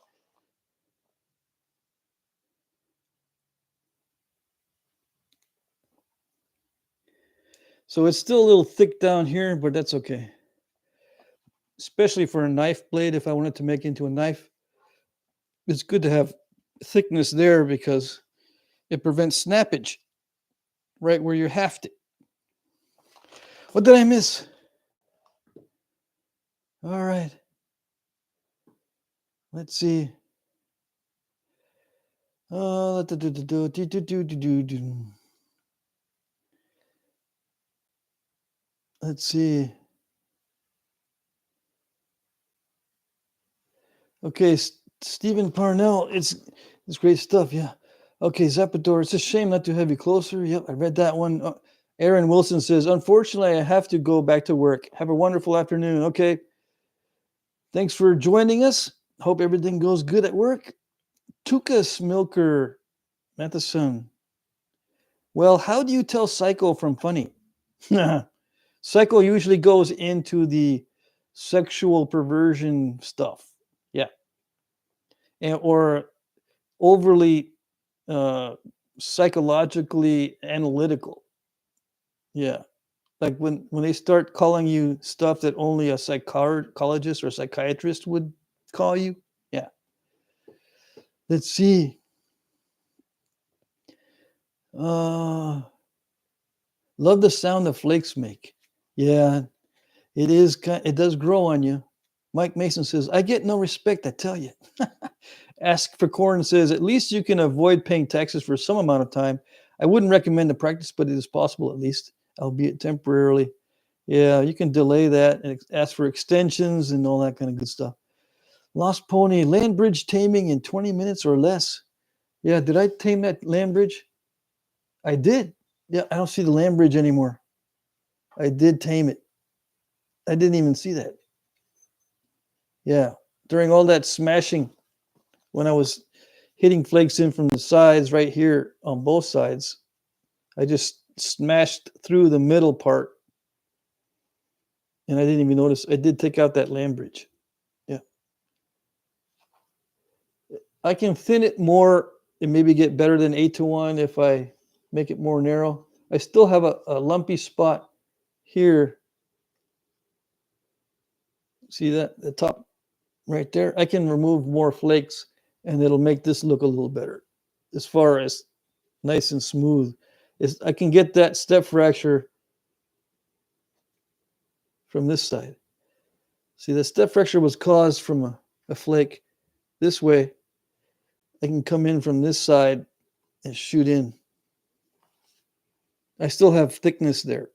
So it's still a little thick down here, but that's okay. especially for a knife blade. If I wanted to make into a knife, it's good to have thickness there because it prevents snappage right where you haft it. What did I miss? All right. Let's see. Let's see. Okay, Stephen Parnell. It's great stuff. Yeah. Okay, Zapador. It's a shame not to have you closer. Yep, I read that one. Aaron Wilson says, unfortunately, I have to go back to work. Have a wonderful afternoon. Okay. Thanks for joining us. Hope everything goes good at work. Tukas Milker Matheson. Well, how do you tell psycho from funny? Psycho usually goes into the sexual perversion stuff. Yeah. Or overly psychologically analytical. Yeah. Like when they start calling you stuff that only a psychologist or psychiatrist would call you. Yeah. Let's see. Love the sound the flakes make. Yeah, it is. It does grow on you. Mike Mason says, I get no respect, I tell you. Ask for Corn says, at least you can avoid paying taxes for some amount of time. I wouldn't recommend the practice, but it is possible at least, albeit temporarily. Yeah, you can delay that and ask for extensions and all that kind of good stuff. Lost Pony, land bridge taming in 20 minutes or less. Yeah, did I tame that land bridge? I did. Yeah, I don't see the land bridge anymore. I did tame it. I didn't even see that. Yeah, during all that smashing, when I was hitting flakes in from the sides right here on both sides, I just smashed through the middle part and I didn't even notice. I did take out that land bridge. Yeah. I can thin it more and maybe get better than 8-1 if I make it more narrow. I still have a lumpy spot here. See that? The top right there? I can remove more flakes and it'll make this look a little better as far as nice and smooth. I can get that step fracture from this side. See, the step fracture was caused from a flake. This way, I can come in from this side and shoot in. I still have thickness there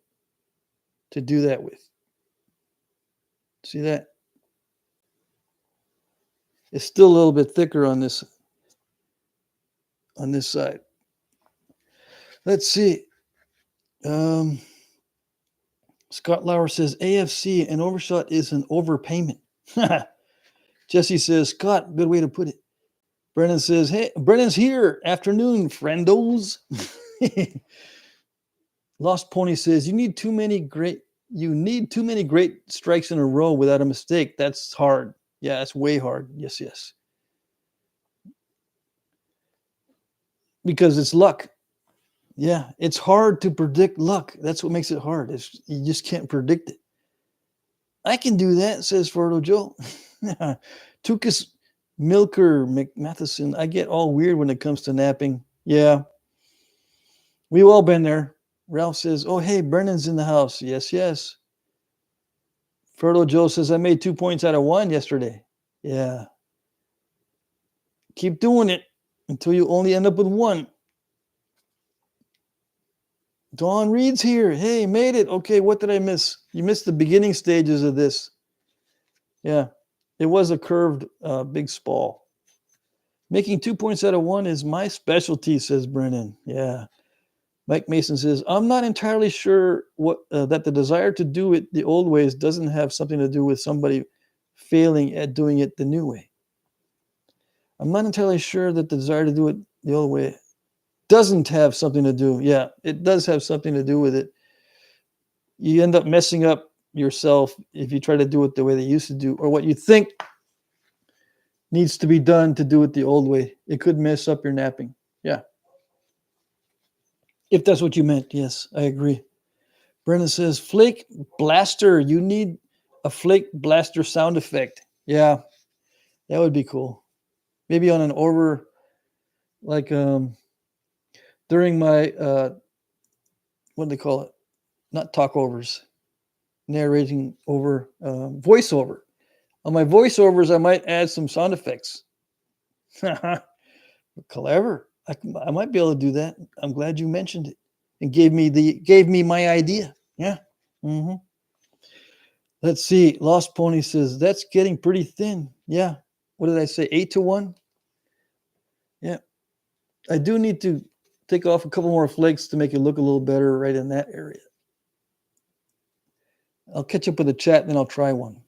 to do that with. See that? It's still a little bit thicker on this side. Let's see. Scott Lauer says AFC, an overshot is an overpayment. Jesse says, Scott, good way to put it. Brennan says, hey, Brennan's here. Afternoon, friendos. Lost Pony says, you need too many great strikes in a row without a mistake. That's hard. Yeah, that's way hard. Yes, yes. Because it's luck. Yeah, it's hard to predict luck. That's what makes it hard. You just can't predict it. I can do that, says Ferdo Joe. Tukas Milker McMatheson. I get all weird when it comes to napping. Yeah. We've all been there. Ralph says, oh, hey, Brennan's in the house. Yes, yes. Ferdo Joe says, I made 2 points out of 1 yesterday. Yeah. Keep doing it until you only end up with 1. Dawn Reed's here. Hey, made it. Okay, what did I miss? You missed the beginning stages of this. Yeah, it was a curved big spall. Making 2 points out of 1 is my specialty, says Brennan. Yeah. Mike Mason says, I'm not entirely sure that the desire to do it the old ways doesn't have something to do with somebody failing at doing it the new way. I'm not entirely sure that the desire to do it the old way doesn't have something to do. Yeah, it does have something to do with it. You end up messing up yourself if you try to do it the way they used to do, or what you think needs to be done to do it the old way. It could mess up your napping. Yeah. If that's what you meant, yes, I agree. Brennan says, Flake Blaster, you need a flake blaster sound effect. Yeah, that would be cool. Maybe on an over, like during my what do they call it? Not talkovers, narrating over voiceover. On my voiceovers, I might add some sound effects. Clever. I might be able to do that. I'm glad you mentioned it and gave me my idea. Yeah. Mm-hmm. Let's see. Lost Pony says that's getting pretty thin. Yeah. What did I say? 8-1. Yeah. I do need to take off a couple more flakes to make it look a little better right in that area. I'll catch up with the chat and then I'll try one.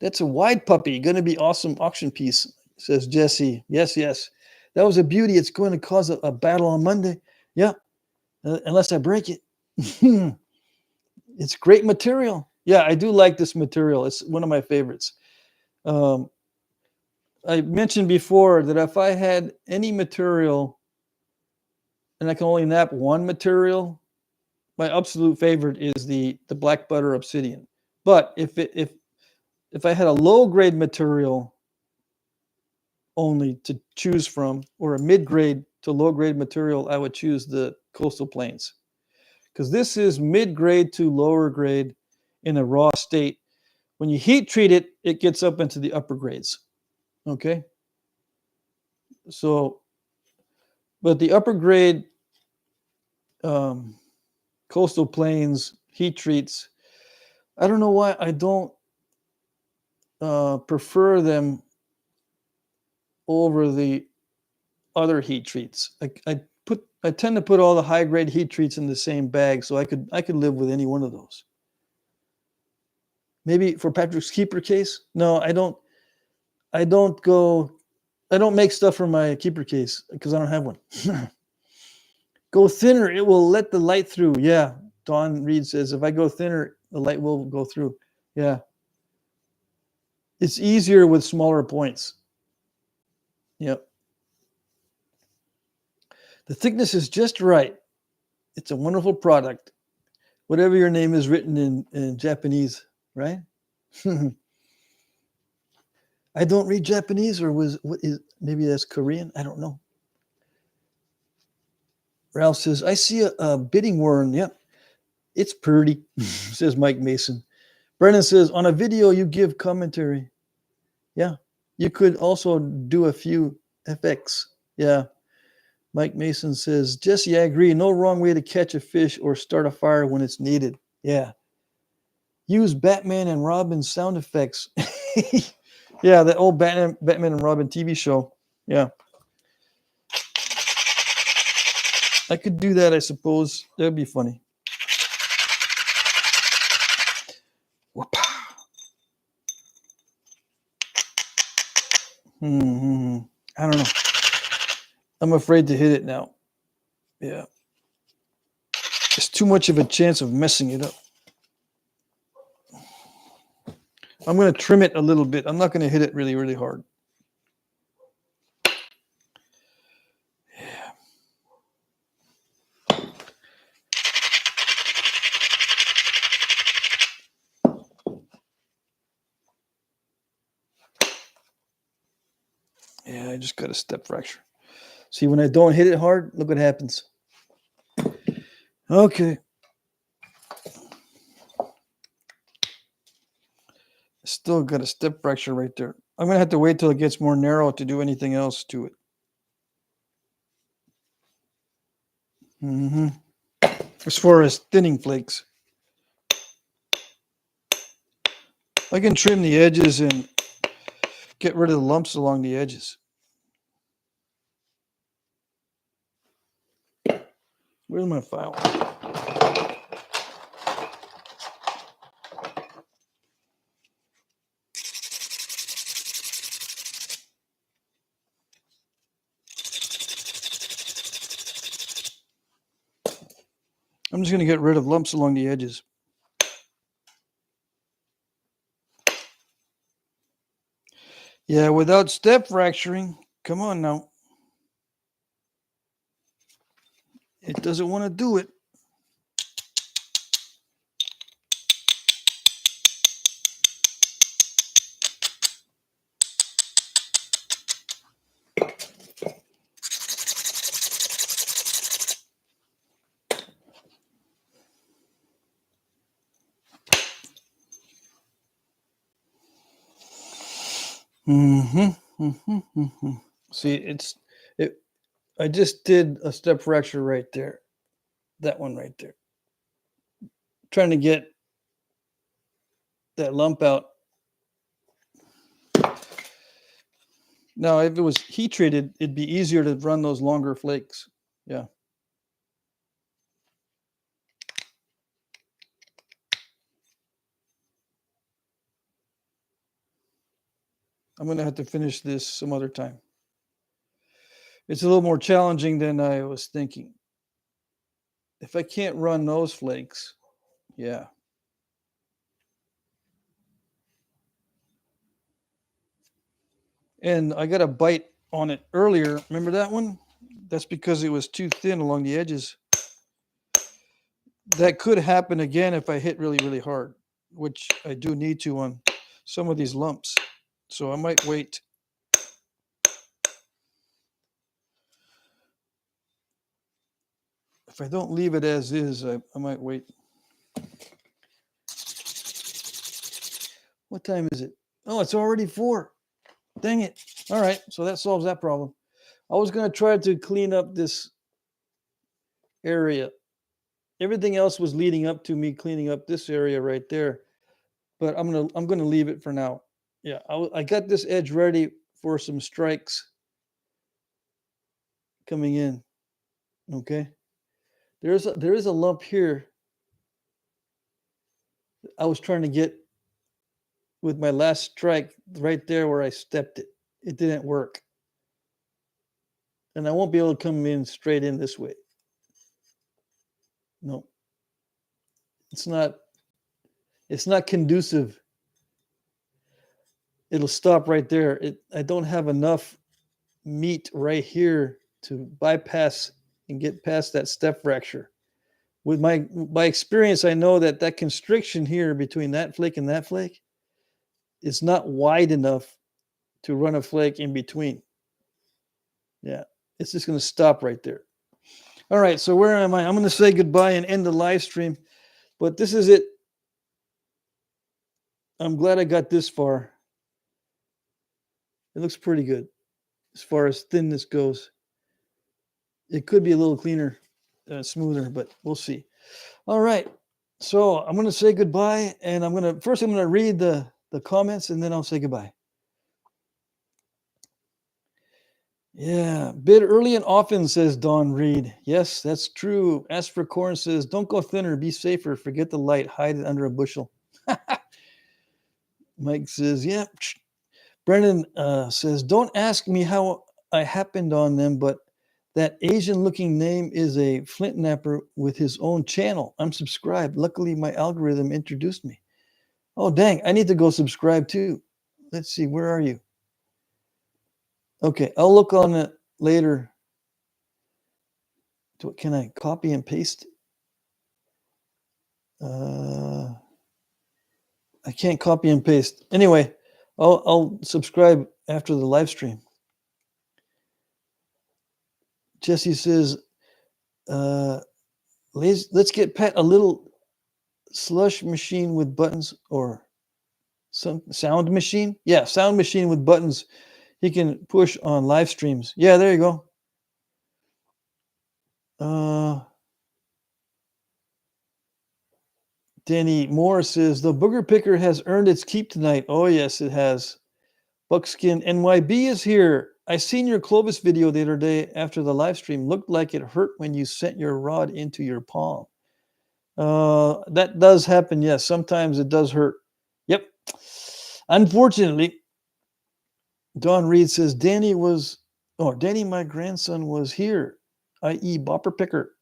That's a wide puppy. Going to be awesome auction piece, says Jesse. Yes, yes. That was a beauty. It's going to cause a battle on Monday. Yeah, unless I break it. It's great material. Yeah, I do like this material. It's one of my favorites. I mentioned before that if I had any material and I can only nap one material, my absolute favorite is the black butter obsidian. But if I had a low grade material only to choose from, or a mid-grade to low-grade material, I would choose the Coastal Plains, because this is mid-grade to lower grade in a raw state. When you heat treat it, it gets up into the upper grades. Okay. So, but the upper grade Coastal Plains heat treats, I don't know why I don't prefer them over the other heat treats. I tend to put all the high grade heat treats in the same bag, so I could live with any one of those. Maybe for Patrick's keeper case. No, I don't make stuff for my keeper case because I don't have one. Go thinner, it will let the light through. Yeah, Don Reed says if I go thinner, the light will go through. Yeah, it's easier with smaller points. Yep. The thickness is just right. It's a wonderful product. Whatever your name is written in Japanese, right? I don't read Japanese, or maybe that's Korean? I don't know. Ralph says, I see a bidding worm. Yep. It's pretty, says Mike Mason. Brennan says, on a video, you give commentary. Yeah. You could also do a few FX. Yeah. Mike Mason says, Jesse, I agree. No wrong way to catch a fish or start a fire when it's needed. Yeah. Use Batman and Robin sound effects. Yeah, that old Batman and Robin TV show. Yeah. I could do that, I suppose. That'd be funny. I don't know. I'm afraid to hit it now. Yeah. It's too much of a chance of messing it up. I'm going to trim it a little bit. I'm not going to hit it really, really hard. Yeah. Yeah, I just got a step fracture. See, when I don't hit it hard, look what happens. Okay. Still got a step fracture right there. I'm going to have to wait till it gets more narrow to do anything else to it. As far as thinning flakes, I can trim the edges and get rid of the lumps along the edges. Where's my file? I'm just going to get rid of lumps along the edges. Yeah, without step fracturing, come on now. It doesn't want to do it. See, I just did a step fracture right there. That one right there. Trying to get that lump out. Now, if it was heat treated, it'd be easier to run those longer flakes. Yeah. I'm going to have to finish this some other time. It's a little more challenging than I was thinking. If I can't run those flakes, yeah. And I got a bite on it earlier. Remember that one? That's because it was too thin along the edges. That could happen again if I hit really, really hard, which I do need to on some of these lumps. So I might wait. If I don't leave it as is, I might wait. What time is it? Oh, it's already 4. Dang it. All right, so that solves that problem. I was going to try to clean up this area. Everything else was leading up to me cleaning up this area right there. But I'm gonna leave it for now. Yeah, I got this edge ready for some strikes coming in. Okay. There is a lump here I was trying to get with my last strike right there where I stepped it. It didn't work. And I won't be able to come in straight in this way. No. It's not conducive. It'll stop right there. I don't have enough meat right here to bypass and get past that step fracture. With my experience, I know that constriction here between that flake and that flake is not wide enough to run a flake in between. Yeah, it's just going to stop right there. All right, so where am I? I'm going to say goodbye and end the live stream, but this is it. I'm glad I got this far. It looks pretty good as far as thinness goes. It could be a little cleaner, smoother, but we'll see. All right, so I'm going to say goodbye, and I'm going to read the comments, and then I'll say goodbye. Yeah, bid early and often, says Don Reed. Yes, that's true. Ask for Corn says, don't go thinner, be safer. Forget the light, hide it under a bushel. Mike says, yeah. Brendan says, don't ask me how I happened on them, but that Asian-looking name is a Flintknapper with his own channel. I'm subscribed. Luckily, my algorithm introduced me. Oh, dang, I need to go subscribe too. Let's see, where are you? Okay, I'll look on it later. Can I copy and paste? I can't copy and paste. Anyway, I'll subscribe after the live stream. Jesse says, let's get Pat a little slush machine with buttons or some sound machine. Yeah, sound machine with buttons he can push on live streams. Yeah, there you go. Danny Moore says, the booger picker has earned its keep tonight. Oh, yes, it has. Buckskin NYB is here. I seen your Clovis video the other day after the live stream. Looked like it hurt when you sent your rod into your palm. That does happen, yes. Sometimes it does hurt. Yep. Unfortunately, Don Reed says, Danny, my grandson was here, i.e. bopper picker.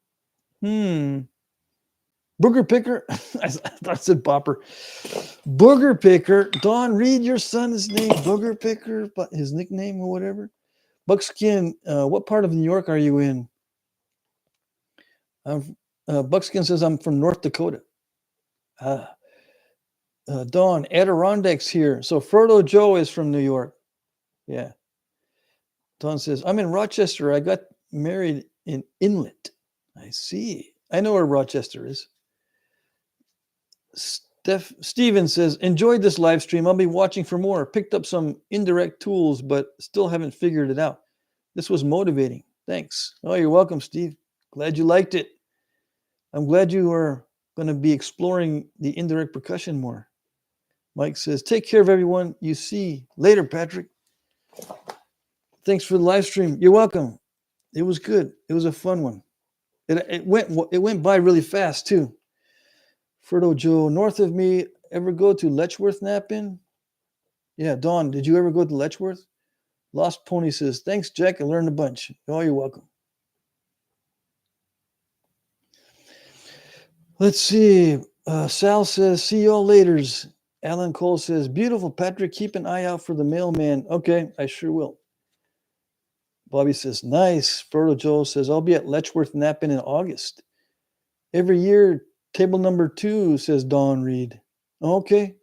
Booger picker. I thought I said bopper. Booger picker. Don Reed, your son is named Booger Picker, but his nickname or whatever. Buckskin, what part of New York are you in? Buckskin says, I'm from North Dakota. Dawn, Adirondacks here. So Frodo Joe is from New York. Yeah. Dawn says, I'm in Rochester. I got married in Inlet. I see. I know where Rochester is. Steven says, enjoyed this live stream. I'll be watching for more. Picked up some indirect tools, but still haven't figured it out. This was motivating. Thanks. Oh, you're welcome, Steve. Glad you liked it. I'm glad you are going to be exploring the indirect percussion more. Mike says, take care of everyone you see. Later, Patrick. Thanks for the live stream. You're welcome. It was good. It was a fun one. It went by really fast, too. Ferdo Joe, north of me, ever go to Letchworth Knap-in? Yeah, Dawn, did you ever go to Letchworth? Lost Pony says, thanks, Jack. I learned a bunch. Oh, you're welcome. Let's see. Sal says, see y'all laters. Alan Cole says, beautiful, Patrick. Keep an eye out for the mailman. Okay, I sure will. Bobby says, nice. Ferdo Joe says, I'll be at Letchworth Knap-in in August. Every year, table number 2, says Dawn Reed. Okay.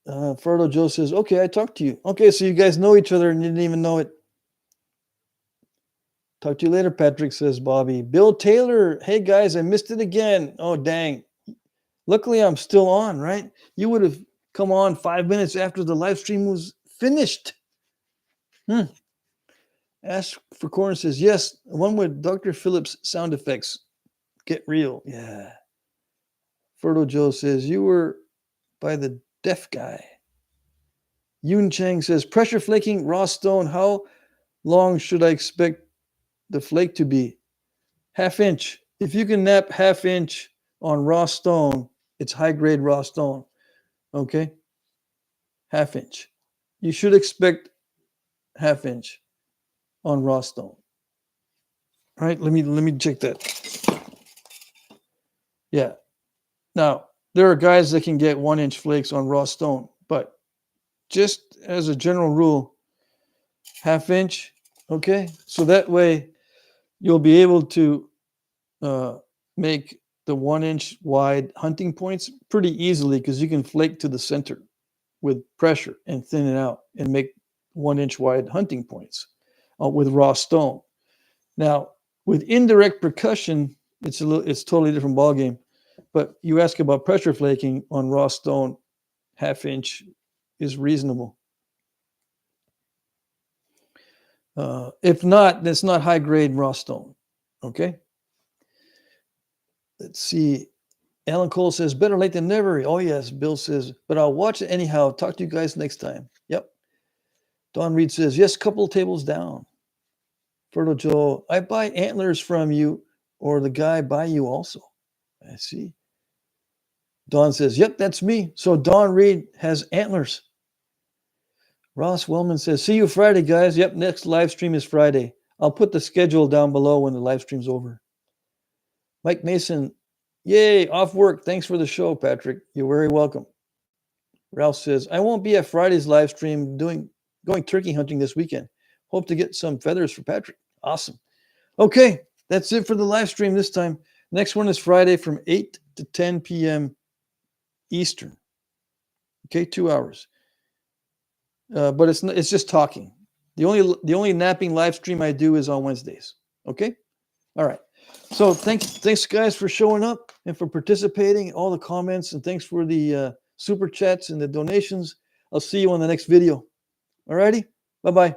Ferdo Joe says, okay, I talked to you. Okay, so you guys know each other and you didn't even know it. Talk to you later, Patrick, says Bobby. Bill Taylor, hey guys, I missed it again. Oh, dang. Luckily, I'm still on, right? You would have come on 5 minutes after the live stream was finished. Ask for Corn says, yes, one with Dr. Phillips sound effects. Get real. Yeah. Ferdo Joe says, you were by the deaf guy. Yoon Chang says, pressure flaking raw stone. How long should I expect the flake to be? Half inch. If you can nap half inch on raw stone, it's high grade raw stone. Okay? Half inch. You should expect half inch on raw stone. All right, let me check that. Yeah. Now, there are guys that can get 1 inch flakes on raw stone, but just as a general rule, half inch, okay? So that way you'll be able to make the 1 inch wide hunting points pretty easily because you can flake to the center with pressure and thin it out and make 1 inch wide hunting points with raw stone. Now, with indirect percussion, it's totally different ballgame. But you ask about pressure flaking on raw stone, half inch is reasonable. If not, it's not high grade raw stone. Okay. Let's see. Alan Cole says, better late than never. Oh, yes. Bill says, but I'll watch it anyhow. Talk to you guys next time. Yep. Don Reed says, yes, couple tables down. Fertile Joe, I buy antlers from you or the guy buy you also. I see. Don says, yep, that's me. So Don Reed has antlers. Ross Wellman says, see you Friday, guys. Yep, next live stream is Friday. I'll put the schedule down below when the live stream's over. Mike Mason, yay, off work. Thanks for the show, Patrick. You're very welcome. Ralph says, I won't be at Friday's live stream going turkey hunting this weekend. Hope to get some feathers for Patrick. Awesome. Okay, that's it for the live stream this time. Next one is Friday from 8 to 10 p.m. Eastern. Okay, 2 hours. But it's just talking. The only napping live stream I do is on Wednesdays. Okay? All right. So thanks guys for showing up and for participating, all the comments, and thanks for the super chats and the donations. I'll see you on the next video. All righty? Bye-bye.